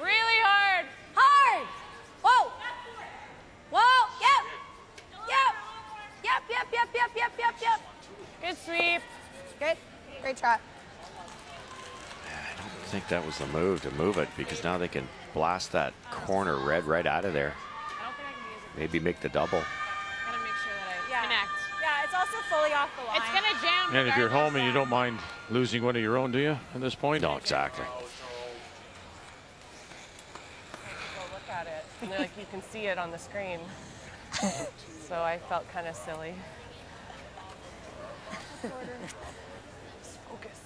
Really hard. Whoa. Yep. Good sweep. Good. Great shot. I don't think that was the move to move it, because now they can blast that corner red right out of there. Maybe make the double. Gotta make sure that I connect. Yeah, it's also fully off the line. It's gonna jam. And if you're home and you don't mind losing one of your own, do you, at this point? No, exactly. Well, look at it. And like you can see it on the screen. So I felt kind of silly. Just focused.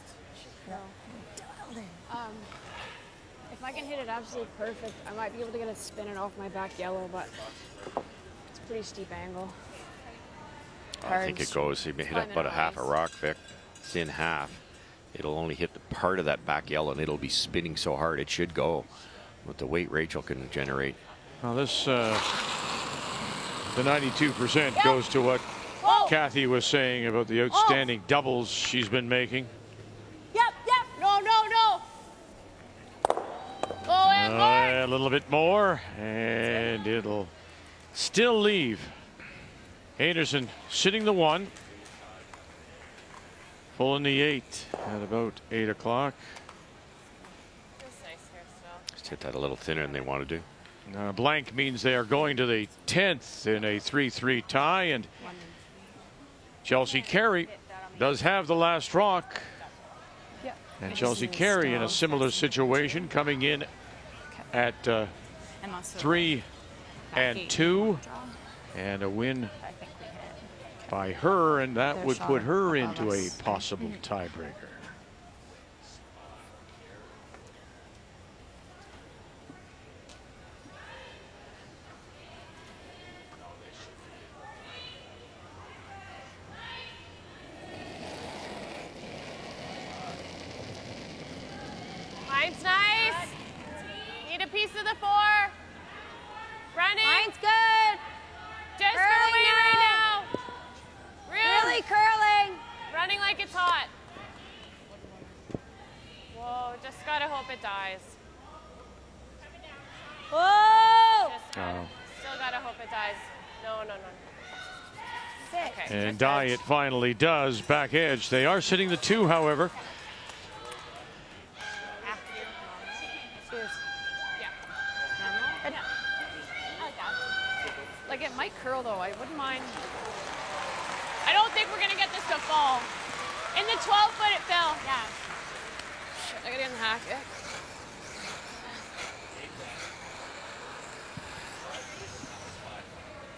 If I can hit it absolutely perfect, I might be able to get it spinning off my back yellow, but it's a pretty steep angle. I think it goes. He hit about a half a rock, Vic. It's in half. It'll only hit the part of that back yellow, and it'll be spinning so hard it should go with the weight Rachel can generate. Well, this the 92% goes to what Kathy was saying about the outstanding doubles she's been making. Yep. No. Go in more. A little bit more, and it'll still leave. Anderson sitting the 1. Pulling the 8 at about 8 o'clock. Just hit that a little thinner than they want to do. Blank means they are going to the 10th in a 3-3 tie, and Chelsea Carey does have the last rock. And Chelsea Carey in a similar situation, coming in at 3-2. And a win by her, and that would put her into a possible tiebreaker. Mine's nice. Need a piece of the 4. Running. Mine's good. Just Curling curling now. right now. Really curling. Running like it's hot. Whoa, just gotta hope it dies. Whoa! Still gotta hope it dies. No. Okay. And die it finally does. Back edge. They are sitting the 2, however. Like it might curl though. I wouldn't mind. I don't think we're gonna get this to fall. In the 12-foot it fell. Yeah. Shit, I didn't hack it.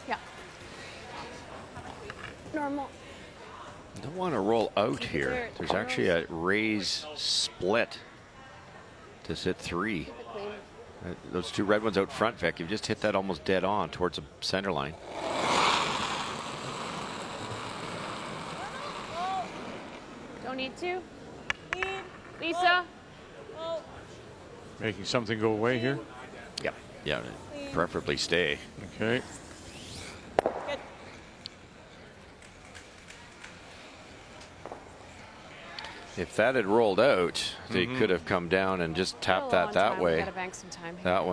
Yeah. Normal. Don't want to roll out here. There's actually a raise split to sit 3. Those 2 red ones out front, Vic, you've just hit that almost dead on towards the center line. Don't need to. Lisa. Making something go away here. Yep. Yeah, preferably stay. Okay. If that had rolled out, they could have come down and just tapped that way. We gotta bank some time here. That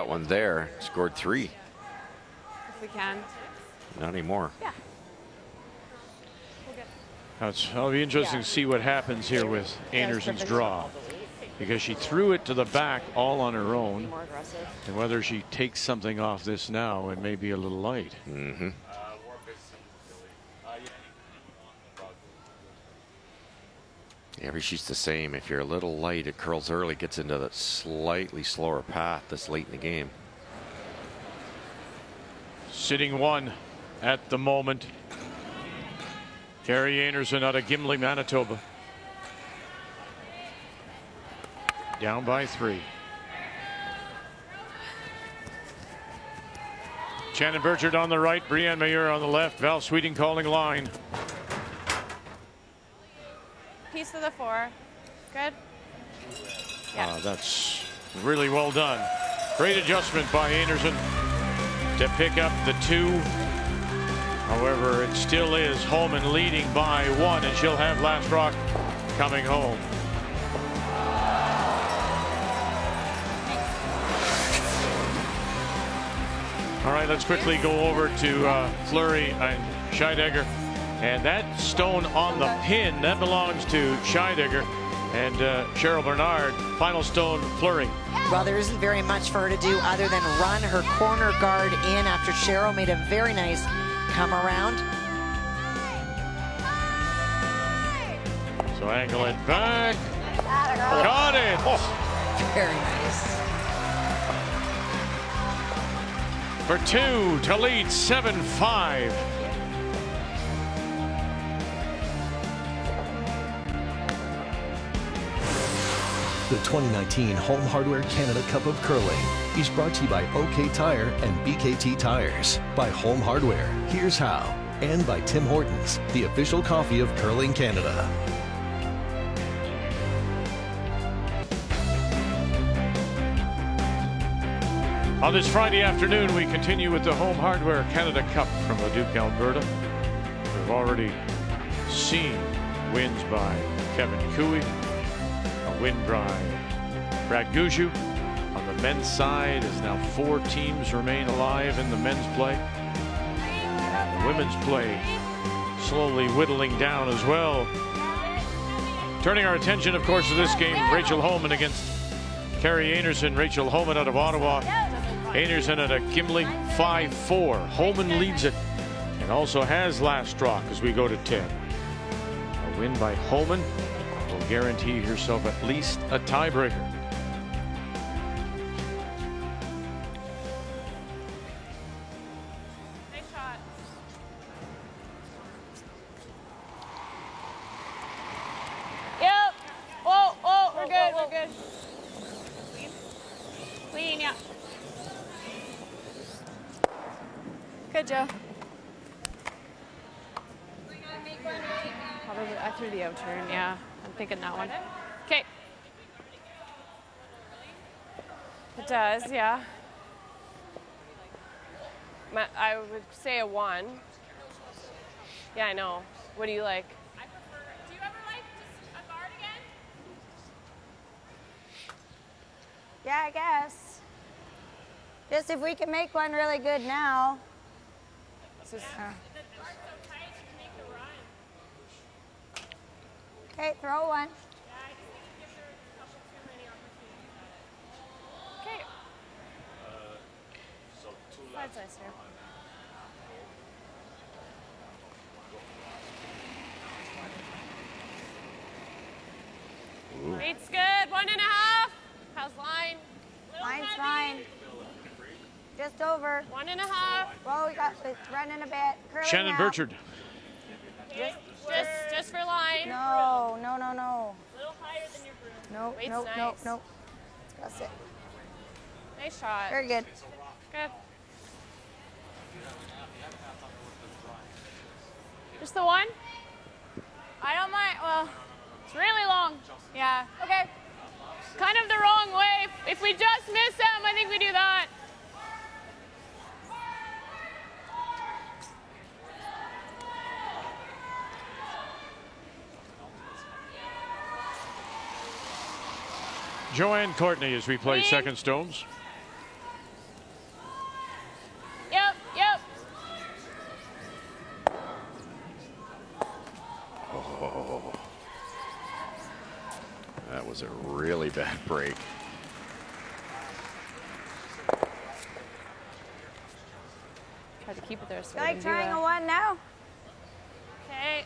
one there, scored 3. If we can. Not anymore. Yeah. It'll be interesting to see what happens here with Anderson's draw, because she threw it to the back all on her own, and whether she takes something off this now and maybe a little light. Mm-hmm. Every sheet's the same. If you're a little light, it curls early, gets into that slightly slower path that's late in the game. Sitting 1 at the moment. Kerry Anderson out of Gimli, Manitoba. Down by 3. Shannon Burchard on the right, Brianne Mayer on the left, Val Sweeting calling line. Piece of the 4. Good. Yeah. That's really well done. Great adjustment by Anderson to pick up the 2. However, it still is Homan leading by 1, and she'll have last rock coming home. All right, let's quickly go over to Fleury and Scheidegger. And that stone on the pin, that belongs to Scheidegger and Cheryl Bernard. Final stone, Fleury. Well, there isn't very much for her to do other than run her corner guard in after Cheryl made a very nice come around. So angle it back. Got it. Very nice. For 2 to lead 7-5. The 2019 Home Hardware Canada Cup of Curling is brought to you by OK Tire and BKT Tires, by Home Hardware, Here's How, and by Tim Hortons, the official coffee of Curling Canada. On this Friday afternoon, we continue with the Home Hardware Canada Cup from Leduc, Alberta. We've already seen wins by Kevin Cooey, a win by Brad Gushue. On the men's side, as now 4 teams remain alive in the men's play. The women's play slowly whittling down as well. Turning our attention, of course, to this game, Rachel Homan against Kerry Anderson. Rachel Homan out of Ottawa. Anderson at a Gimli 5-4. Homan leads it and also has last rock as we go to 10. A win by Homan will guarantee herself at least a tiebreaker. Nice shot. good. Clean, yeah. Good, Joe. Probably, I threw the out turn, yeah. I'm thinking that one. Okay. It does, yeah. I would say a 1. Yeah, I know. What do you like? I prefer, do you ever like just a guard again? Yeah, I guess. Just if we can make one really good now. The guard's so tight, you can make the run. Okay, throw one. Yeah, I just think it gives her a couple too many opportunities. Okay. Side slice here. Eight's good, 1.5. How's line? Line's fine. Just over. 1.5. Well, it's running a bit. Curling Shannon now. Burchard. Just for line. No. A little higher than your broom. No. Weight's Nope. nice. That's it. Nice shot. Very good. Good. Just the one? I don't mind. Well, it's really long. Yeah. Okay. Kind of the wrong way. If we just miss them, I think we do that. Joanne Courtney as we play second stones. Yep. Oh. That was a really bad break. Tried to keep it there so You I like didn't do trying that. a one now? Okay.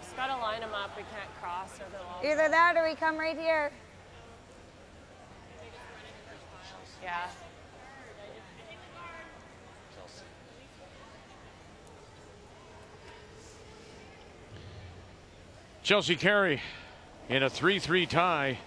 Just gotta line them up. We can't cross or they'll all. Either that or we come right here. Yeah. Chelsea Carey in a 3-3 tie.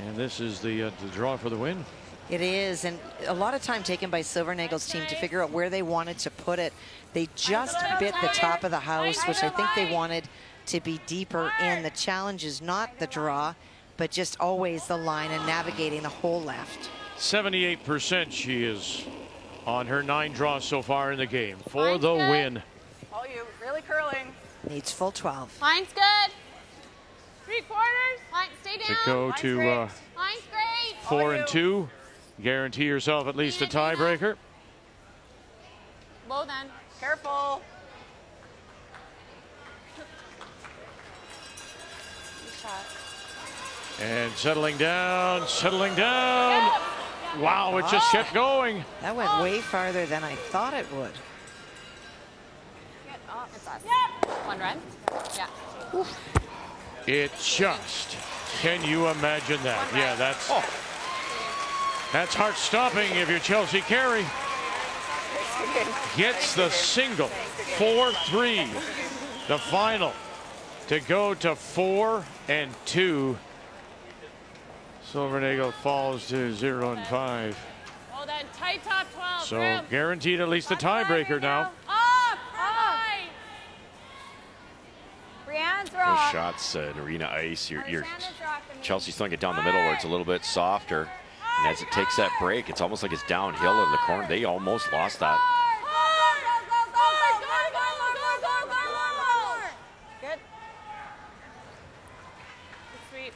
And this is the draw for the win. It is, and a lot of time taken by Silvernagel's team to figure out where they wanted to put it. They just bit the top of the house, which I think they wanted to be deeper in. The challenge is not the draw, but just always the line and navigating the whole left. 78% she is on her 9 draws so far in the game for the win. Oh, you really curling. Needs full 12. Line's good. 3/4. Line, stay down. To go to Line's great. 4 and 2. Guarantee yourself at least a tiebreaker. Low then. Careful. Good shot. And settling down. Wow, it just kept going. That went way farther than I thought it would. It's us. One run. Yeah. It just, can you imagine that? Yeah, that's heart-stopping if you're Chelsea Carey. Gets the single, 4-3, the final, to go to 4 and 2. Silvernagel falls to 0 and 5. Well then, tight top 12. So guaranteed at least a tiebreaker now. Brianne's Those rock. shots in arena ice, you're Chelsea's throwing it down the middle where it's a little bit softer. And as it takes that break, it's almost like it's downhill in the corner. They almost lost that. Good. Sweet.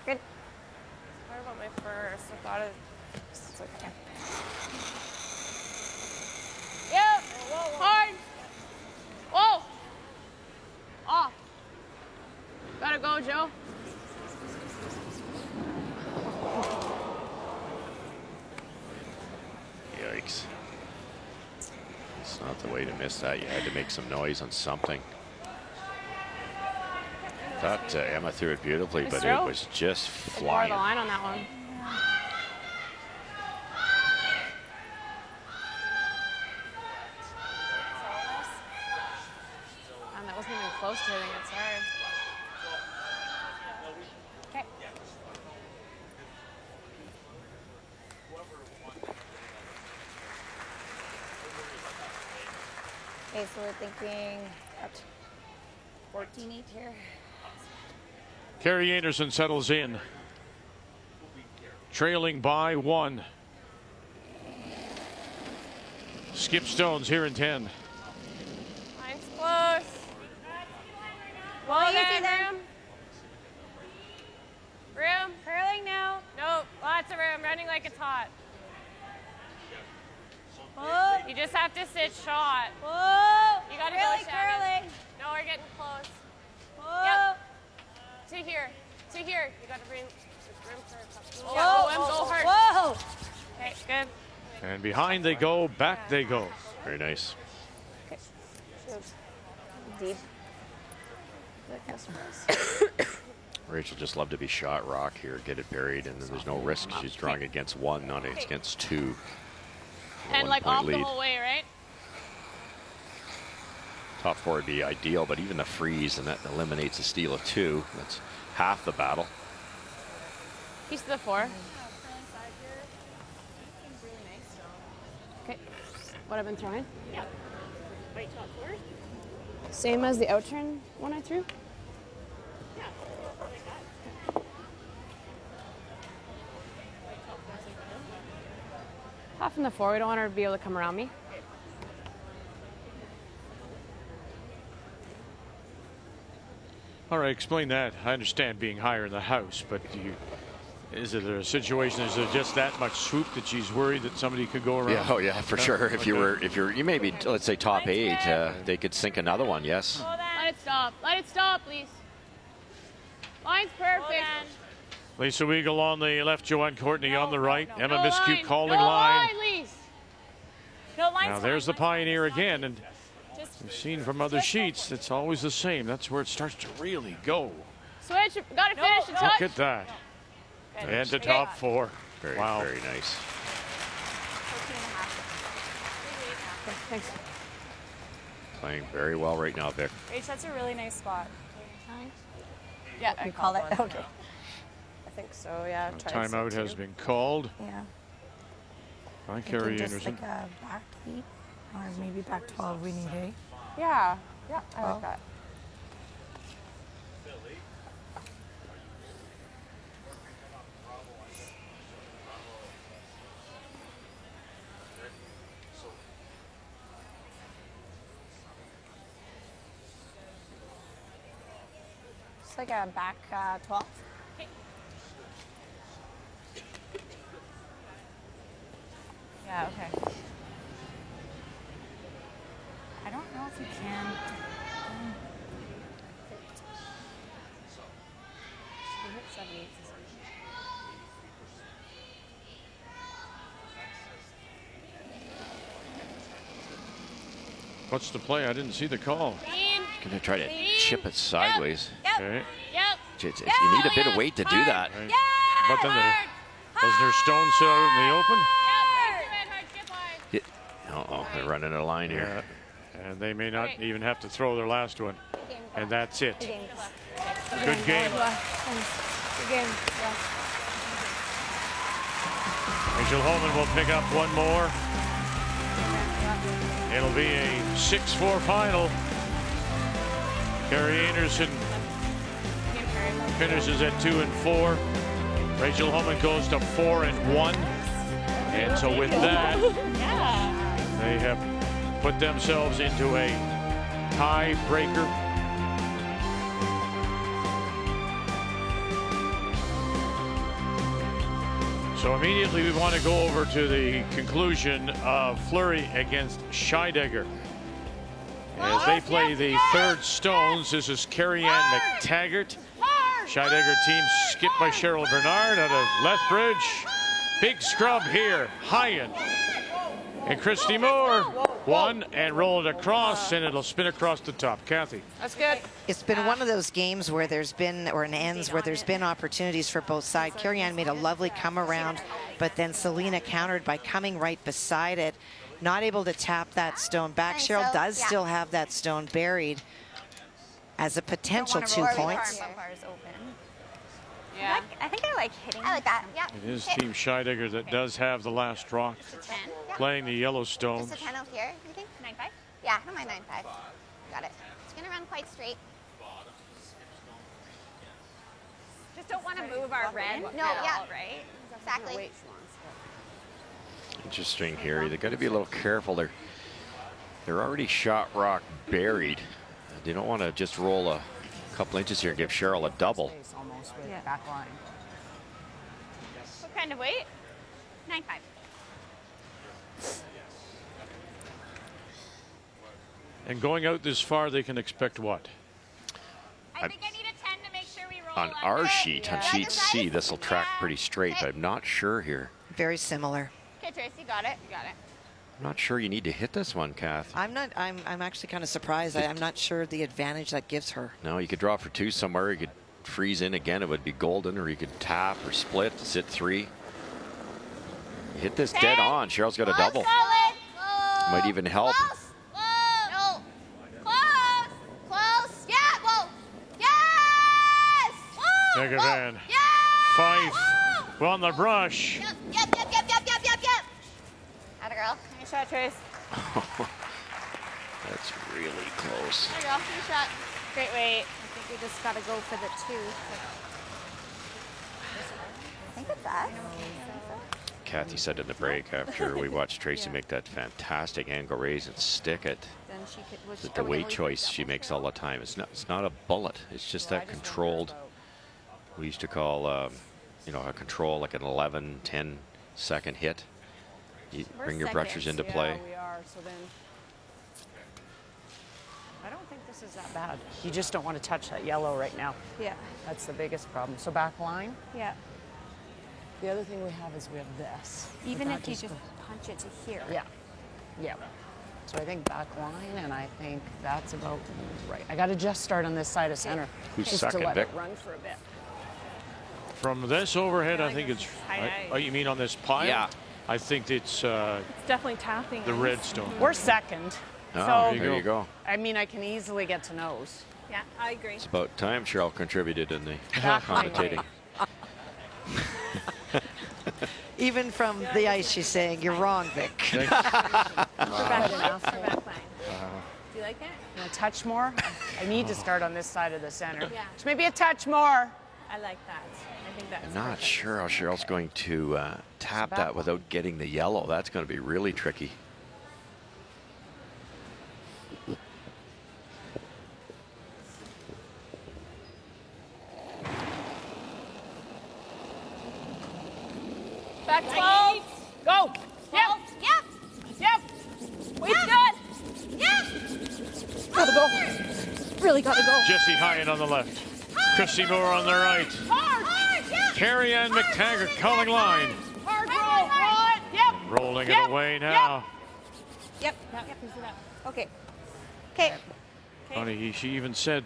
Good. Sorry about my first. I thought it's okay. Yep. Hard. Whoa. Off. Gotta go, Joe. Yikes. It's not the way to miss that. You had to make some noise on something. Thought Emma threw it beautifully, Nice but throw. it was just More flying. the line on that one. And that wasn't even close to hitting it. Sorry. Okay. Okay, so we're thinking about 14-8 here. Kerry Anderson settles in, trailing by 1. Skip Stones here in 10. Line's close. Well easy then. Room. Curling now. Nope. Lots of room. Running like it's hot. Whoa. You just have to sit shot. Whoa. You gotta Really go, Shannon. curling. No, we're getting close. Whoa. Yep. To here. To here. You gotta bring room for a couple. Whoa. Yeah, go hard. Whoa. Okay, good. And behind they go, back they go. Very nice. Deep. Rachel just love to be shot rock here, get it buried, and then there's no risk. She's drawing against 1, not against 2. And like off the whole way, right? Top 4 would be ideal, but even the freeze, and that eliminates a steal of 2. That's half the battle. Piece of the 4. Okay. What I've been throwing? Yeah. White top 4. Same as the outturn one I threw? Yeah. Like that. Half in the 4. We don't want her to be able to come around me. All right, explain that. I understand being higher in the house, but is it a situation? Is there just that much swoop that she's worried that somebody could go around? Yeah, oh yeah, for sure. If you may be, let's say top 8, they could sink another one. Yes. Let it stop. Let it stop, please. Line's perfect. Lisa Weagle on the left, Joanne Courtney on the right. Emma No Miscue line. calling No line. Lise. No, line's Now fine. there's the Pioneer again, and we've seen from other sheets it's always the same. That's where it starts to really go. Switch. Got to finish the touch. Look at that. Good. And to top 4. Very, wow. very nice. Thanks. Playing very well right now, Vic. Rach, that's a really nice spot. Yeah, I call it. Okay. I think so, yeah. Timeout has been called. Yeah. By Kerry just Anderson. like a back 8 or maybe back 12 we need, eh? Yeah. Yeah, I like that. It's like a back 12. Yeah, okay. I don't know if you can. What's the play? I didn't see the call. Going to try to chip it sideways. Okay. You need a bit of weight to do that. Right. But then doesn't her stone sit out in the open? Uh-oh, they're running a line here. Yeah. And they may not even have to throw their last one. And that's it. Good game. Good game. Rachel Homan will pick up one more. It'll be a 6-4 final. Kerry Anderson finishes at 2 and 4. Rachel Homan goes to 4 and 1. And so with that, they have put themselves into a tiebreaker. So immediately we want to go over to the conclusion of Fleury against Scheidegger. As they play the third stones, this is Carrie Ann McTaggart. Scheidegger team skipped by Cheryl Bernard out of Lethbridge. Big scrub here, Hyen. And Christy Moore won and rolled it across, and it'll spin across the top. Kathy. That's good. It's been one of those games where there's been, or an ends where there's been opportunities for both sides. Kerry Ann made a lovely come around, but then Selena countered by coming right beside it. Not able to tap that stone back. Cheryl does still have that stone buried as a potential 2 points. Yeah. I think I like hitting. I like that. Yeah. It is Team Scheidegger that does have the last rock, playing the Yellowstone. Just a 10 out here, you think? 9.5? Yeah, I don't mind 9.5. Got it. It's going to run quite straight. Just don't want to move our red. No, yeah. Right? Exactly. Interesting here. They've got to be a little careful. They're already shot rock buried. They don't want to just roll a couple inches here and give Cheryl a double. Almost with back line. What kind of weight? 9.5. And going out this far, they can expect what? I think I need a 10 to make sure we roll On our sheet, on sheet C, this will track pretty straight, but I'm not sure here. Very similar. Okay, Tracy, got it. You got it. I'm not sure you need to hit this one, Kath. I'm actually kind of surprised. I'm not sure the advantage that gives her. No, you could draw for 2 somewhere. You could freeze in again. It would be golden, or you could tap or split to sit 3. You hit this dead on. Cheryl's got a double. Might even help. No. Close. Close. Yeah. Whoa. Yes. Whoa. Negavan. Yeah. 5. Well, on the brush. Yep. Atta girl. Nice shot, Trace. That's really close. There you go. Nice shot. Great weight. I think we just got to go for the 2. I think it's us. Kathy said in the break after we watched Tracy make that fantastic angle raise and stick it, Then she could. that the weight choice she makes all the time. It's not a bullet. It's just that controlled. We used to call, a control like an 11, 10 second hit. You bring your brushes into play. Yeah, we are. So then, I don't think this is that bad. You just don't want to touch that yellow right now. Yeah. That's the biggest problem. So back line. Yeah. The other thing we have is we have this. Even But if that you just punch it to here. Yeah. Yeah. So I think back line, and I think that's about right. I got to just start on this side of center. Who's just second, to let Vic? it run for a bit. From this overhead, I think it's. Oh, you mean on this pile? Yeah. I think it's It's definitely tapping. the redstone. We're second. Oh, so there you go. I mean, I can easily get to nose. Yeah, I agree. It's about time Cheryl contributed in the Back line commentating. Even from the ice, she's saying, you're wrong, Vic. For back line. Do you like it? Want to touch more? I need to start on this side of the center. Yeah. Just maybe a touch more. I like that. I think that's I'm not perfect. sure how Cheryl's going to tap that without getting the yellow. That's going to be really tricky. Back 12. Go. Yep. Yep. Yep. Weight's good. Yep. Gotta go. Really gotta go. Jesse Hyatt on the left. Chrissy Moore on the right. Hard. Yep. Carrie Ann McTaggart calling line. Hard roll. Run. Yep. Rolling Yep. it away now. Yep. Yep. Okay. Okay. Funny, she even said,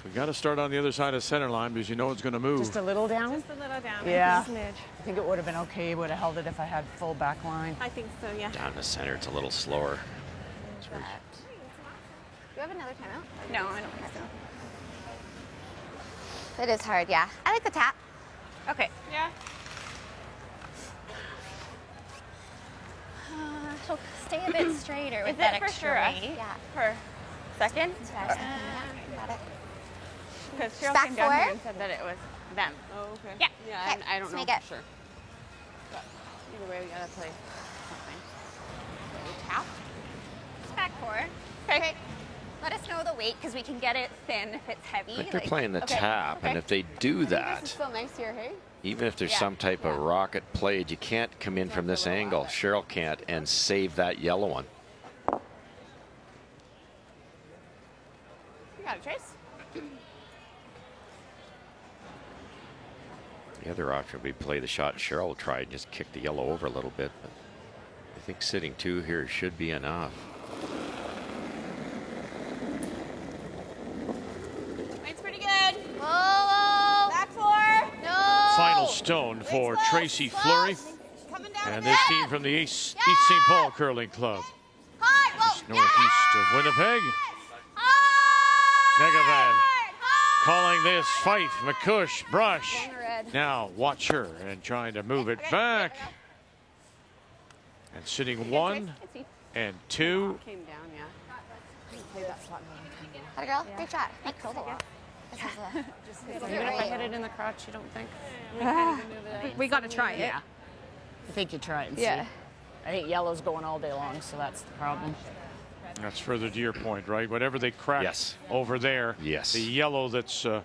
we got to start on the other side of center line because you know it's going to move. Just a little down? Just a little down. Yeah. Just a smidge. I think it would have been okay. Would have held it if I had full back line. I think so, yeah. Down the center, it's a little slower. Do you have another timeout? No, I don't think so. It is hard, yeah. I like the tap. Okay. Yeah. So stay a bit straighter with Is that it for extra sure? weight. Yeah. Per second? Got it. Because Cheryl Back came down here four? and said that it was them. Oh, okay. Yeah. Yeah, Okay, I don't let's know make for it. sure. But either way, we gotta play something. So we tap. It's back 4. Okay. Let us know the weight because we can get it thin if it's heavy. I think they're playing the okay, tap, okay. and if they do This that, is still nice here, hey? even if there's Yeah, some type of rocket played, you can't come in from this angle. Cheryl can't and save that yellow one. You got it, Trace. The other option would be play the shot. Cheryl will try and just kick the yellow over a little bit, but I think sitting 2 here should be enough. Weight's pretty good. Whoa. Back 4. No. Final stone for Tracy Fleury Coming down and a this bit. team from the East St. Paul Curling Club. Hard. Whoa. Northeast of Winnipeg. Negavan calling this Fife, McCush, brush. Now watch her and trying to move it back. And sitting 1 and 2. Came down, yeah. Played that spot in a long time. Had a girl? Yeah. Great shot. Thanks. Killed a lot. Even if I hit it in the crotch, you don't think? We got to try it. Yeah. I think you try it and Yeah. see. I think yellow's going all day long, so that's the problem. That's further to your point, right? Whatever they crack over there, the yellow that's got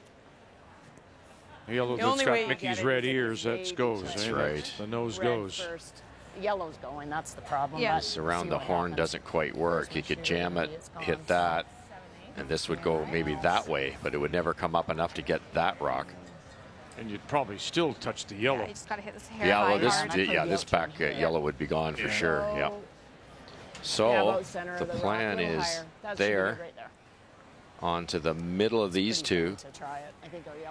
Mickey's red ears, that goes. That's eh? right. The nose Red goes. first. Yellow's going, that's the problem. Yeah. This around the horn doesn't quite work. You could jam it, hit that, and this would go maybe that way, but it would never come up enough to get that rock. And you'd probably still touch the yellow. You just got to hit this hair Yeah, well, hard. this back yellow would be gone for sure. Yeah. So the plan is there, onto the middle of these two.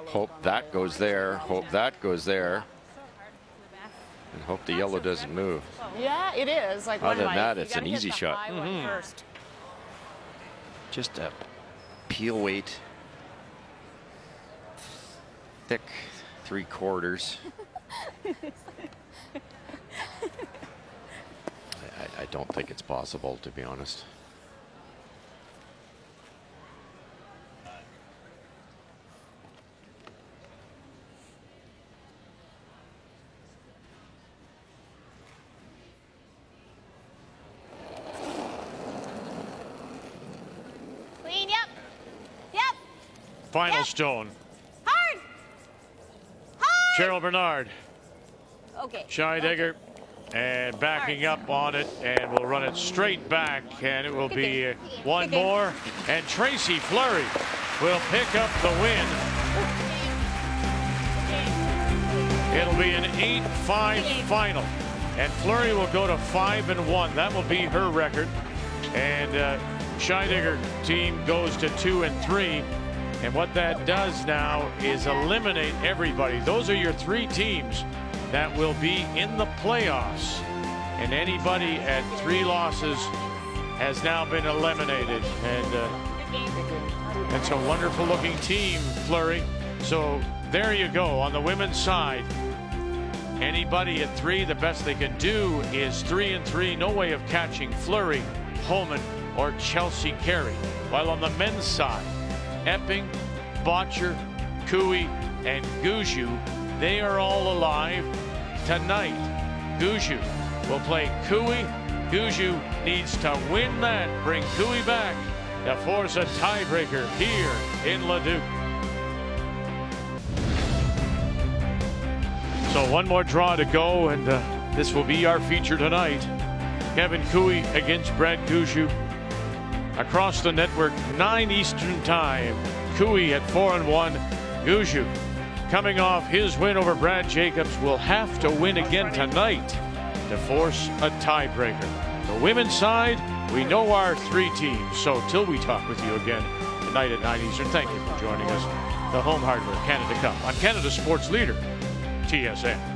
Hope that goes there. Hope that goes there. And hope the yellow doesn't move. Yeah, it is. Like Other than one that, height, it's an easy shot. First. Just a peel weight, thick 3/4. I don't think it's possible, to be honest. Clean, yep. Yep. Final stone. Hard. Cheryl Bernard. Okay. Scheidegger. And backing up on it, and we'll run it straight back, and it will be one more. And Tracy Fleury will pick up the win. It'll be an 8-5 final, and Fleury will go to 5-1. That will be her record. And Scheidegger team goes to 2-3. And what that does now is eliminate everybody. Those are your 3 teams that will be in the playoffs, and anybody at 3 losses has now been eliminated. And it's a wonderful looking team, Fleury. So there you go. On the women's side, anybody at 3, the best they can do is 3-3. No way of catching Fleury, Homan, or Chelsea Carey. While on the men's side, Epping, Botcher, Cooey, and Gushue, they are all alive. Tonight, Gushue will play Cooey. Gushue needs to win that, bring Cooey back to force a tiebreaker here in Leduc. So one more draw to go, and this will be our feature tonight. Kevin Cooey against Brad Gushue. Across the network, 9 Eastern time. Cooey at 4-1. Gushue, coming off his win over Brad Jacobs, will have to win again tonight to force a tiebreaker. The women's side, we know our 3 teams. So till we talk with you again tonight at 9 Eastern, thank you for joining us. The Home Hardware Canada Cup on Canada Sports Leader, TSN.